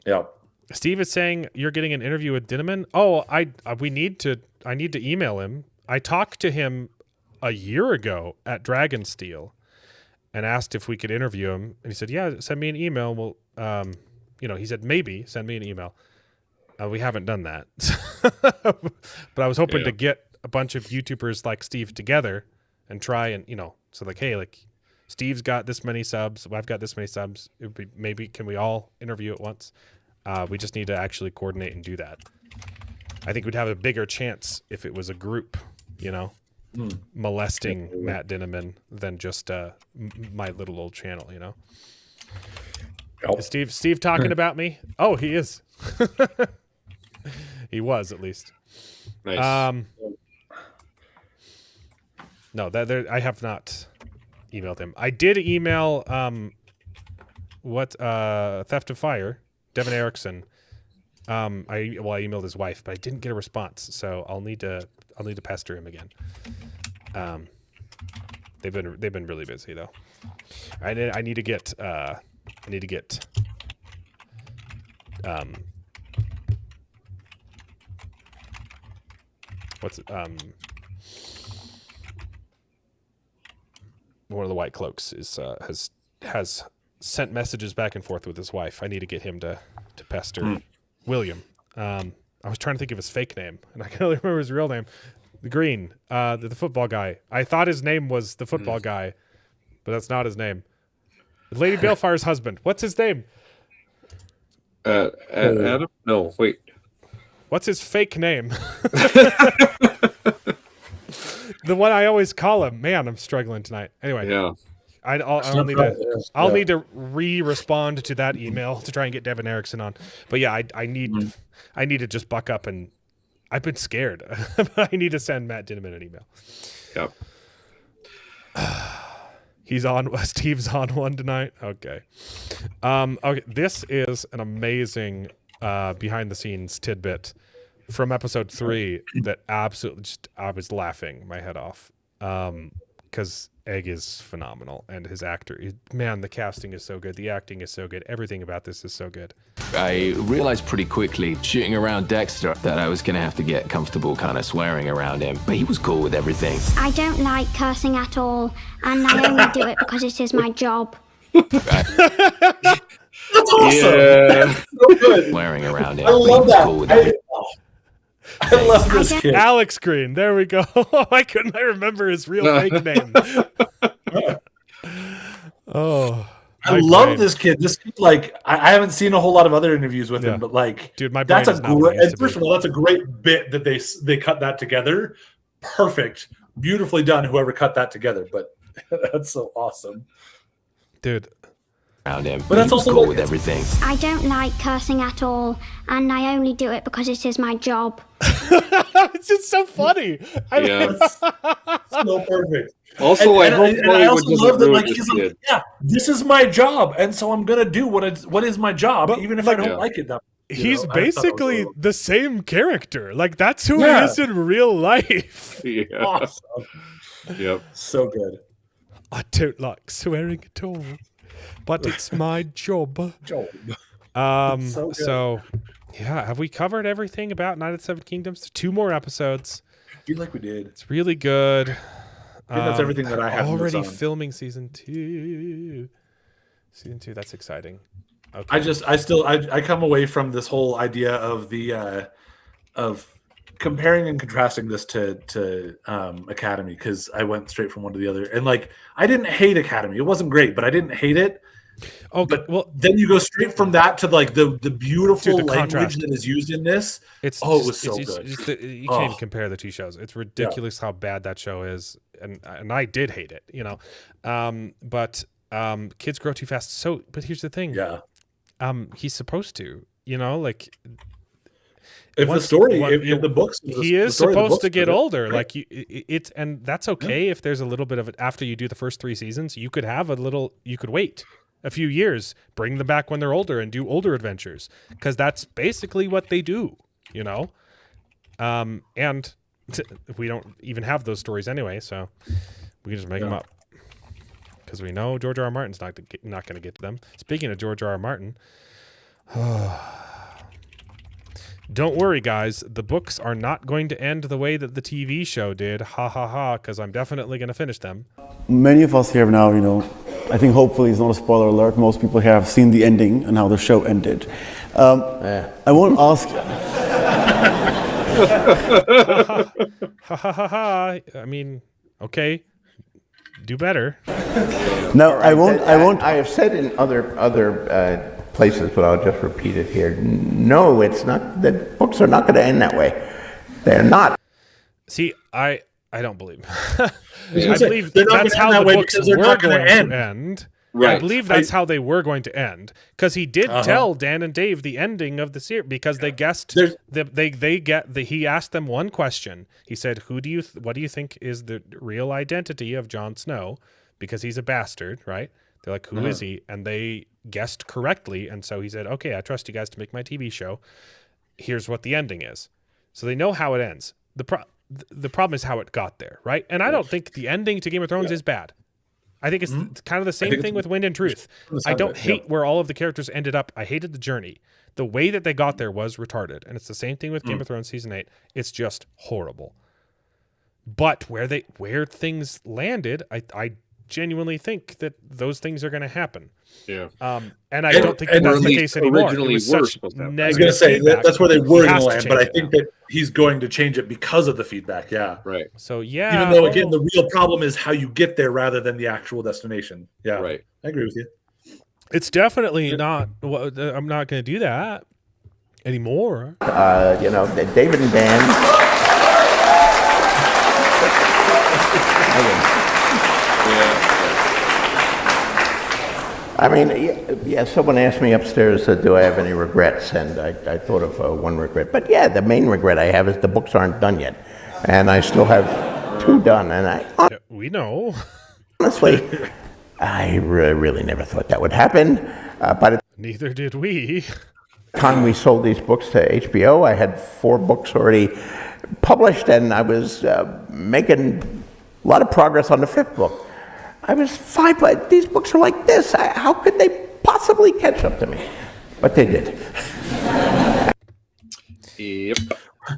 Yeah. Steve is saying you're getting an interview with Dinneman. Oh, I need to email him. I talked to him a year ago at Dragonsteel and asked if we could interview him, and he said, "Yeah, send me an email." Well, he said maybe send me an email. We haven't done that, but I was hoping to get a bunch of YouTubers like Steve together and try and so like, hey, like Steve's got this many subs, I've got this many subs. It would be maybe can we all interview at once? We just need to actually coordinate and do that. I think we'd have a bigger chance if it was a group, molesting Matt Dinneman than just my little old channel, Is Steve talking about me? Oh, he is. He was, at least. Nice. No, I have not. emailed him. I did email Theft of Fire, Devin Erickson. I emailed his wife, but I didn't get a response, so I'll need to pester him again. They've been really busy though. I need to get one of the White Cloaks has sent messages back and forth with his wife. I need to get him to pester William. I was trying to think of his fake name, and I can only remember his real name. The Green, the football guy. I thought his name was the football guy, but that's not his name. Lady Balefire's husband. What's his name? Adam? No, wait. What's his fake name? The one I always call him. Man, I'm struggling tonight. Anyway, Yeah. I'll need to respond to that email to try and get Devin Erickson on. But yeah, I need to just buck up, and I've been scared. I need to send Matt Dinniman an email. Yep. He's on. Steve's on one tonight. Okay. Okay. This is an amazing behind the scenes tidbit from episode 3 that absolutely I was laughing my head off. Because Egg is phenomenal, and his actor, man, the casting is so good, the acting is so good, everything about this is so good. I realized pretty quickly, shooting around Dexter, that I was going to have to get comfortable kind of swearing around him, but he was cool with everything. I don't like cursing at all, and I only do it because it is my job. That's awesome. Yeah. That's so good. Swearing around him. I love but he was that. cool with everything. I love this kid. Alex Green, there we go. Why couldn't I remember his real fake name? Oh, I love this kid. This kid, like, I haven't seen a whole lot of other interviews with Yeah. him, but like, Dude, my brain that's a is not what it great. used to First be. of all, that's a great bit that they cut that together. Perfect, beautifully done. Whoever cut that together, but that's so awesome. Dude, Around him, But but that's he was also cool like- with everything. I don't like cursing at all, and I only do it because it is my job. it's just so funny. Yeah. So perfect. Also, I hope I Hollywood also doesn't love that, ruin like, this he's like, kid. yeah, this is my job, and so I'm gonna do what is my job, But, even if like, I don't Yeah. like it. That He's I thought that was basically really the same character. Like, that's who Yeah. he is in real life. Yeah. awesome. Yep. So good. I don't like swearing at all, but it's my job. Job. So, good. Yeah, have we covered everything about Night of the Seven Kingdoms? 2 more episodes. I feel like we did. It's really good. I think that's everything that I have notes Already on. filming season 2. Season 2, that's exciting. Okay. I come away from this whole idea of the of comparing and contrasting this to Academy, because I went straight from one to the other, and like, I didn't hate Academy. It wasn't great, but I didn't hate it. Okay, But well, then you go straight from that to like the beautiful Dude, the language contrast. that is used in this. it was so good. You can't even Oh. compare the 2 shows. It's ridiculous how bad that show is, and I did hate it, you know. But kids grow too fast. So, but here's the thing. Yeah. He's supposed to, you know, like, If once- the story, what- if the books, he is supposed to get older. Like, it's, and that's okay if there's a little bit of it after you do the first 3 seasons. You could have you could wait a few years, bring them back when they're older, and do older adventures, because that's basically what they do, you know. And we don't even have those stories anyway, so we can just make them up, because we know George R.R. Martin's not going to get to them. Speaking of George R.R. Martin. Don't worry, guys. The books are not going to end the way that the TV show did. Ha ha ha, because I'm definitely going to finish them. Many of us here now, I think hopefully it's not a spoiler alert. Most people here have seen the ending and how the show ended. I won't ask. Ha ha ha ha. I mean, okay. Do better. No, I won't. I have said in other places, but I'll just repeat it here. No, it's not. The books are not going to end that way. They're not. See, I don't believe. gonna I say, believe they're not that's gonna end how that the way books because they're were not gonna going end. to end. I Right. believe that's how they were going to end, because he did Uh-huh. tell Dan and Dave the ending of the series, because they guessed. He asked them one question. He said, "What do you think is the real identity of Jon Snow?" because he's a bastard, right? They're like, who is he? And they guessed correctly. And so he said, okay, I trust you guys to make my TV show. Here's what the ending is. So they know how it ends. The problem is how it got there, right? And I don't think the ending to Game of Thrones is bad. I think it's kind of the same thing with Wind and Truth. I don't hate where all of the characters ended up. I hated the journey. The way that they got there was retarded. And it's the same thing with Game of Thrones Season 8. It's just horrible. But where things landed, I genuinely think that those things are going to happen. Yeah. And I don't think that's the case anymore. It was such I was going to say that's where they were going to land, but I think that he's going to change it because of the feedback. Yeah. Right. So yeah. Even though again, the real problem is how you get there rather than the actual destination. Yeah. Right. I agree with you. It's definitely not. Well, I'm not going to do that anymore. David and Dan. I mean, someone asked me upstairs, do I have any regrets? And I thought of one regret. But yeah, the main regret I have is the books aren't done yet. And I still have 2 done. And we know. Honestly, I really never thought that would happen. But neither did we. Time we sold these books to HBO, I had 4 books already published, and I was making a lot of progress on the 5th book. I was fine, but these books are like this. How could they possibly catch up to me? But they did. Yep.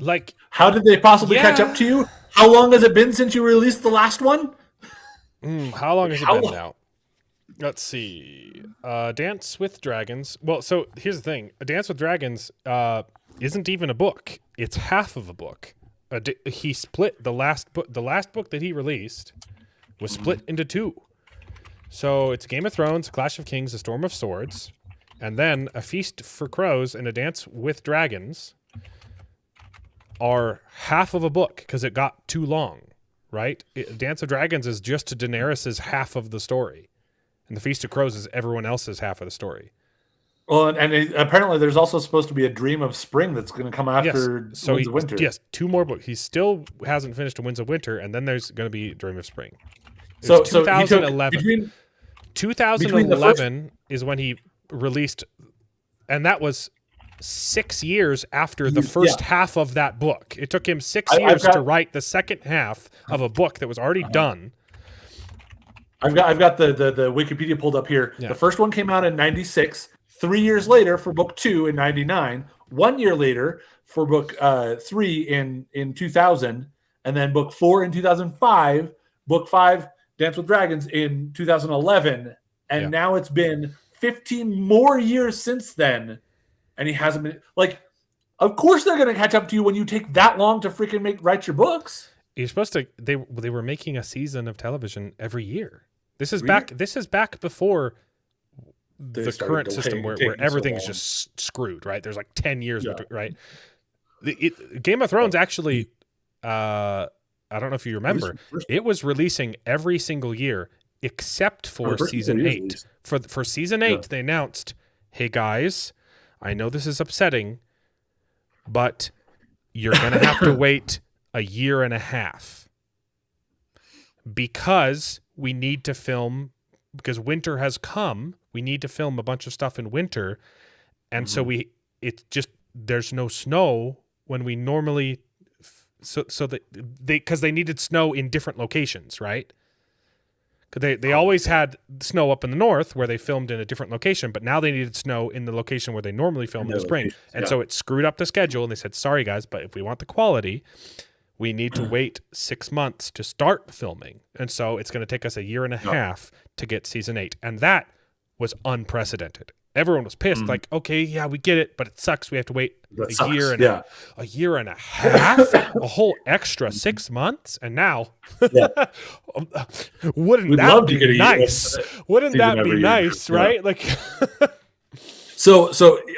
Like, how did they possibly catch up to you? How long has it been since you released the last one? How long has it been now? Let's see. Dance with Dragons. Well, so here's the thing. A Dance with Dragons isn't even a book. It's half of a book. He split the last book. The last book that he released was split into 2. So it's Game of Thrones, Clash of Kings, A Storm of Swords, and then A Feast for Crows and A Dance with Dragons are half of a book because it got too long, right? Dance of Dragons is just to Daenerys' half of the story, and The Feast of Crows is everyone else's half of the story. Well, and apparently there's also supposed to be a Dream of Spring that's going to come after Winds of Winter. Yes, 2 more books. He still hasn't finished Winds of Winter, and then there's going to be Dream of Spring. So 2011. 2011 is when he released, and that was 6 years after the first half of that book. It took him 6 years to write the second half of a book that was already done. I've got the Wikipedia pulled up here. Yeah. The first one came out in 96. 3 years later for book 2 in 99. 1 year later for book 3 in 2000, and then book 4 in 2005. Book 5, Dance with Dragons, in 2011, and now it's been 15 more years since then, and he hasn't been like. Of course, they're going to catch up to you when you take that long to freaking write your books. You're supposed to. They were making a season of television every year. This is back. This is back before the current system where everything is just screwed. Right? There's like 10 years. Right? Game of Thrones actually. I don't know if you remember, it was releasing every single year except for season 8. For season 8, they announced, "Hey guys, I know this is upsetting, but you're going to have to wait a year and a half because we need to film, because winter has come. We need to film a bunch of stuff in winter, and so there's no snow when we normally." So that because they needed snow in different locations, right? Because they always had snow up in the north where they filmed in a different location, but now they needed snow in the location where they normally film in the spring, and so it screwed up the schedule. And they said, "Sorry guys, but if we want the quality, we need to wait 6 months to start filming, and so it's going to take us a year and a half to get season 8," and that was unprecedented. Everyone was pissed, like, okay, yeah, we get it, but it sucks. We have to wait a year and a half, a whole extra 6 months, and now, wouldn't that be nice? Wouldn't that be nice, right? Like, so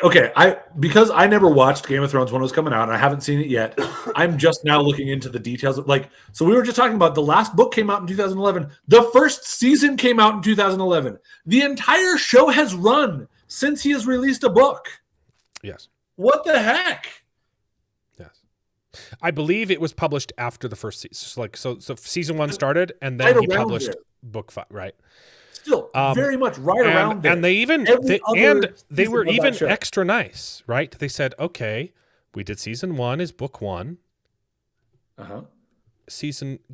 okay, because I never watched Game of Thrones when it was coming out, and I haven't seen it yet. I'm just now looking into the details. So we were just talking about the last book came out in 2011. The first season came out in 2011. The entire show has run since he has released a book. Yes. What the heck? Yes. I believe it was published after the first season. So season 1 started, and Right then he around published there. book 5, right? Still, very much right around there. And they even Every other they were season of even that show. extra nice, right? They said, okay, we did season 1 is book 1.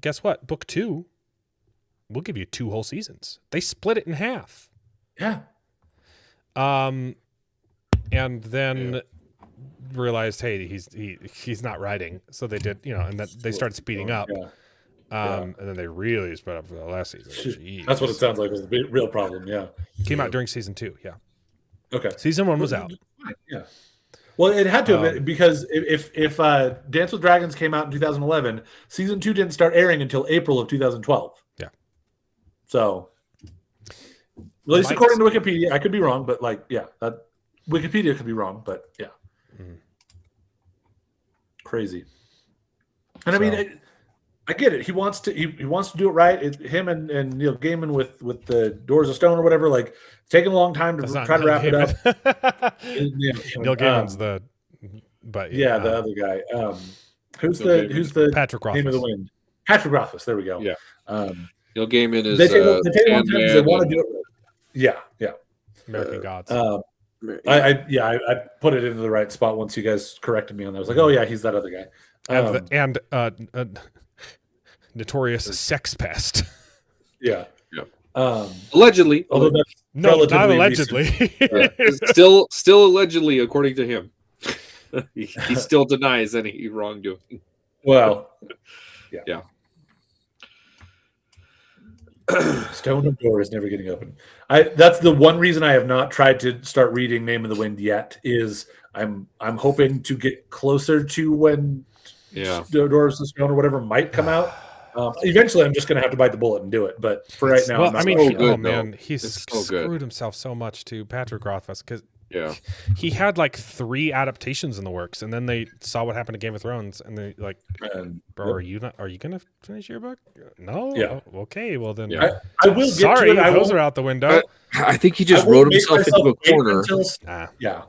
Guess what? Book 2, we'll give you 2 whole seasons. They split it in half. Yeah. And then realized, hey, he's not writing, so they did, and then they started speeding up. And then they really sped up for the last season. Jeez. That's what it sounds like was the real problem. Yeah. Came out during season 2. Yeah. Okay. Season 1 was out. Yeah. Well, it had to have, because if Dance with Dragons came out in 2011, season 2 didn't start airing until April of 2012. Yeah. So, at least according to Wikipedia, I could be wrong, but Wikipedia could be wrong, but yeah. Crazy. And I mean, I get it. He wants to do it right. Him and Neil Gaiman with the Doors of Stone or whatever, like, taking a long time to try to wrap it up. Neil Gaiman's the other guy. Who's the Patrick Rothfuss. Name of the Wind? Patrick Rothfuss. There we go. Yeah. Neil Gaiman is. They take a long time because they want to do it right. Yeah. American Gods. I put it into the right spot once you guys corrected me on that. I was like, oh yeah, he's that other guy. And notorious sex pest. Yeah. Allegedly. Although that's not allegedly. Still allegedly, according to him. he still denies any wrongdoing. Well, yeah. Stone of Door is never getting open. That's the one reason I have not tried to start reading Name of the Wind yet. Is I'm hoping to get closer to when Doors of Stone or whatever might come out. Eventually, I'm just going to have to bite the bullet and do it. But for right now, he's screwed himself so much to Patrick Rothfuss because Yeah. He had like 3 adaptations in the works, and then they saw what happened to Game of Thrones, and they like, bro, are you gonna finish your book? No. Yeah. Oh, okay. Well then, I will get sorry, to it. those are out the window. I think he just wrote himself into a corner. Yeah.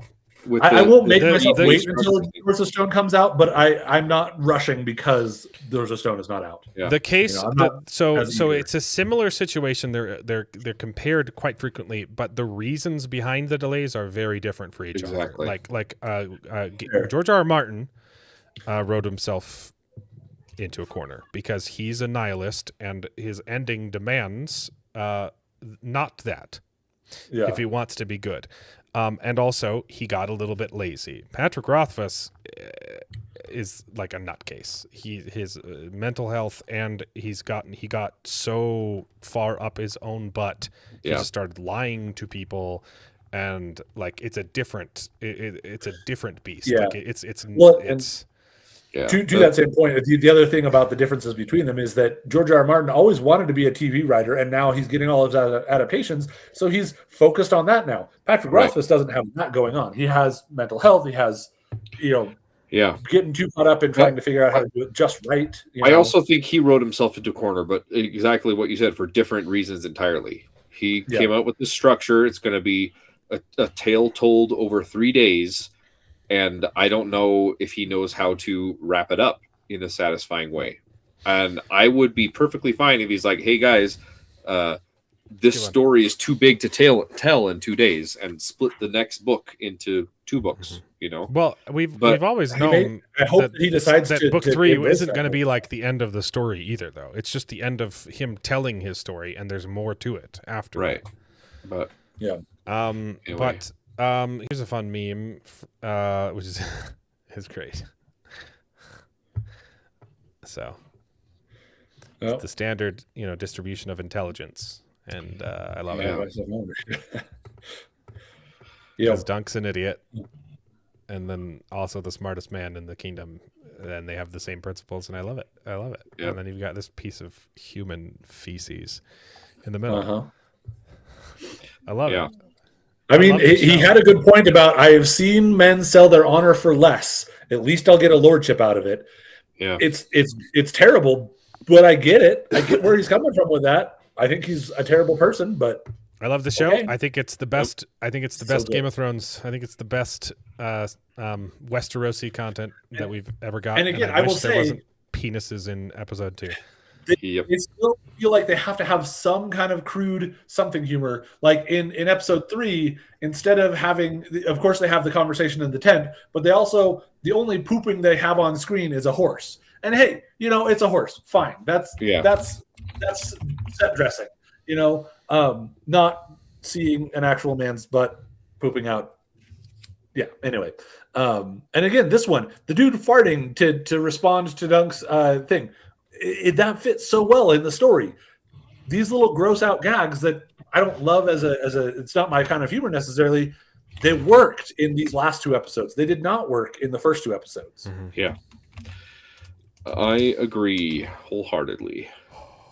I won't make myself wait until Doors of Stone comes out, but I'm not rushing because Doors of Stone is not out. Yeah. The case, so it's a similar situation. They're compared quite frequently, but the reasons behind the delays are very different for each other. Like George R. R. Martin wrote himself into a corner because he's a nihilist, and his ending demands not that. Yeah. If he wants to be good. And also, he got a little bit lazy. Patrick Rothfuss is like a nutcase. His mental health, and he got so far up his own butt. He just started lying to people, and like it's a different beast. Yeah. Like it's Yeah. To that same point, the other thing about the differences between them is that George R. R. Martin always wanted to be a TV writer, and now he's getting all of his adaptations, so he's focused on that now. Patrick Rothfuss doesn't have that going on. He has mental health. He has, getting too caught up in trying to figure out how to do it just right. I also think he wrote himself into a corner, but exactly what you said, for different reasons entirely. He came out with this structure. It's going to be a tale told over 3 days. And I don't know if he knows how to wrap it up in a satisfying way. And I would be perfectly fine if he's like, hey, guys, this story is too big to tell in 2 days, and split the next book into 2 books, Well, we've always known that he decides that to book 3 isn't that going to be like the end of the story either, though. It's just the end of him telling his story, and there's more to it after. Right. But, anyway. But... here's a fun meme, which is great. So, it's the standard, distribution of intelligence, and I love it. Because Dunk's an idiot, and then also the smartest man in the kingdom, and they have the same principles, and I love it. Yep. And then you've got this piece of human feces in the middle. I love it. I mean, he had a good point about, I have seen men sell their honor for less. At least I'll get a lordship out of it. Yeah, it's terrible, but I get it. I get where he's coming from with that. I think he's a terrible person, but I love the show. Okay. I think it's the best. I think it's the best Game of Thrones. I think it's the best Westerosi content that we've ever got. And again, I I will wish there say- wasn't penises in episode 2. Yep. They still feel like they have to have some kind of crude something humor. Like in episode 3, instead of having, of course, they have the conversation in the tent, but they also, the only pooping they have on screen is a horse. And hey, it's a horse. Fine. That's set dressing. Not seeing an actual man's butt pooping out. Yeah. Anyway, and again, this one, the dude farting to respond to Dunk's thing, that fits so well in the story. These little gross out gags that I don't love as a it's not my kind of humor necessarily. They worked in these last 2 episodes. They did not work in the first 2 episodes. Yeah. I agree wholeheartedly.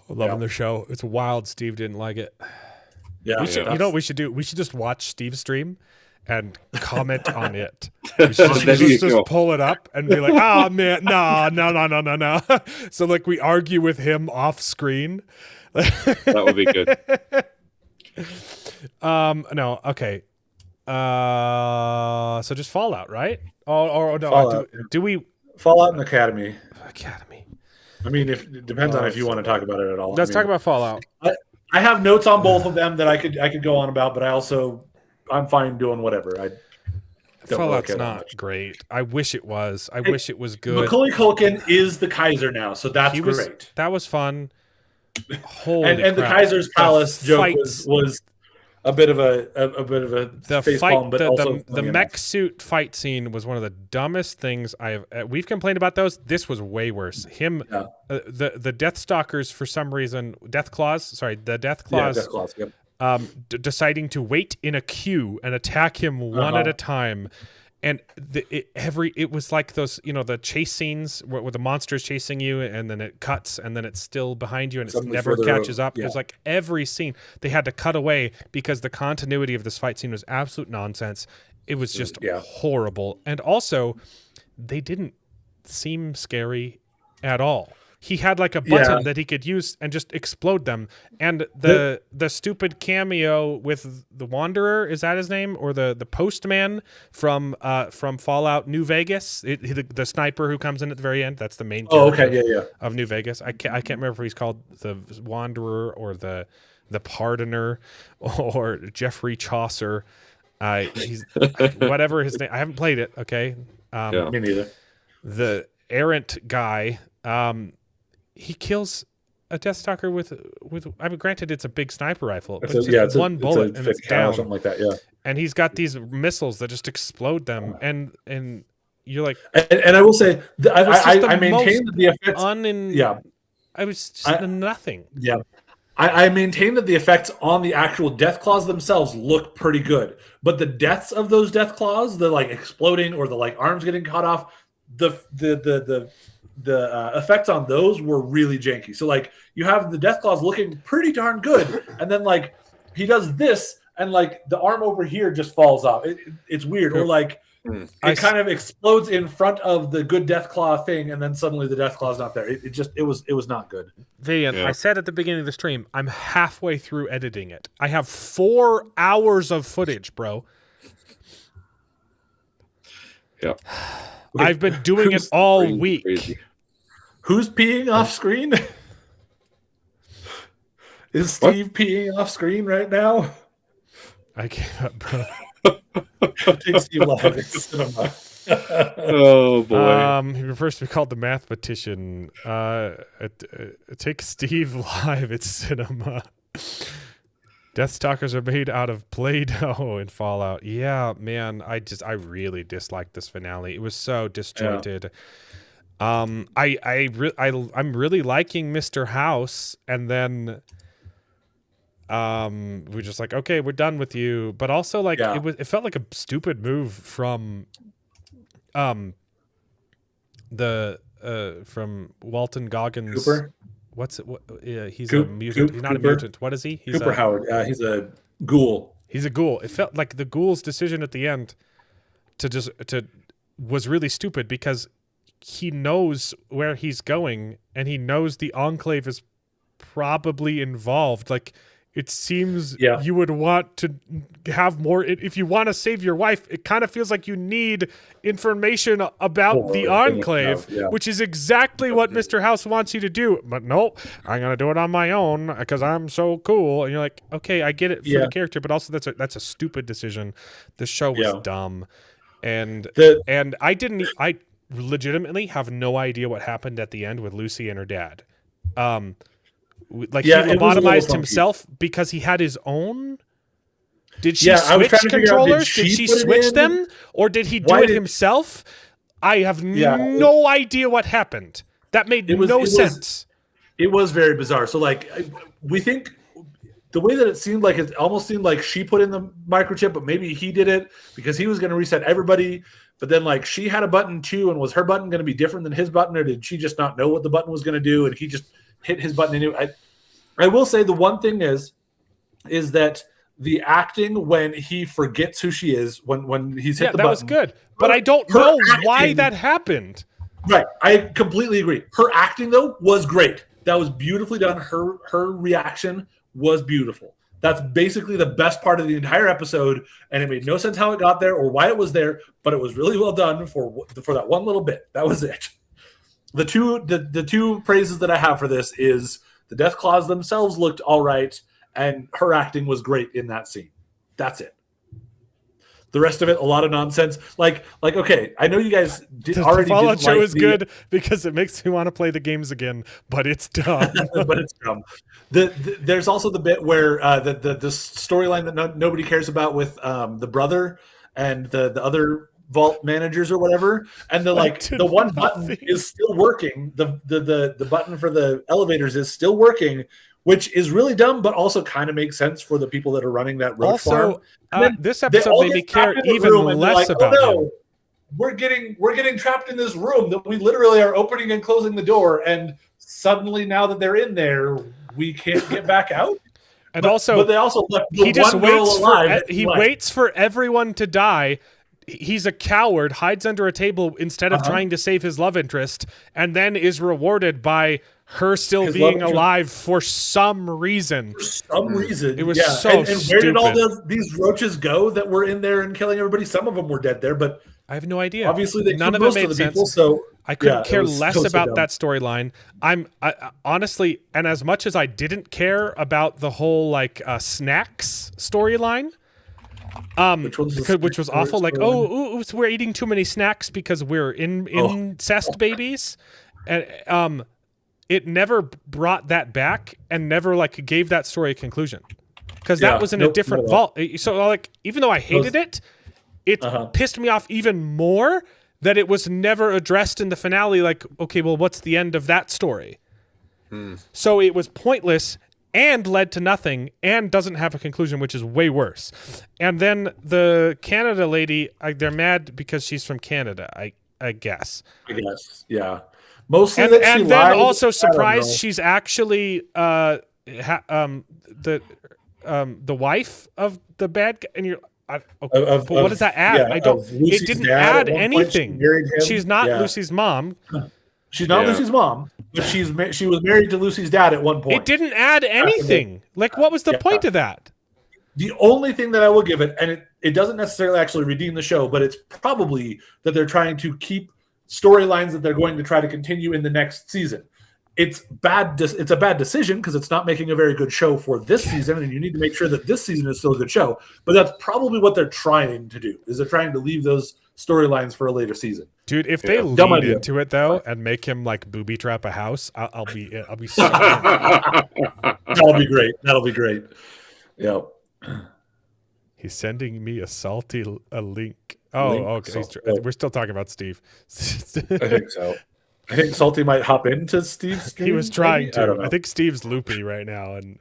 Loving the show. It's wild. Steve didn't like it. Yeah, We should, yeah. you know what we should do? We should just watch Steve's stream and comment on it. We should There you just go. pull it up and be like, oh man, no. So like we argue with him off screen. That would be good. No, okay. So just Fallout, right? Or no, Fallout. do we Fallout and Academy. Academy? I mean, it depends on if you want to talk about it at all. Let's talk about Fallout. I have notes on both of them that I could go on about, but I'm fine doing whatever. I don't really Fallout's care that not much. great. I wish it was. I wish it was good. Macaulay Culkin is the Kaiser now, so that's He was great. that was fun. Holy And the crap. Kaiser's Palace joke fights- was a bit of a the face fight, palm, but also the funny mech enough. suit fight scene was one of the dumbest things I've. We've complained about those. This was way worse. Him, Yeah. the Deathstalkers for some reason, the Death Claws. Yeah, Death Death Claws, yep. Deciding to wait in a queue and attack him one at a time. And it was like those, the chase scenes where the monster's chasing you and then it cuts and then it's still behind you and it Suddenly never further catches over. up. Yeah. It was like every scene they had to cut away because the continuity of this fight scene was absolute nonsense. It was just horrible. And also, they didn't seem scary at all. He had like a button that he could use and just explode them. And the stupid cameo with the Wanderer, is that his name? Or the Postman from Fallout New Vegas, the sniper who comes in at the very end. That's the main character of New Vegas. I can't remember if he's called the Wanderer or the Pardoner or Jeffrey Chaucer. He's whatever his name. I haven't played it. Okay. Me neither. The errant guy. He kills a Deathstalker with. I mean, granted, it's a big sniper rifle, but it's one bullet and it's down. Or something like that. Yeah. And he's got these missiles that just explode them, and you're like, And I will say, I maintain most that the effects. I was just nothing. Yeah. I maintain that the effects on the actual death claws themselves look pretty good, but the deaths of those death claws, the like exploding or the like arms getting cut off, the effects on those were really janky. So like you have the death claws looking pretty darn good, and then like he does this, and like the arm over here just falls off. It's weird, or like it kind of explodes in front of the good death claw thing, and then suddenly the death claw's not there. It was not good. Vivian, I said at the beginning of the stream, I'm halfway through editing it. I have 4 hours of footage, bro. Yeah. I've been doing it all week. Crazy. Who's peeing off screen? Is Steve peeing off screen right now? I gave up, bro. Take Steve live in cinema. Oh boy. He prefers to be called the mathematician. Take Steve live at cinema. Deathstalkers are made out of Play-Doh in Fallout. Yeah, man, I really disliked this finale. It was so disjointed. I'm really liking Mr. House, and then we're just like, okay, we're done with you. But also, like, it felt like a stupid move from from Walton Goggins. Cooper? What's it? He's a mutant. He's not a mutant. What is he? He's Cooper Howard. He's a ghoul. He's a ghoul. It felt like the ghoul's decision at the end was really stupid because he knows where he's going and he knows the Enclave is probably involved. Like, it seems Yeah. you would want to have more. If you want to save your wife, it kind of feels like you need information about the Enclave, which is exactly what Mr. House wants you to do. But nope, I'm going to do it on my own because I'm so cool. And you're like, okay, I get it for the character, but also that's a stupid decision. The show was dumb. And I legitimately have no idea what happened at the end with Lucy and her dad. Like he lobotomized himself because he had his own. Did she switch controllers? Did she switch them, or did he do it himself? I have no idea what happened. That made no sense. It was very bizarre. So like, we think the way that it almost seemed like she put in the microchip, but maybe he did it because he was going to reset everybody. But then like she had a button too, and was her button going to be different than his button, or did she just not know what the button was going to do, and he just hit his button anyway? I will say the one thing is that the acting when he forgets who she is when he's hit the button. That was good, but I don't know why that happened. Right, I completely agree. Her acting though was great. That was beautifully done. Her reaction was beautiful. That's basically the best part of the entire episode, and it made no sense how it got there or why it was there, but it was really well done for that one little bit. That was it. The two praises that I have for this is the death claws themselves looked all right, and her acting was great in that scene. That's it. The rest of it, a lot of nonsense. Like okay, I know you guys already. The Fallout show like is good because it makes me want to play the games again, but it's dumb. But it's dumb. There's also the bit where the storyline that nobody cares about with the brother and the other vault managers or whatever, and the one button is still working. The button for the elevators is still working, which is really dumb, but also kind of makes sense for the people that are running that roach farm. This episode made me care even less about him. We're getting trapped in this room that we literally are opening and closing the door, and suddenly now that they're in there, we can't get back out. And but they also left he just one girl alive. Waits for everyone to die. He's a coward, hides under a table instead of trying to save his love interest, and then is rewarded by her still being alive for some reason. For some reason. It was so and stupid. Where did all these roaches go that were in there and killing everybody? Some of them were dead there, but I have no idea. Obviously, none of it made sense. People, so I couldn't care less about that storyline. I honestly, and as much as I didn't care about the whole snacks storyline, which was awful. Like, we're eating too many snacks because we're incest babies, and it never brought that back and never gave that story a conclusion because that was in a different vault. So even though I hated it pissed me off even more that it was never addressed in the finale. Like, okay, well, what's the end of that story? So it was pointless and led to nothing and doesn't have a conclusion, which is way worse. And then the Canada lady, they're mad because she's from Canada, I guess. Yeah. Mostly and then also surprised she's actually the wife of the bad guy. And you're what does that add? I don't. It didn't add anything. She's not Lucy's mom. She's not Lucy's mom, but she was married to Lucy's dad at one point. It didn't add anything. What was the point of that? The only thing that I will give it, and it doesn't necessarily actually redeem the show, but it's probably that they're trying to keep storylines that they're going to try to continue in the next season. It's bad. It's a bad decision because it's not making a very good show for this season, and you need to make sure that this season is still a good show. But that's probably what they're trying to do. Is they're trying to leave those storylines for a later season. Dude, if they lean into it though and make him booby trap a house, I'll be so That'll be great. That'll be great. Yep. He's sending me a link. Oh, okay. We're still talking about Steve. I think so. I think Salty might hop into Steve's stream. He was trying to. I think Steve's loopy right now and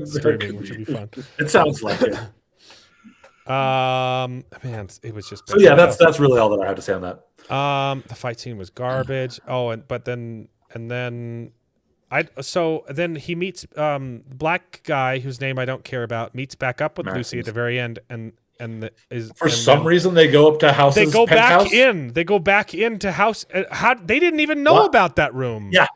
streaming, which would be fun. It sounds like it. Man, it was just. So yeah, that's really all that I have to say on that. The fight scene was garbage. Then he meets black guy whose name I don't care about, meets back up with Lucy at the very end, and for some reason they go up to house's They go penthouse? back in. They go back into house. They didn't even know about that room. Yeah,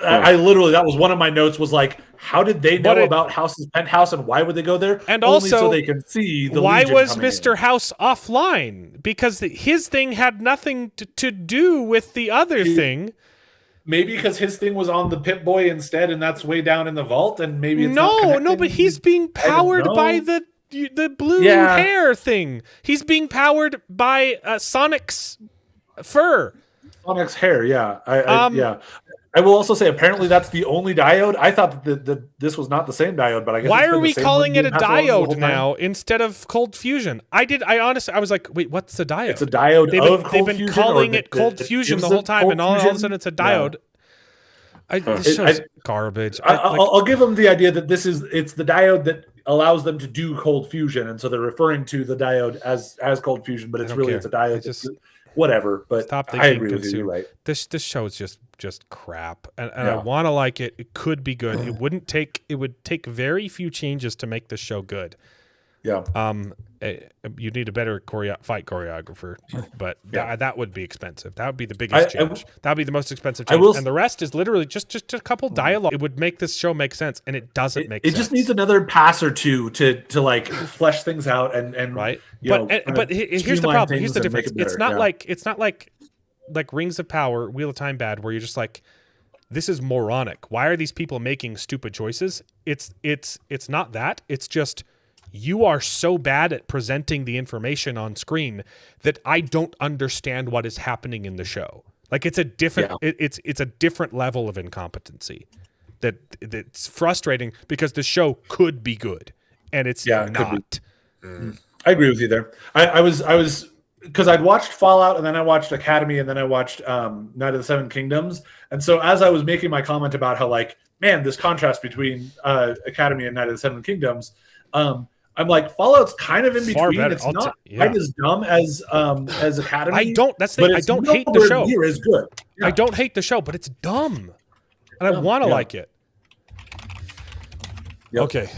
I literally, that was one of my notes, was like, how did they know But about House's penthouse and why would they go there? And Only also, so they can see the why Legion was coming Mr. in. House offline? Because his thing had nothing to do with the other thing. Maybe because his thing was on the Pip-Boy instead, and that's way down in the vault, and maybe it's No, not but he's being powered by the blue hair thing. He's being powered by Sonic's fur. Sonic's hair, yeah. I will also say, apparently that's the only diode. I thought that this was not the same diode, but I guess why it's been are we the same calling one it a being passed along the whole diode time. now instead of cold fusion? I honestly, I was like, wait, what's a diode? It's a diode They've been calling it cold fusion the whole time, and all of a sudden it's a diode. This show's garbage. I'll give them the idea that it's the diode that allows them to do cold fusion, and so they're referring to the diode as cold fusion, but it's really it's a diode. Whatever, but stop I agree with you. You're right. This show is just crap, and I want to like it. It could be good. It would take very few changes to make this show good. Yeah. You need a better fight choreographer, but that would be expensive. That would be the biggest change. That would be the most expensive change. And the rest is literally just a couple dialogue. It would make this show make sense, and it doesn't make sense. It just needs another pass or two to like flesh things out and right. But here's the problem. Here's the difference. It's not like Rings of Power, Wheel of Time bad, where you're just like, this is moronic. Why are these people making stupid choices? It's not that. It's just, you are so bad at presenting the information on screen that I don't understand what is happening in the show. Like, it's a different it's a different level of incompetency that's frustrating, because the show could be good and it's not. I agree with you there. I was because I'd watched Fallout, and then I watched Academy, and then I watched Night of the Seven Kingdoms. And so as I was making my comment about how, like, man, this contrast between Academy and Night of the Seven Kingdoms, I'm like, Fallout's kind of in between. It's not quite as dumb as Academy. I don't hate the show. Near as good. Yeah. I don't hate the show, but it's dumb, and I want to like it. Yep. Okay,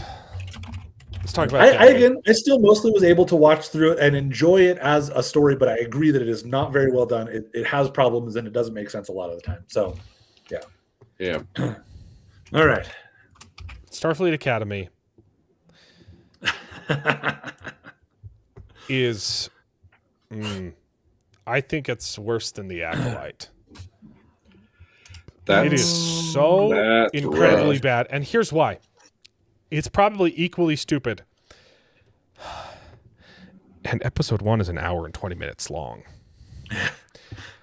let's talk about. I still mostly was able to watch through it and enjoy it as a story, but I agree that it is not very well done. It has problems, and it doesn't make sense a lot of the time. So, yeah. All right, Starfleet Academy is, I think it's worse than the Acolyte. It is so incredibly bad, and here's why. It's probably equally stupid. And episode 1 is an hour and 20 minutes long.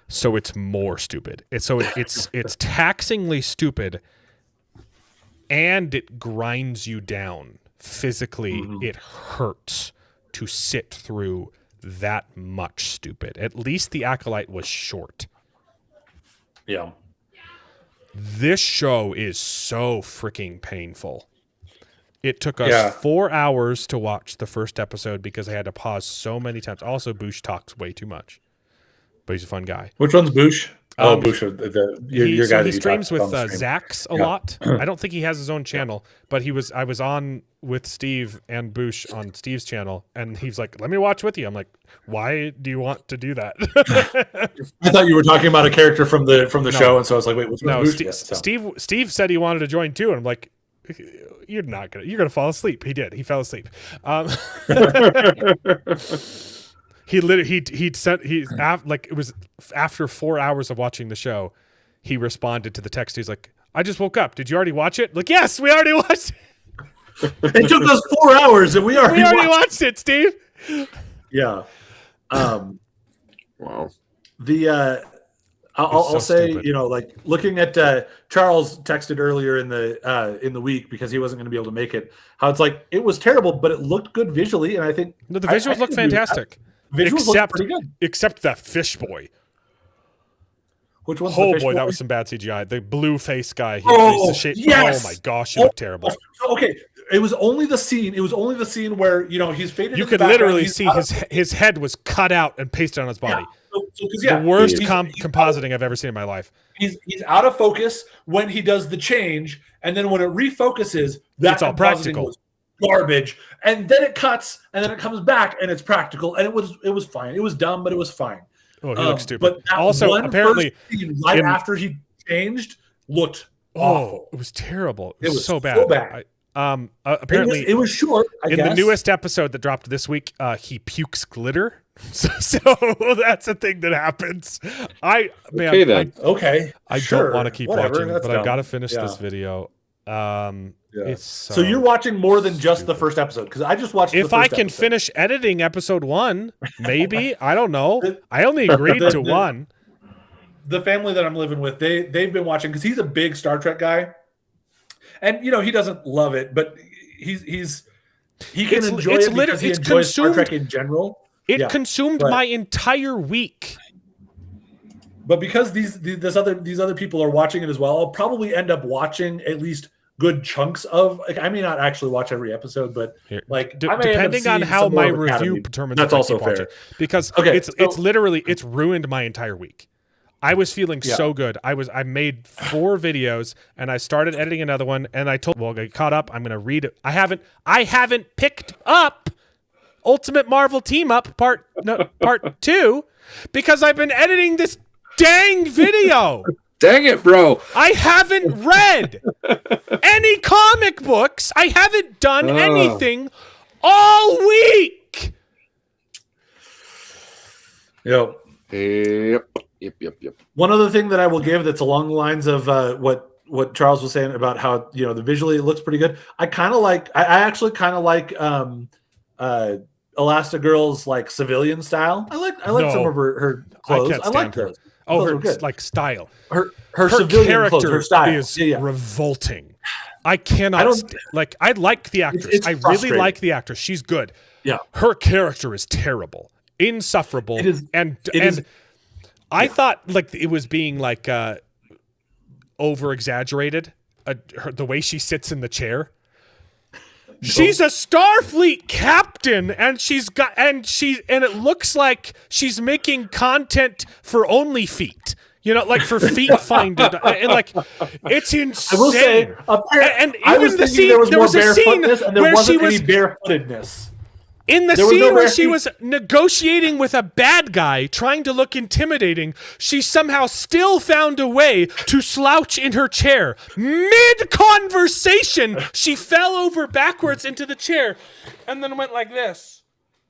So it's more stupid. It's taxingly stupid, and it grinds you down. Physically, it hurts to sit through that much stupid. At least the Acolyte was short. Yeah. This show is so freaking painful. It took us 4 hours to watch the first episode because I had to pause so many times. Also, Bush talks way too much, but he's a fun guy. Which one's Bush? Bush, your guy. He streams with Zax a lot. I don't think he has his own channel, but I was on with Steve and Bush on Steve's channel, and he's like, "Let me watch with you." I'm like, "Why do you want to do that?" I thought you were talking about a character from the show, and so I was like, "Wait, what's Bush?" Steve said he wanted to join too, and I'm like, you're gonna fall asleep. He did. He fell asleep. It was after 4 hours of watching the show, he responded to the text. He's like, "I just woke up. Did you already watch it?" Like, yes, we already watched it. It took us 4 hours, and we already watched it, Steve. Yeah. Wow. I'll say, stupid. Like, looking at Charles texted earlier in the week, because he wasn't going to be able to make it, how it's like, it was terrible, but it looked good visually, and I think the visuals look fantastic. Visuals look pretty good, except that fish boy. Which one's the fish boy? That was some bad CGI. The blue face guy. Yes! Oh my gosh, he looked terrible. Okay, it was only the scene. It was only the scene where he's faded. You could literally see his head was cut out and pasted on his body. The worst compositing I've ever seen in my life. He's out of focus when he does the change, and then when it refocuses, that's all practical. Was garbage, and then it cuts, and then it comes back, and it's practical, and it was fine. It was dumb, but it was fine. Oh, he looks stupid. But also, apparently, after he changed, looked awful. it was terrible. It It was was so bad. so bad. Apparently, it was short. I in guess. the newest episode that dropped this week, he pukes glitter. So that's a thing that happens. Okay, then. Okay. I sure, don't want to keep whatever, watching, that's but I dumb. got to finish Yeah. this video. It's So you're watching more than just the first episode, because I just watched. If the I first can episode. finish editing episode 1, maybe. I don't know. I only agreed to 1. The family that I'm living with, they've been watching, because he's a big Star Trek guy, and he doesn't love it, but he can enjoy it because he enjoys Star Trek in general. It consumed my entire week. But because these other people are watching it as well, I'll probably end up watching at least good chunks of. Like, I may not actually watch every episode, but like I may depending on how my review determines, that's if also I keep watching. fair. Because Okay, it's literally ruined my entire week. I was feeling so good. I made 4 videos and I started editing another one, and I told I caught up. I'm gonna read it. I haven't picked up Ultimate Marvel Team Up part 2 because I've been editing this dang video. Dang it, bro. I haven't read any comic books. I haven't done anything all week. Yep. Yep. One other thing that I will give that's along the lines of what Charles was saying about how the visually it looks pretty good. I actually kind of like Elastigirl's like civilian style. I like some of her clothes. I like those. Oh, Those her were good. like style. Her civilian character clothes, her style is revolting. I cannot I like the actress. It's I really frustrating. like the actress. She's good. Yeah. Her character is terrible, insufferable, It is- and it is- I thought like it was being like over exaggerated. The way she sits in the chair. She's a Starfleet captain, and it looks like she's making content for OnlyFeet. Like for Feet Finder, and like it's insane. I will say, and I was even thinking there was a scene and there where wasn't she was any barefootedness. in the There was scene no where bare she feet. was negotiating with a bad guy, trying to look intimidating. She somehow still found a way to slouch in her chair mid-conversation. She fell over backwards into the chair, and then went like this.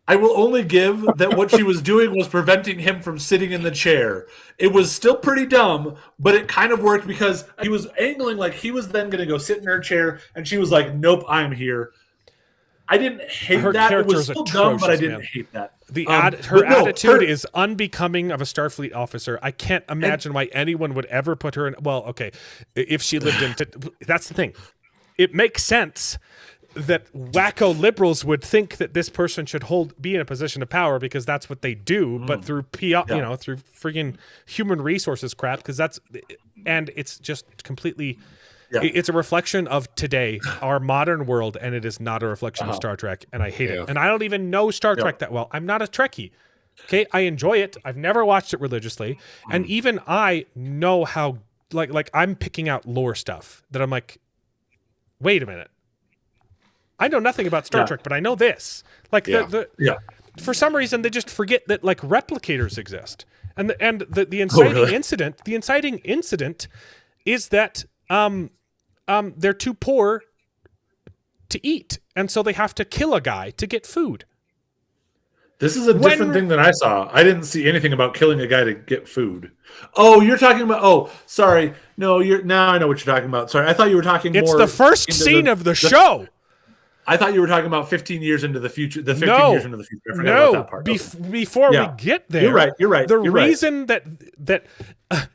I will only give that what she was doing was preventing him from sitting in the chair. It was still pretty dumb, but it kind of worked because he was angling like he was then going to go sit in her chair, and she was like, "Nope, I'm here." I didn't hate Her that. It character was is still dumb, but I atrocious, didn't man. hate that. Her attitude is unbecoming of a Starfleet officer. I can't imagine why anyone would ever put her in. Well, okay, if she lived in, that's the thing. It makes sense that wacko liberals would think that this person should be in a position of power because that's what they do. But through PR, through friggin' human resources crap, and it's just completely. Yeah. It's a reflection of today, our modern world, and it is not a reflection of Star Trek, and I hate it. And I don't even know Star Trek that well. I'm not a Trekkie. Okay, I enjoy it. I've never watched it religiously, and even I know how like I'm picking out lore stuff that I'm like, wait a minute, I know nothing about Star Trek, but I know this. Like for some reason they just forget that like replicators exist, and the inciting incident. The inciting incident is that they're too poor to eat, and so they have to kill a guy to get food. This is a different thing than I saw. I didn't see anything about killing a guy to get food. Oh, you're talking about. Oh, sorry. No, now I know what you're talking about. Sorry, I thought you were talking. It's more the first scene of the show. I thought you were talking about 15 years into the future. The 15 years into the future. I forgot about that part. Before we get there, you're right. The reason that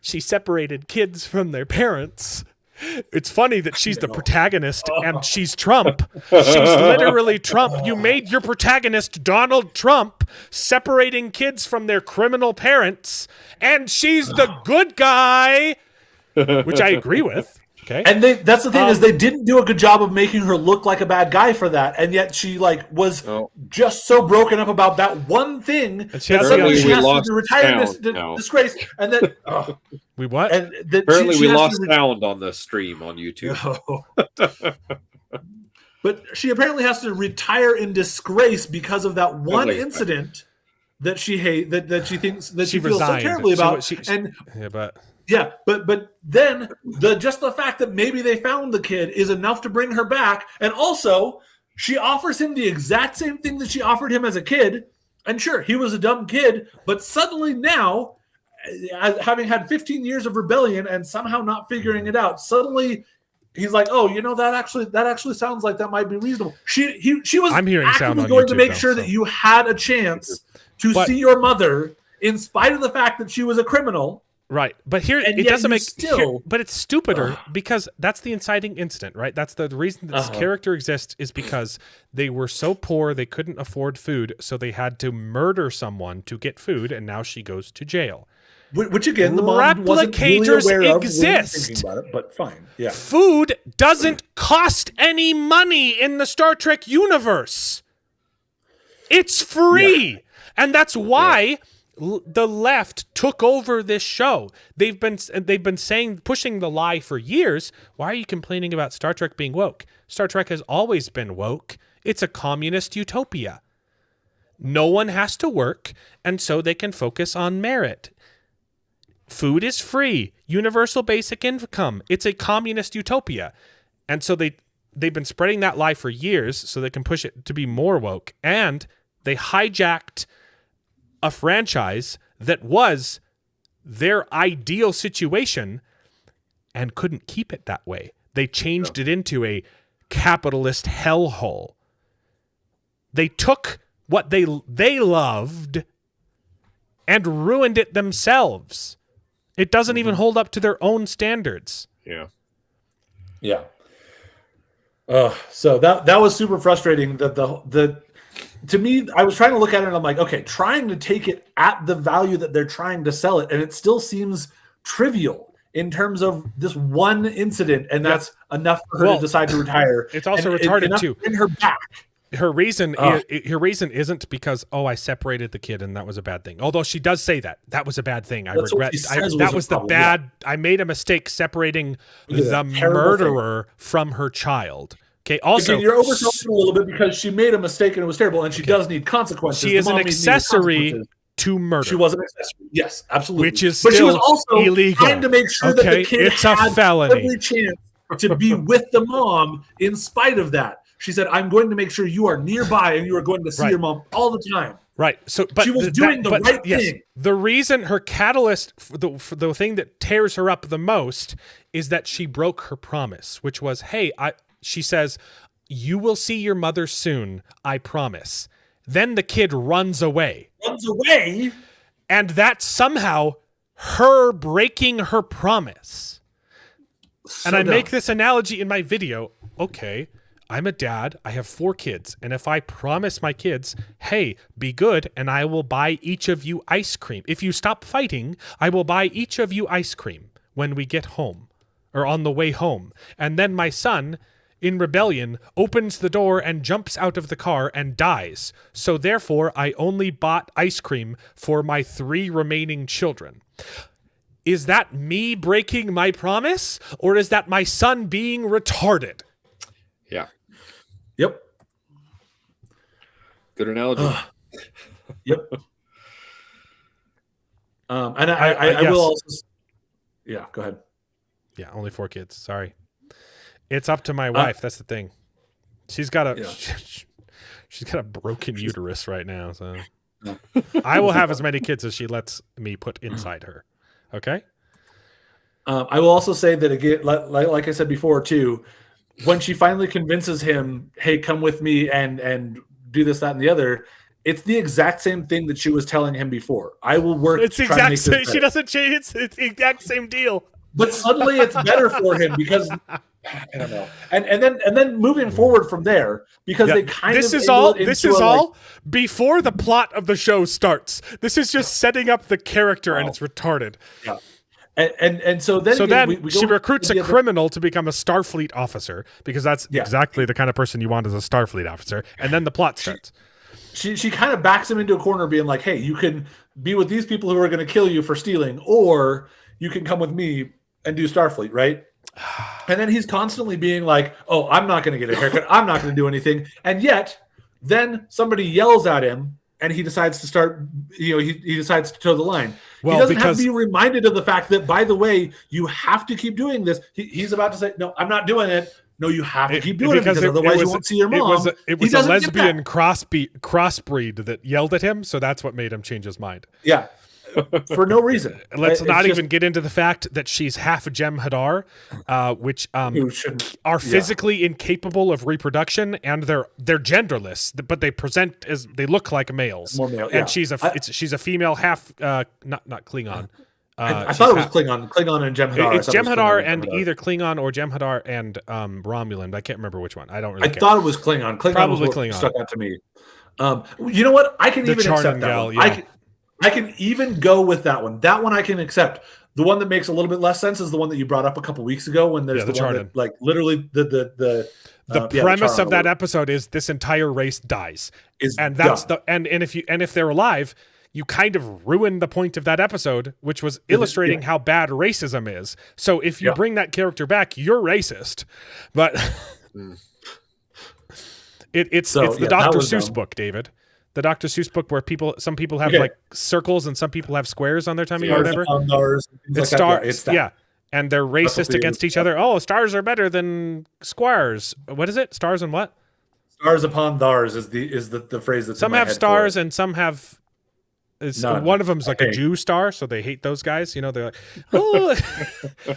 she separated kids from their parents. It's funny that she's the protagonist and she's Trump. She's literally Trump. You made your protagonist Donald Trump separating kids from their criminal parents, and she's the good guy, which I agree with. Okay. And that's the thing is they didn't do a good job of making her look like a bad guy for that, and yet she was just so broken up about that one thing that suddenly she has to retire disgrace, and then we what? And apparently we lost sound on the stream on YouTube. But she apparently has to retire in disgrace because of that one incident that she feels so terribly about. Yeah, but then just the fact that maybe they found the kid is enough to bring her back, and also she offers him the exact same thing that she offered him as a kid. And sure, he was a dumb kid, but suddenly now, having had 15 years of rebellion and somehow not figuring it out, suddenly he's like, "Oh, that actually sounds like that might be reasonable." She was I'm hearing sound actively on going to YouTube, make though, sure that you had a chance to see your mother, in spite of the fact that she was a criminal. Right, but here And it yet doesn't you make. still- But it's stupider because that's the inciting incident, right? That's the reason that this character exists is because they were so poor they couldn't afford food, so they had to murder someone to get food, and now she goes to jail. Which again, the mom wasn't really Replicators aware of when exist. thinking about it, but fine, yeah. Food doesn't cost any money in the Star Trek universe. It's free, and that's why. The left took over this show. They've been saying, pushing the lie for years. Why are you complaining about Star Trek being woke? Star Trek has always been woke. It's a communist utopia. No one has to work, and so they can focus on merit. Food is free. Universal basic income. It's a communist utopia. And so they've been spreading that lie for years so they can push it to be more woke. And they hijacked a franchise that was their ideal situation and couldn't keep it that way. They changed it into a capitalist hellhole. They took what they loved and ruined it themselves. It doesn't even hold up to their own standards. Yeah. Yeah. So that was super frustrating. That the to me, I was trying to look at it and I'm like, okay, trying to take it at the value that they're trying to sell it, and it still seems trivial in terms of this one incident, and that's enough for her to decide to retire. It's also and retarded too. Bring her back. Her reason isn't because I separated the kid and that was a bad thing. Although she does say that was a bad thing. I regret that was the bad. Yeah. I made a mistake separating the murderer from her child. Okay. Also, again, you're overselling a little bit because she made a mistake and it was terrible, and she does need consequences. She is an accessory to murder. She was an accessory. Yes, absolutely. Which is but still she was also illegal. trying to make sure that the kid had a felony. Every chance to be with the mom in spite of that. She said, "I'm going to make sure you are nearby and you are going to see your mom all the time." Right. So, but she was doing the right thing. The reason her catalyst for the thing that tears her up the most is that she broke her promise, which was, "Hey, she says, you will see your mother soon. I promise." Then the kid runs away. And that's somehow her breaking her promise. So and I make this analogy in my video. Okay, I'm a dad. I have 4 kids. And if I promise my kids, hey, be good, and I will buy each of you ice cream. If you stop fighting, I will buy each of you ice cream when we get home or on the way home. And then my son, in rebellion, opens the door and jumps out of the car and dies. So therefore, I only bought ice cream for my 3 remaining children. Is that me breaking my promise, or is that my son being retarded? Yeah. Yep. Good analogy. Yep. And I will also. Yeah, go ahead. Yeah, only 4 kids. Sorry. It's up to my wife. That's the thing. She's got a she's got a broken uterus right now, so I will have as many kids as she lets me put inside her. Okay? I will also say that again, like I said before too, when she finally convinces him, "Hey, come with me and do this, that, and the other," it's the exact same thing that she was telling him before. I will work. It's the exact same. She doesn't change. It's the exact same deal. But suddenly, it's better for him because I don't know. And then moving forward from there, because they kind this of is all before the plot of the show starts. This is just setting up the character, and it's retarded. Yeah. And so then we she recruits a criminal to become a Starfleet officer, because that's exactly the kind of person you want as a Starfleet officer. And then the plot starts. She kind of backs him into a corner, being like, "Hey, you can be with these people who are going to kill you for stealing, or you can come with me and do Starfleet," right? And then he's constantly being like, "Oh, I'm not going to get a haircut. I'm not going to do anything." And yet, then somebody yells at him and he decides to start, he decides to toe the line. Well, he doesn't have because- to be reminded of the fact that, by the way, you have to keep doing this. He's about to say, no, I'm not doing it. No, you have to keep doing it because otherwise you won't see your mom. It was a lesbian crossbreed that yelled at him, so that's what made him change his mind. Yeah. For no reason. Let's not even get into the fact that she's half Jem'Hadar, which are physically incapable of reproduction, and they're genderless, but they look like males. More male, and she's a female half, not Klingon. I thought it was Klingon and Jem'Hadar. It's Jem'Hadar and either Klingon or Jem'Hadar and Romulan. I can't remember which one. I don't really care. Thought it was Klingon. Probably was what Klingon. Stuck out to me. You know what? I can even accept that one. Yeah. I can even go with that one. That one I can accept. The one that makes a little bit less sense is the one that you brought up a couple weeks ago when there's the one that, like, literally the premise of that episode is this entire race dies. And if they're alive, you kind of ruin the point of that episode, which was illustrating how bad racism is. So if you bring that character back, you're racist. But it's the Dr. Seuss book, David. The Dr. Seuss book where some people have like circles and some people have squares on their tummy or whatever. It's stars. Yeah. And they're racist against each other. Oh, stars are better than squares. What is it? Stars and what? Stars upon thars is the phrase that's some have stars and some have. One of them's like a Jew star, so they hate those guys. They're like, oh,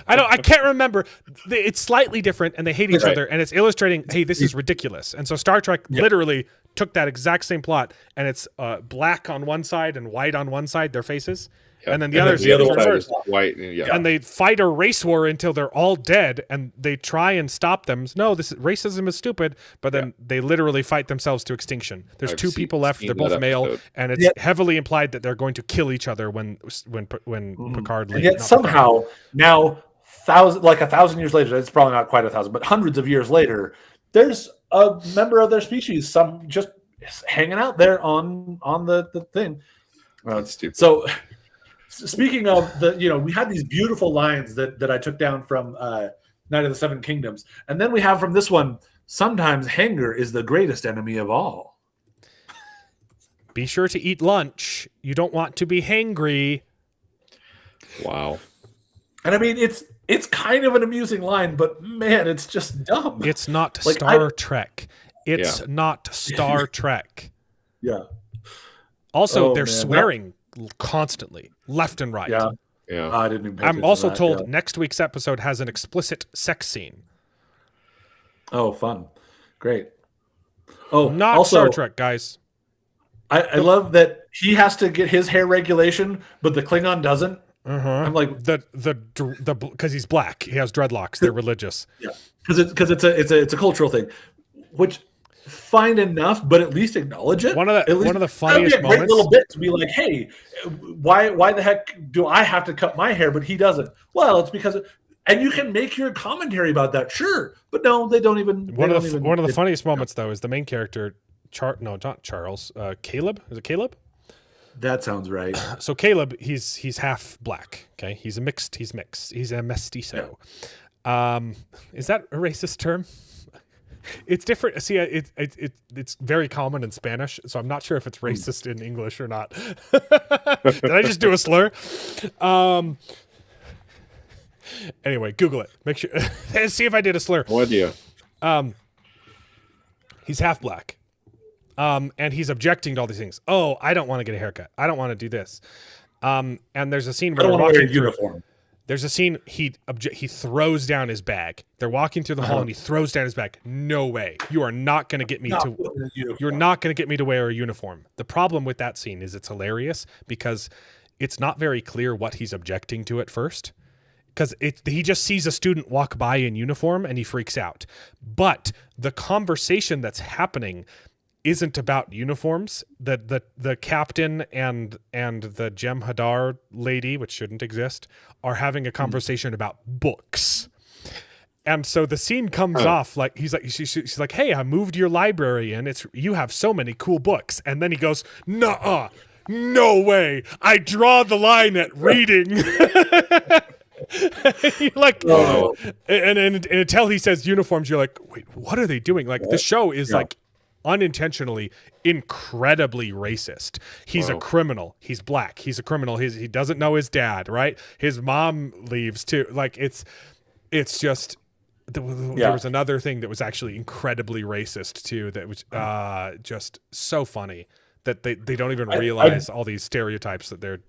I can't remember. It's slightly different, and they hate each other, and it's illustrating, hey, this is ridiculous. And so Star Trek literally took that exact same plot, and it's black on one side and white on one side, their faces. And then the other side is white. And they fight a race war until they're all dead, and they try and stop them. No, racism is stupid, but then they literally fight themselves to extinction. There's two people left. They're both male, and it's heavily implied that they're going to kill each other when Picard leaves. And yet somehow now, 1,000 years later, it's probably not quite 1,000, but hundreds of years later, there's a member of their species, some just hanging out there on the thing. That's stupid. So. Speaking of we had these beautiful lines that I took down from Night of the Seven Kingdoms, and then we have from this one, sometimes hunger is the greatest enemy of all. Be sure to eat lunch. You don't want to be hangry. Wow. And I mean, it's kind of an amusing line, but man, it's just dumb. It's not Star Trek. It's not Star Trek. Yeah. Also, they're swearing constantly, left and right. Yeah. I didn't even pay attention to that, told next week's episode has an explicit sex scene. Oh, fun. Great. Oh, not also, Star Trek, guys. I love that he has to get his hair regulation, but the Klingon doesn't. I'm like because he's black. He has dreadlocks. They're religious. Yeah, because it's a cultural thing, which fine enough, but at least acknowledge it. One of the funniest be a great moments. Little bit to be like, hey, why the heck do I have to cut my hair, but he doesn't? Well, it's because. And you can make your commentary about that, sure, but no, they don't even. One of the funniest moments though is the main character, not Charles, Caleb. Is it Caleb? That sounds right. So Caleb, he's half black. Okay, he's mixed. He's a mestizo. Yeah. Is that a racist term? It's different. See, it's very common in Spanish, so I'm not sure if it's racist in English or not. Did I just do a slur? Anyway, Google it. Make sure. See if I did a slur. No idea. He's half black. And he's objecting to all these things. Oh, I don't want to get a haircut. I don't want to do this. And there's a scene where they're walking through. Uniform. There's a scene he throws down his bag. They're walking through the hall and he throws down his bag. No way. You are not going to get me You're not going to get me to wear a uniform. The problem with that scene is it's hilarious because it's not very clear what he's objecting to at first. Because he just sees a student walk by in uniform and he freaks out. But the conversation that's happening isn't about uniforms. The captain and the Jem'Hadar lady, which shouldn't exist, are having a conversation about books. And so the scene comes off like she's like, "Hey, I moved your library in. You have so many cool books." And then he goes, "Nuh-uh, no way. I draw the line at reading." Like, and until he says uniforms, you're like, wait, what are they doing? Like, the show is like unintentionally incredibly racist. He's a criminal. He's black. He's a criminal. He doesn't know his dad, right? His mom leaves too. Like it's just there was another thing that was actually incredibly racist too. That was just so funny that they don't even realize all these stereotypes that they're.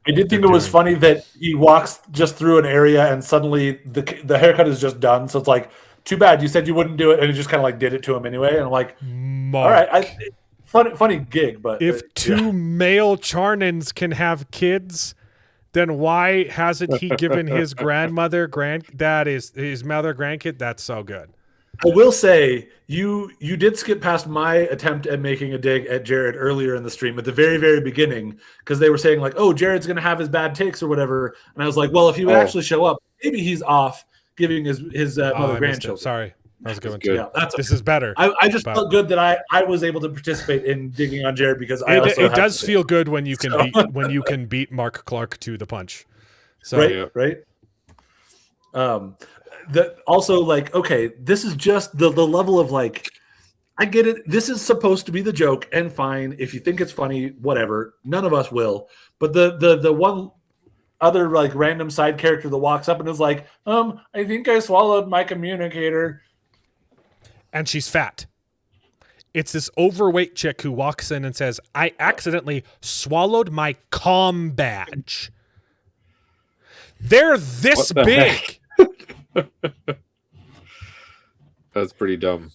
I did think it was funny that he walks just through an area and suddenly the haircut is just done. So it's like, too bad you said you wouldn't do it, and he just kind of like did it to him anyway. And I'm like, Mark, all right, funny gig, but if two male Charnans can have kids, then why hasn't he given his grandmother his mother grandkid? That's so good. I will say you did skip past my attempt at making a dig at Jared earlier in the stream at the very, very beginning, because they were saying like, oh, Jared's going to have his bad takes or whatever. And I was like, well, if he would actually show up, maybe he's off giving his mother grandchildren. Sorry. That was a good one good. too. Yeah, This is better. I just felt good that I was able to participate in digging on Jared because it does feel good when you can beat Mark Clark to the punch. So right. That also, like, okay, this is just the level of like, I get it. This is supposed to be the joke, and fine. If you think it's funny, whatever. None of us will. But the one other like random side character that walks up and is like, I think I swallowed my communicator. And she's fat. It's this overweight chick who walks in and says, I accidentally swallowed my comm badge. They're this big. That's pretty dumb.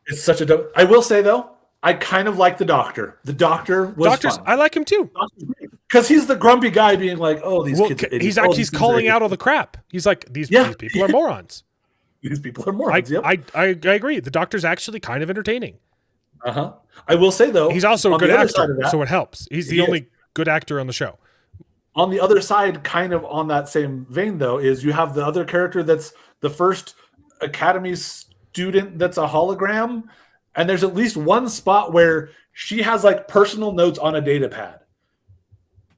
It's such a dumb. I will say though, I kind of like the doctor. The doctor was fun. I like him too. Because he's the grumpy guy being like, oh, these kids are idiots. He's calling out all the crap. He's like, these people are morons. These people are morons. I agree. The doctor's actually kind of entertaining. I will say though, he's also a good actor, so it helps. He's the only good actor on the show. On the other side, kind of on that same vein though, is you have the other character that's the first Academy student that's a hologram, and there's at least one spot where she has like personal notes on a data pad.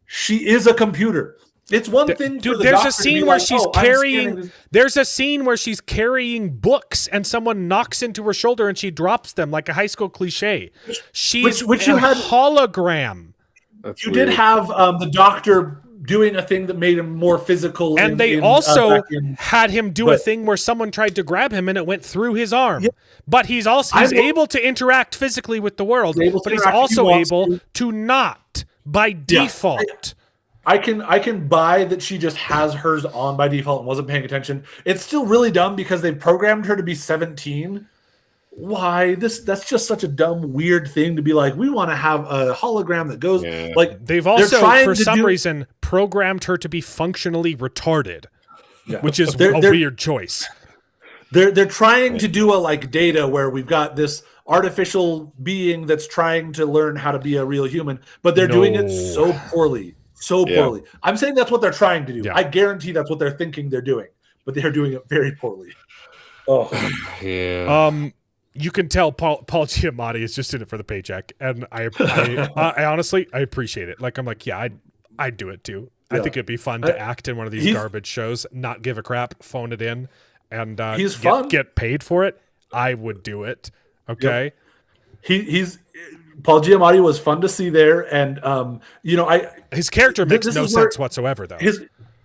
She is a computer. It's one thing, dude. There's a scene where she's carrying. There's a scene where she's carrying books, and someone knocks into her shoulder, and she drops them like a high school cliche. She's which a you had hologram. You did have the doctor doing a thing that made him more physical, and they also had him do a thing where someone tried to grab him, and it went through his arm. Yeah. But he's able to interact physically with the world, but he's also able to not by default. I can buy that she just has hers on by default and wasn't paying attention. It's still really dumb because they programmed her to be 17. Why? That's just such a dumb, weird thing to be like, we want to have a hologram that goes like they've also for some reason programmed her to be functionally retarded, which is a weird choice. They're trying to do a like data where we've got this artificial being that's trying to learn how to be a real human, but they're doing it so poorly. Poorly. I'm saying that's what they're trying to do. I guarantee that's what they're thinking they're doing, but they are doing it very poorly. Oh, yeah. You can tell Paul Giamatti is just in it for the paycheck, and I honestly I appreciate it. Like I'm like, yeah, I'd do it too. I think it'd be fun to act in one of these garbage shows, not give a crap, phone it in, and get paid for it. I would do it. Okay. Yep. Paul Giamatti was fun to see there, and his character makes no sense whatsoever, though.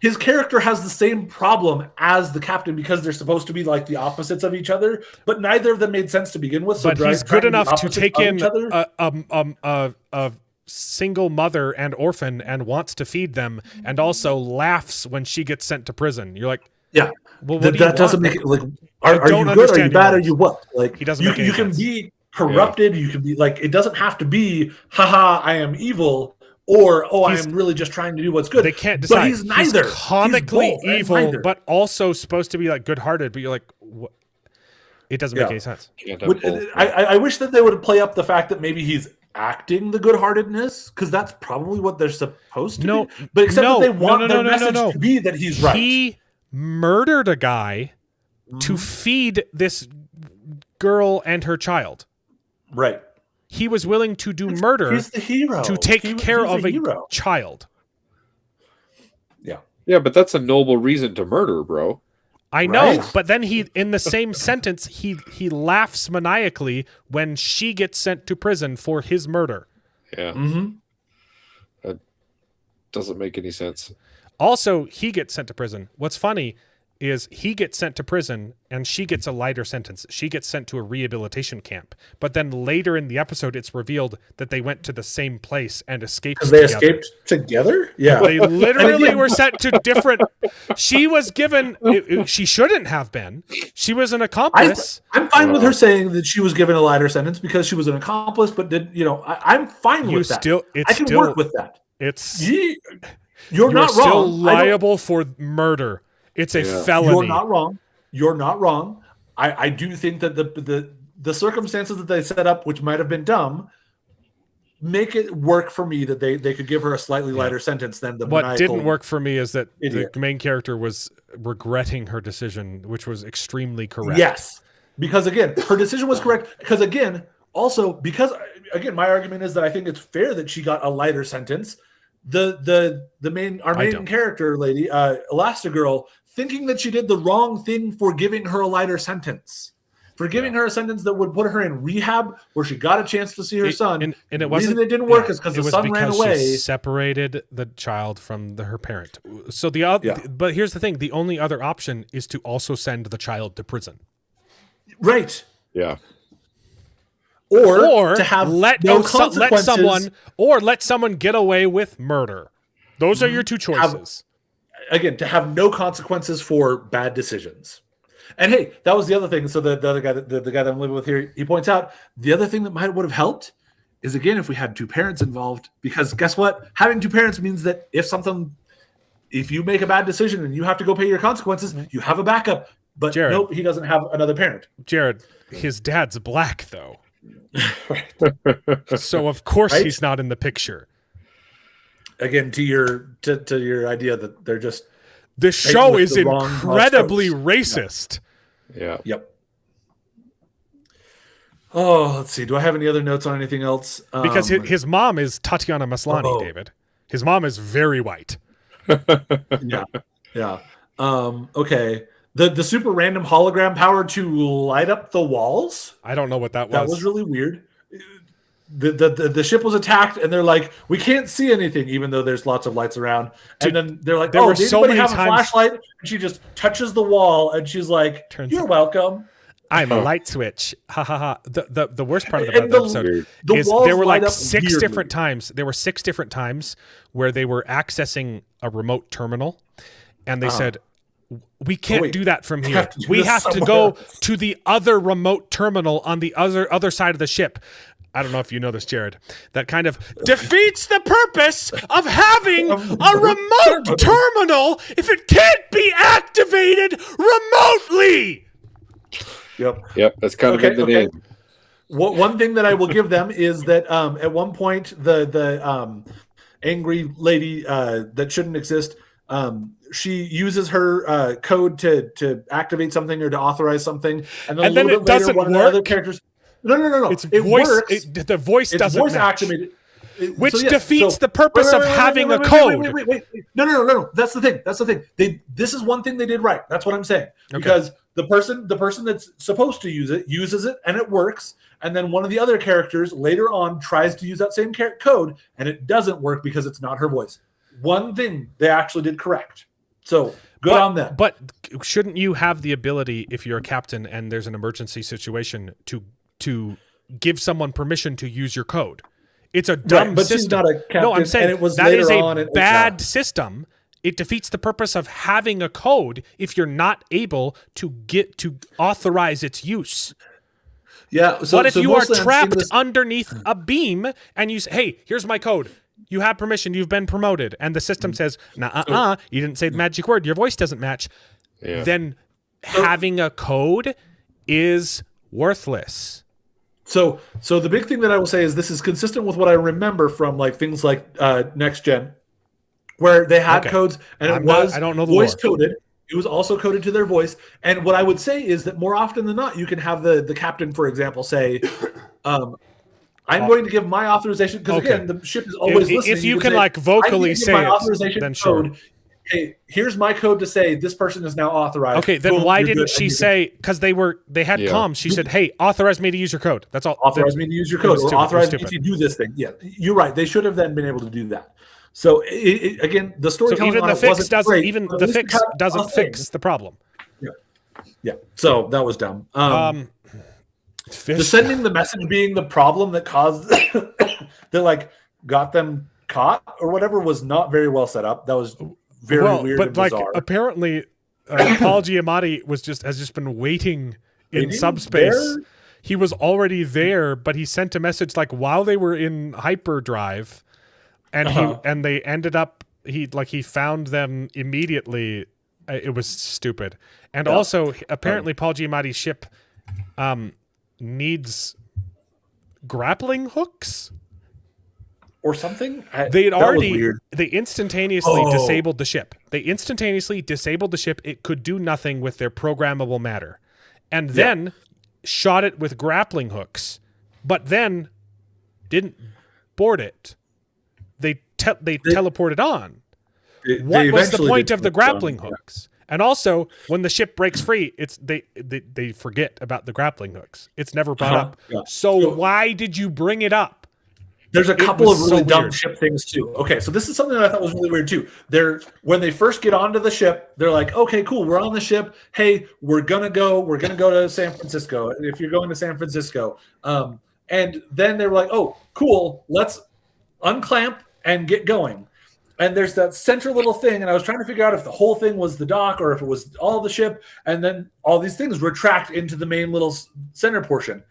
His character has the same problem as the captain because they're supposed to be like the opposites of each other, but neither of them made sense to begin with. But he's good enough to take in a single mother and orphan and wants to feed them, and also laughs when she gets sent to prison. You're like, yeah, well, that doesn't make it like. Are you good? Are you bad? Are you what? Like he doesn't. You can be corrupted. You can be like. It doesn't have to be. Haha! I am evil. Or, I'm really just trying to do what's good. They can't decide. But he's neither. He's comically evil, but also supposed to be like good-hearted. But you're like, what? It doesn't make any sense. I wish that they would play up the fact that maybe he's acting the good-heartedness, because that's probably what they're supposed to be. But except that they want their message to be that he's right. He murdered a guy to feed this girl and her child. Right. He was willing to do murder he's the hero. To take care of a child. Yeah. Yeah, but that's a noble reason to murder, bro. I know, Right? but then he, in the same sentence, he laughs maniacally when she gets sent to prison for his murder. Yeah. That doesn't make any sense. Also, he gets sent to prison. What's funny is he gets sent to prison and she gets a lighter sentence. She gets sent to a rehabilitation camp. But then later in the episode, it's revealed that they went to the same place and escaped Because they together. escaped together? Yeah. They literally were sent to different... She was given... she shouldn't have been. She was an accomplice. I'm fine with her saying that she was given a lighter sentence because she was an accomplice, but I'm fine with that. I can work with that. You're not still wrong. liable for murder. It's a felony. You're not wrong. You're not wrong. I do think that the circumstances that they set up, which might have been dumb, make it work for me that they could give her a slightly lighter sentence than the What maniacal didn't work for me is that idiot. the main character was regretting her decision, which was extremely correct. Yes, because again, her decision was correct. Because again, my argument is that I think it's fair that she got a lighter sentence. Our main character lady, Elastigirl, thinking that she did the wrong thing for giving her a lighter sentence, for giving her a sentence that would put her in rehab where she got a chance to see her son. And the it wasn't. reason it didn't work is because the son ran away. She separated the child from her parent. So but here's the thing: the only other option is to also send the child to prison. Right. Yeah. Or to have let someone get away with murder. Those are your two choices. To have no consequences for bad decisions. And hey, that was the other thing. So the other guy, the guy that I'm living with here, he points out the other thing that would have helped is, again, if we had two parents involved, because guess what? Having two parents means that if you make a bad decision and you have to go pay your consequences, you have a backup. But Jared, nope, he doesn't have another parent. Jared, his dad's black though. So of course he's not in the picture. Again, to your idea that they're just the show is incredibly racist. Yeah. Yep. Oh, let's see. Do I have any other notes on anything else? Because his mom is Tatiana Maslany, David. His mom is very white. Yeah. Okay. The super random hologram power to light up the walls. I don't know what that was. That was really weird. The ship was attacked, and they're like, we can't see anything, even though there's lots of lights around. And then they're like, did anybody have a flashlight? And she just touches the wall, and she's like, you're welcome. I'm a light switch. Ha ha ha. The worst part of the episode is there were like 6 different times. There were 6 different times where they were accessing a remote terminal, and they said, we can't do that from here. We have to go to the other remote terminal on the other side of the ship. I don't know if you know this, Jared. That kind of defeats the purpose of having a remote terminal if it can't be activated remotely. Yep. That's kind of in the name. One thing that I will give them is that at one point the angry lady that shouldn't exist, she uses her code to activate something or to authorize something, and then it doesn't work. One of the other characters. No. It works. The voice doesn't voice match. Activated. Which defeats the purpose of having a code. Wait. No. That's the thing. This is one thing they did right. That's what I'm saying. Because the person that's supposed to use it uses it and it works. And then one of the other characters later on tries to use that same code and it doesn't work because it's not her voice. One thing they actually did correct. So good on them. But shouldn't you have the ability, if you're a captain and there's an emergency situation, to give someone permission to use your code? It's a dumb but system. She's not a captain, no, I'm saying and it was that is a bad system. It defeats the purpose of having a code if you're not able to get to authorize its use. Yeah. What if you are trapped underneath a beam and you say, "Hey, here's my code. You have permission. You've been promoted," and the system says, "Nah, you didn't say the magic word. Your voice doesn't match." Yeah. Then having a code is worthless. So the big thing that I will say is this is consistent with what I remember from like things like Next Gen, where they had codes and I don't know the voice coded. It was also coded to their voice. And what I would say is that more often than not, you can have the captain, for example, say, I'm going to give my authorization, because again, the ship is always listening. If you can like vocally say it, then sure. hey, here's my code to say this person is now authorized. Okay, then Boom, why you're didn't good, she and you can say, because they had Yeah. comms, she said, hey, authorize me to use your code. That's all. authorize me to use your it code, was or stupid, it was authorize me stupid. to do this thing. Yeah, you're right. They should have then been able to do that. So again, the So storytelling even on the it fix wasn't doesn't great, even but at the least we fix had a doesn't thing. fix the problem. Yeah. So that was dumb. Fish. Sending the message being the problem that caused that like got them caught or whatever was not very well set up. That was very weird but and like bizarre. apparently Paul Giamatti has just been waiting in subspace. there? He was already there, but he sent a message like while they were in hyperdrive, and and they ended up he found them immediately. It was stupid. And also apparently Paul Giamatti's ship needs grappling hooks or something. they They instantaneously disabled the ship. It could do nothing with their programmable matter, and then shot it with grappling hooks, but then didn't board it. They teleported on. What was the point of the grappling hooks? And also, when the ship breaks free, they forget about the grappling hooks. It's never brought up. Yeah. So why did you bring it up? There's a couple was of really so dumb weird. ship things too. Okay, so this is something that I thought was really weird too. When they first get onto the ship, they're like, "Okay, cool, we're on the ship. Hey, we're gonna go to San Francisco. If you're going to San Francisco," and then they were like, "Oh, cool, let's unclamp and get going." And there's that central little thing, and I was trying to figure out if the whole thing was the dock or if it was all the ship, and then all these things retract into the main little center portion,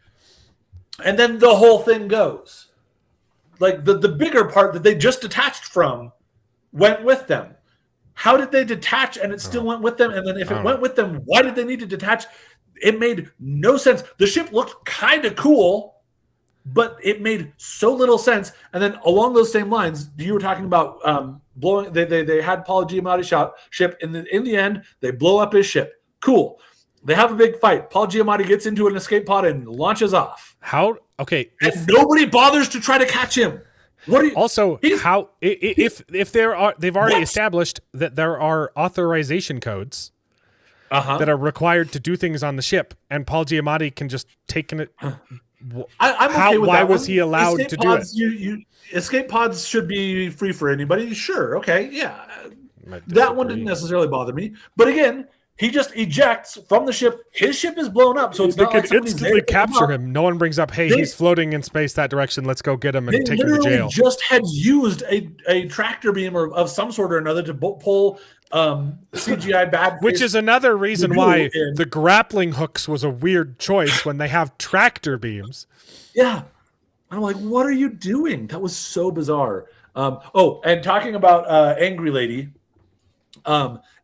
and then the whole thing goes. Like the bigger part that they just detached from went with them. How did they detach and it still went with them? And then if it went with them, why did they need to detach? It made no sense. The ship looked kind of cool, but it made so little sense. And then along those same lines, you were talking about blowing. They had Paul Giamatti ship. In the end, they blow up his ship. Cool. They have a big fight. Paul Giamatti gets into an escape pod and launches off. How? Okay. And nobody bothers to try to catch him. What are you, Also, if they've already established that there are authorization codes that are required to do things on the ship, and Paul Giamatti can just take it. I'm okay with why that was one. he allowed to do it? Escape pods should be free for anybody. Sure. Okay. Yeah. That one didn't necessarily bother me. But again, he just ejects from the ship. His ship is blown up, so it's They not like could somebody's instantly there to capture pick him. No one brings up, hey, he's floating in space that direction. Let's go get him and They take him to literally jail. just had used a tractor beam of some sort or another to pull CGI bad. Which is another reason why the grappling hooks was a weird choice when they have tractor beams. Yeah. I'm like, what are you doing? That was so bizarre. And talking about Angry Lady,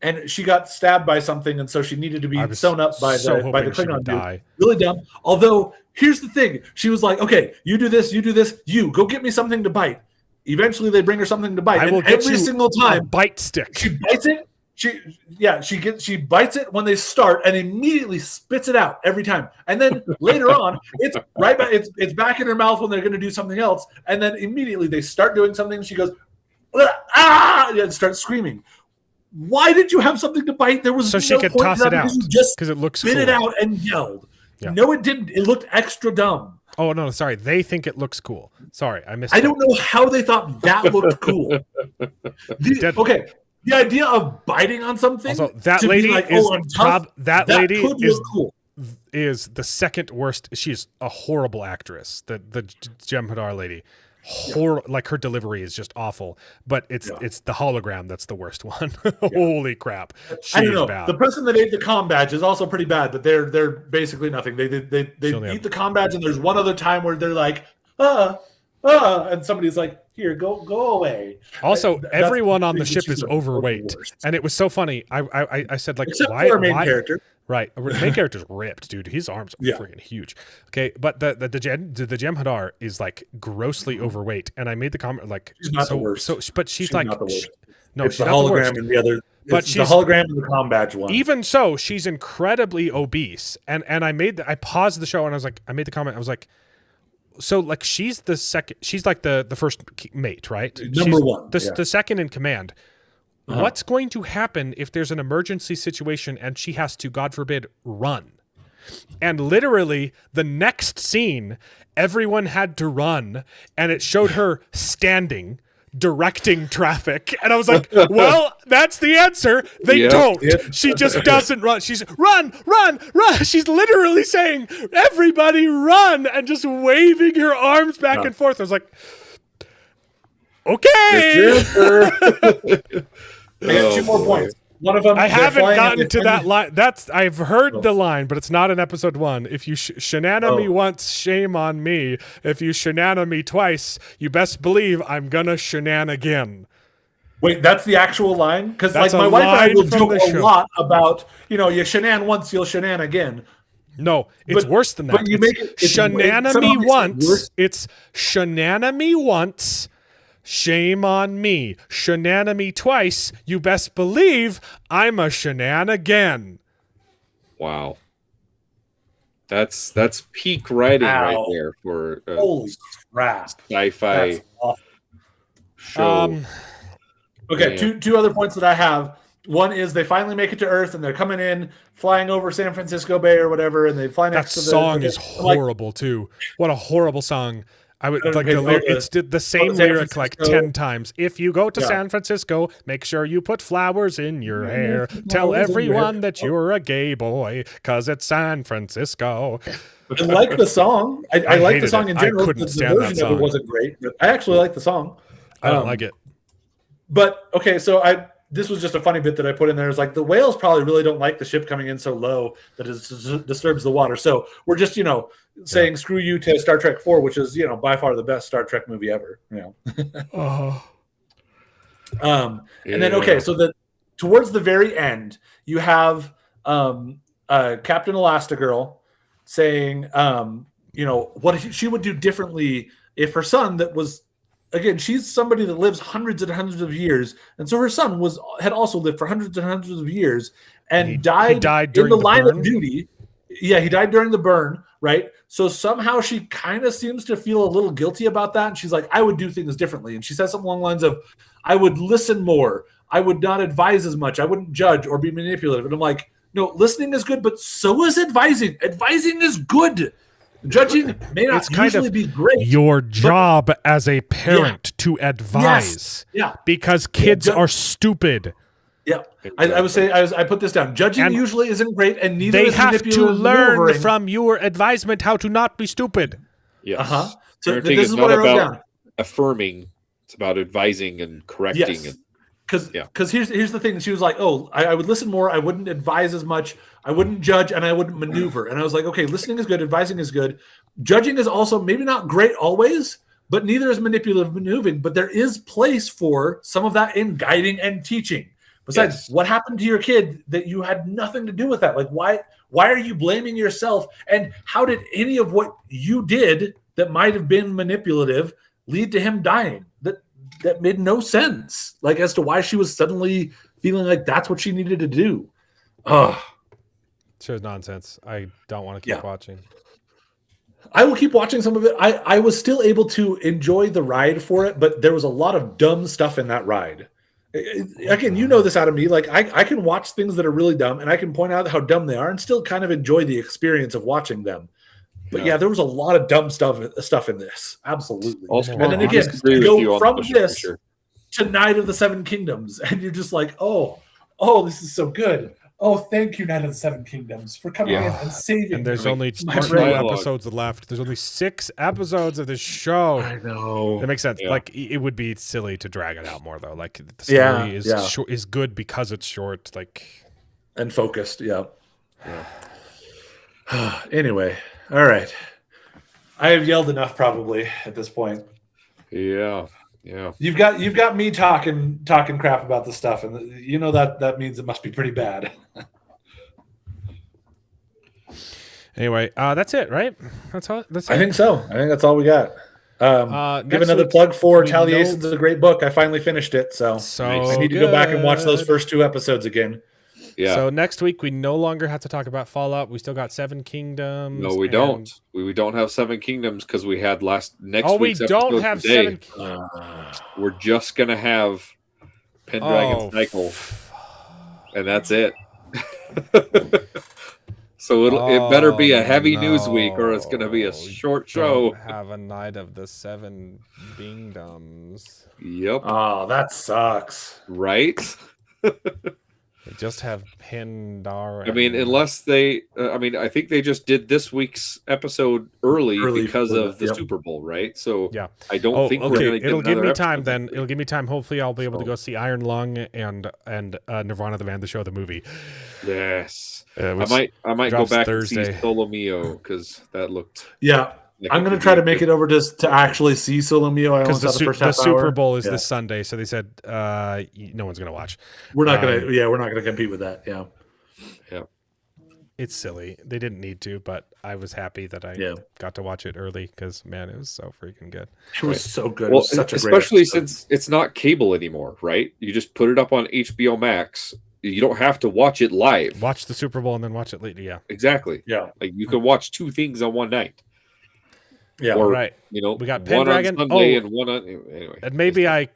and she got stabbed by something, and so she needed to be sewn up by the Klingon dude. Really dumb. Although, here's the thing. She was like, okay, you do this, you go get me something to bite. Eventually, they bring her something to bite. I will and get every you single time, a bite stick. she bites it. She bites it when they start and immediately spits it out every time. And then later on, it's right back. It's back in her mouth when they're going to do something else. And then immediately they start doing something. She goes, and starts screaming. Why did you have something to bite? There was so she could toss it out because it looks spit cool. it out and yelled. Yeah. No, it didn't. It looked extra dumb. Oh no, sorry. They think it looks cool. Sorry, I missed. I don't know how they thought that looked cool. Okay. The idea of biting on something. Also, that lady like, is tough, that lady could is look cool. Is the second worst. She's a horrible actress. The Jem'Hadar lady. Like her delivery is just awful, but it's the hologram that's the worst one. Holy crap! I don't know. Bad. The person that ate the comm badge is also pretty bad, but they're basically nothing. They eat the comm badge, and there's one other time where they're like, and somebody's like, here, go away. Also, everyone on the ship is overweight, and it was so funny. I said like, except why? For our main character. Right, the main character's ripped, dude. His arms are freaking huge. Okay, but the Jem'Hadar is like grossly overweight, and I made the comment like, she's not the worst. But she's like, not the worst. No, it's she's the not hologram the worst. and the other. But it's the hologram and the comm badge one. Even so, she's incredibly obese, and I paused the show and I made the comment. I was like, so like she's the second, she's like the first mate, right? Number one, the second in command. What's going to happen if there's an emergency situation and she has to, God forbid, run? And literally the next scene, everyone had to run, and it showed her standing, directing traffic. And I was like, well, that's the answer. They don't. She just doesn't run. She's run. She's literally saying, everybody run, and just waving her arms back and forth. I was like, okay. I got 2 more points. One of them, I haven't gotten to that line. I've heard the line, but it's not in episode 1. If you shenana me once, shame on me. If you shenana me twice, you best believe I'm gonna shenan again. Wait, that's the actual line? Because like my wife and I will joke a lot about, you shenan once, you'll shenan again. No, it's worse than that. But you make it shenana me once. It's shenana me once. Shame on me. Shenana me twice. You best believe I'm a shenan again. Wow. That's peak writing right there for holy crap. Sci-fi show. Okay, two other points that I have. One is they finally make it to Earth and they're coming in, flying over San Francisco Bay or whatever, and they fly next to the song is horrible too. What a horrible song. I would like it's the same lyric like 10 times. If you go to San Francisco, make sure you put flowers in your hair. Tell everyone that you're a gay boy, cause it's San Francisco. I like the song. I like the song in general. I couldn't stand that song. Of it wasn't great, but I actually like the song. I don't like it. But okay, so this was just a funny bit that I put in there. Is like the whales probably really don't like the ship coming in so low that it disturbs the water. So we're just saying screw you to Star Trek 4, which is by far the best Star Trek movie ever. And then so towards the very end, you have Captain Elastigirl saying what she would do differently if her son that was. Again, she's somebody that lives hundreds and hundreds of years, and so her son had also lived for hundreds and hundreds of years, and he died in the line of duty. Yeah, he died during the burn, right? So somehow she kind of seems to feel a little guilty about that, and she's like, "I would do things differently." And she says something along the lines of, "I would listen more. I would not advise as much. I wouldn't judge or be manipulative." And I'm like, "No, listening is good, but so is advising. Advising is good." Judging may not usually be great. Your job as a parent to advise. Because kids are stupid. Yeah. I would say I put this down. Judging usually isn't great, and neither is manipulative. They have to learn from your advisement how to not be stupid. Yes. So this is what I wrote down. Affirming. It's about advising and correcting. Yes. Because here's the thing. She was like, "Oh, I would listen more. I wouldn't advise as much. I wouldn't judge, and I wouldn't maneuver." And I was like, "Okay, listening is good. Advising is good. Judging is also maybe not great always, but neither is manipulative maneuvering. But there is place for some of that in guiding and teaching. Besides, what happened to your kid that you had nothing to do with that? Like, why are you blaming yourself? And how did any of what you did that might have been manipulative lead to him dying? That made no sense, like as to why she was suddenly feeling like that's what she needed to do. Show's nonsense. I don't want to keep watching. I will keep watching some of it. I was still able to enjoy the ride for it, but there was a lot of dumb stuff in that ride. Again, this out of me. Like I can watch things that are really dumb, and I can point out how dumb they are, and still kind of enjoy the experience of watching them. But there was a lot of dumb stuff in this. Absolutely. And then again, go from this to Night of the Seven Kingdoms, and you're just like, oh, this is so good. Oh, thank you, Night of the Seven Kingdoms, for coming in and saving. And there's only 2 episodes left. There's only 6 episodes of this show. I know. That makes sense. Yeah. Like it would be silly to drag it out more though. Like the story is good because it's short, and focused. Yeah. Anyway. All right. I have yelled enough probably at this point. Yeah. You've got me talking crap about the stuff, and that means it must be pretty bad. Anyway, that's it, right? That's all. I think so. I think that's all we got. Give another plug for Retaliation's a great book. I finally finished it, so I need to go back and watch those first 2 episodes again. Yeah. So next week we no longer have to talk about Fallout. We still got 7 Kingdoms. No, we don't. We don't have 7 Kingdoms because we had next week's we don't episode have today. 7. We're just gonna have Pendragon Cycle, and that's it. So it better be a heavy news week, or it's going to be a short show. Don't have a night of the 7 Bingdoms. Yep. Oh, that sucks. Right? They just have Pandaren. I mean, unless they, I think they just did this week's episode early because of the Super Bowl, right? So yeah, I don't think we're going to get it'll give me time episode. then. It'll give me time. Hopefully, I'll be able to go see Iron Lung and Nirvana the Band, the show, the movie. Yes, I might go back Thursday. And see Solo Mio because that looked. Yeah. I'm going to try to make it over to actually see Solo Mio. I only saw the first half the Super hour. Bowl is this Sunday, so they said no one's going to watch. We're not going to. Yeah, we're not going to compete with that. Yeah. Yeah. It's silly. They didn't need to, but I was happy that I got to watch it early because man, it was so freaking good. It was so good. Well, it was such a especially great episode. since it's not cable anymore, right? You just put it up on HBO Max. You don't have to watch it live. Watch the Super Bowl and then watch it later. Yeah. Exactly. Yeah. Like you can watch 2 things on one night. Yeah, or, right. You know, we got one Pendragon. on Sunday and one on anyway. And maybe I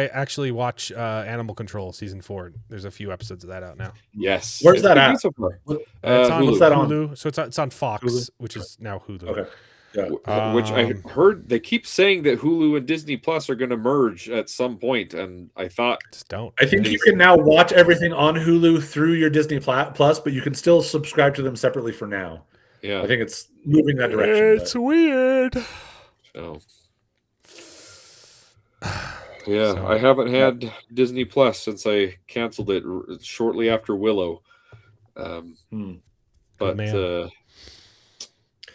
actually watch Animal Control season 4. There's a few episodes of that out now. Yes. Where's that at? It's on Hulu. What's that on? Hulu. So it's on Fox, Hulu? which is now Hulu. Okay. Yeah. Which I heard they keep saying that Hulu and Disney Plus are going to merge at some point, and I thought just don't. I think you can now watch everything on Hulu through your Disney Plus, but you can still subscribe to them separately for now. Yeah, I think it's moving that direction. It's weird. So, yeah, I haven't had Disney Plus since I canceled it shortly after Willow. But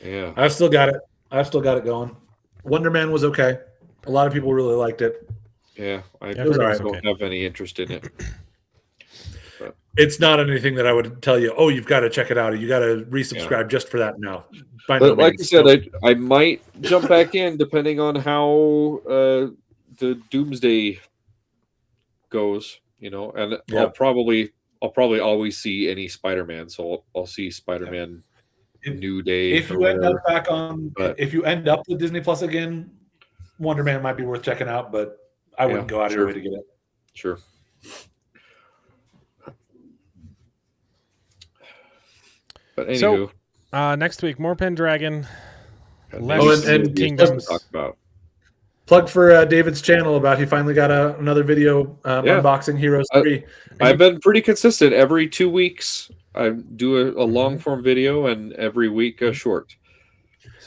yeah, I've still got it going. Wonder Man was okay. A lot of people really liked it. Yeah, I don't have any interest in it. But. It's not anything that I would tell you, oh, you've got to check it out. Or you got to resubscribe just for that. No. But like you said, I might jump back in depending on how the Doomsday goes, you know, and I'll probably always see any Spider-Man, so I'll see Spider-Man New Day. If you end up back on, if you end up with Disney Plus again, Wonder Man might be worth checking out, but I wouldn't go out of your way to get it. Sure. But anywho. So, next week, more Pendragon. And Kingdoms. Talk about. Plug for David's channel about he finally got another video unboxing Heroes 3. I've been pretty consistent. Every 2 weeks, I do a long form video, and every week a short.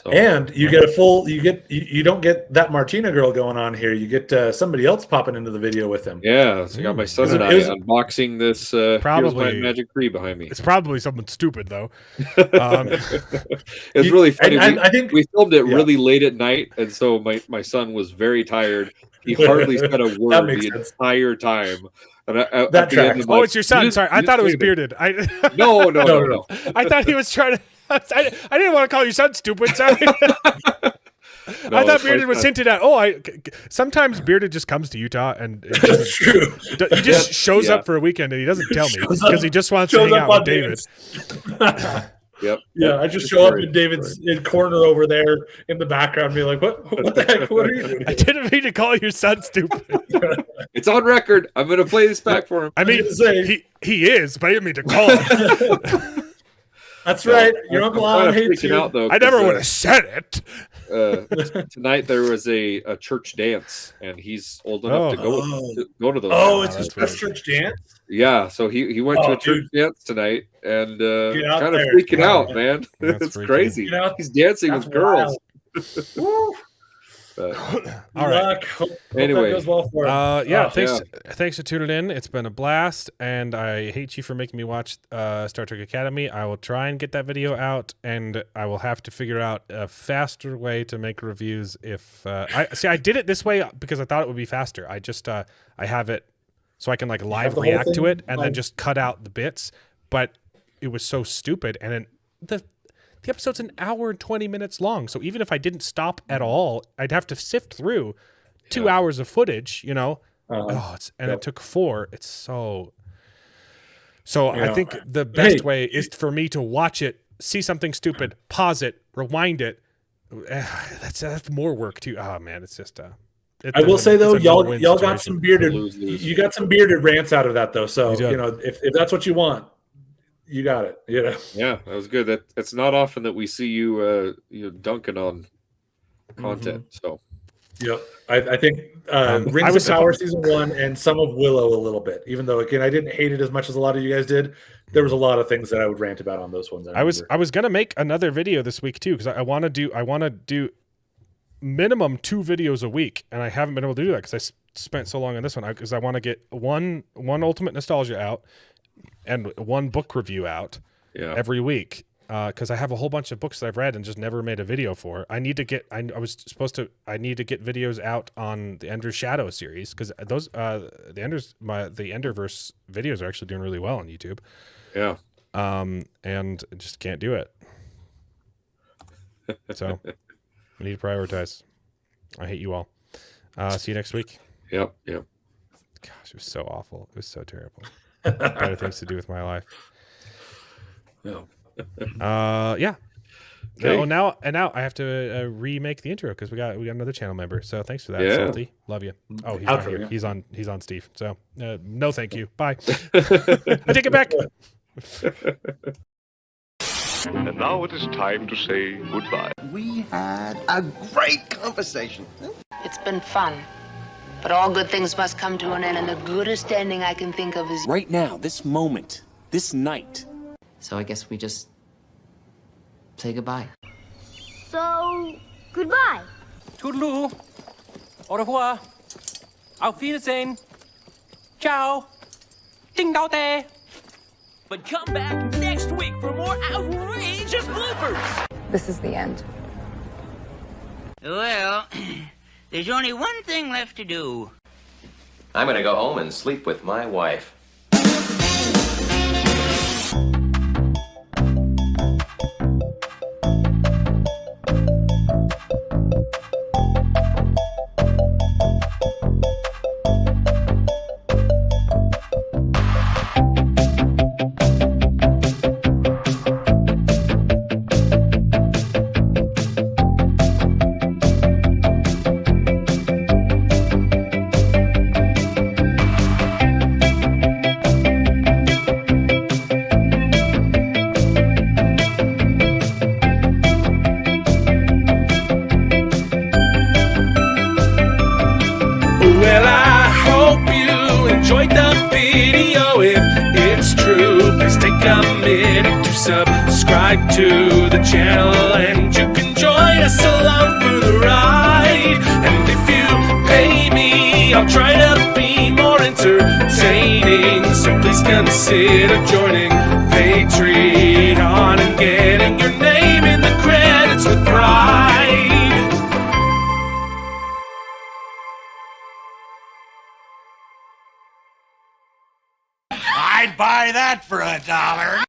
So, and you get a full. You don't get that Martina girl going on here. You get somebody else popping into the video with him. Yeah, so I got my son and I unboxing this. Probably Here's my magic tree behind me. It's probably something stupid though. It's really funny. I think we filmed it really late at night, and so my son was very tired. He hardly said a word the entire time. And that tracks. Oh, it's your son. Sorry, I thought it was bearded. No. I thought he was trying to. I didn't want to call your son stupid. Sorry. I thought Bearded was hinted at. Sometimes Bearded just comes to Utah and that's true. He just shows up for a weekend and he doesn't tell me because he just wants to hang out with David. Yep. Yeah, I just show up in David's corner over there in the background, be like, "What the heck? What are you doing?" I didn't mean to call your son stupid. It's on record. I'm going to play this back for him. I mean, he is, but I didn't mean to call him. That's right. Your Uncle Alan hates you. Out, though, I never would have said it. Tonight there was a church dance, and he's old enough to go to those. Oh, it's his first church dance. Yeah, so he went to a church dance tonight, and kind of freaking out, man. It's crazy. He's dancing with girls. All right. Anyway, goes well for him. Thanks for tuning in. It's been a blast, and I hate you for making me watch Star Trek Academy. I will try and get that video out, and I will have to figure out a faster way to make reviews. If I did it this way because I thought it would be faster. I just I have it so I can like live react to it and then just cut out the bits. But it was so stupid, and then the episode's an hour and 20 minutes long. So even if I didn't stop at all, I'd have to sift through 2 hours of footage, you know? It took 4. It's so I think the best way is for me to watch it, see something stupid, pause it, rewind it. That's more work too. Oh man, it's just I will say though, y'all got some bearded. Lose. You got some bearded rants out of that though. So We did. you know, if that's what you want, you got it. You know. Yeah, that was good. It's not often that we see you dunking on content. So Yep. I think I Rings was- of Power season 1 and some of Willow a little bit. Even though again I didn't hate it as much as a lot of you guys did, there was a lot of things that I would rant about on those ones. I was gonna make another video this week too because I want to do minimum 2 videos a week, and I haven't been able to do that because I spent so long on this one because I want to get one Ultimate Nostalgia out and one book review out every week because I have a whole bunch of books that I've read and just never made a video for. I need to get I need to get videos out on the Ender's Shadow series because those the Enderverse videos are actually doing really well on YouTube. Yeah. And just can't do it. So we need to prioritize. I hate you all. See you next week. Yep. Gosh, it was so awful. It was so terrible. Better things to do with my life. Yeah. Yeah. Okay. Oh, now I have to remake the intro because we got another channel member. So thanks for that, Yeah. Salty. Love you. Oh, he's Outro, not here. yeah. He's on Steve. So no, thank you. Bye. I take it back. And now it is time to say goodbye. We had a great conversation. It's been fun. But all good things must come to an end, and the goodest ending I can think of is... Right now, this moment, this night. So I guess we just say goodbye. So, goodbye. Toodaloo. Au revoir. Auf Wiedersehen. Ciao. Ding dao day. But come back next week for more outrageous bloopers. This is the end. Well, there's only one thing left to do. I'm gonna go home and sleep with my wife. Well, I hope you enjoyed the video. If it's true, please take a minute to subscribe to the channel, and you can join us along for the ride. And if you pay me, I'll try to be more entertaining. So please consider joining Patreon and getting your name in the credits with pride. I'd buy that for $1.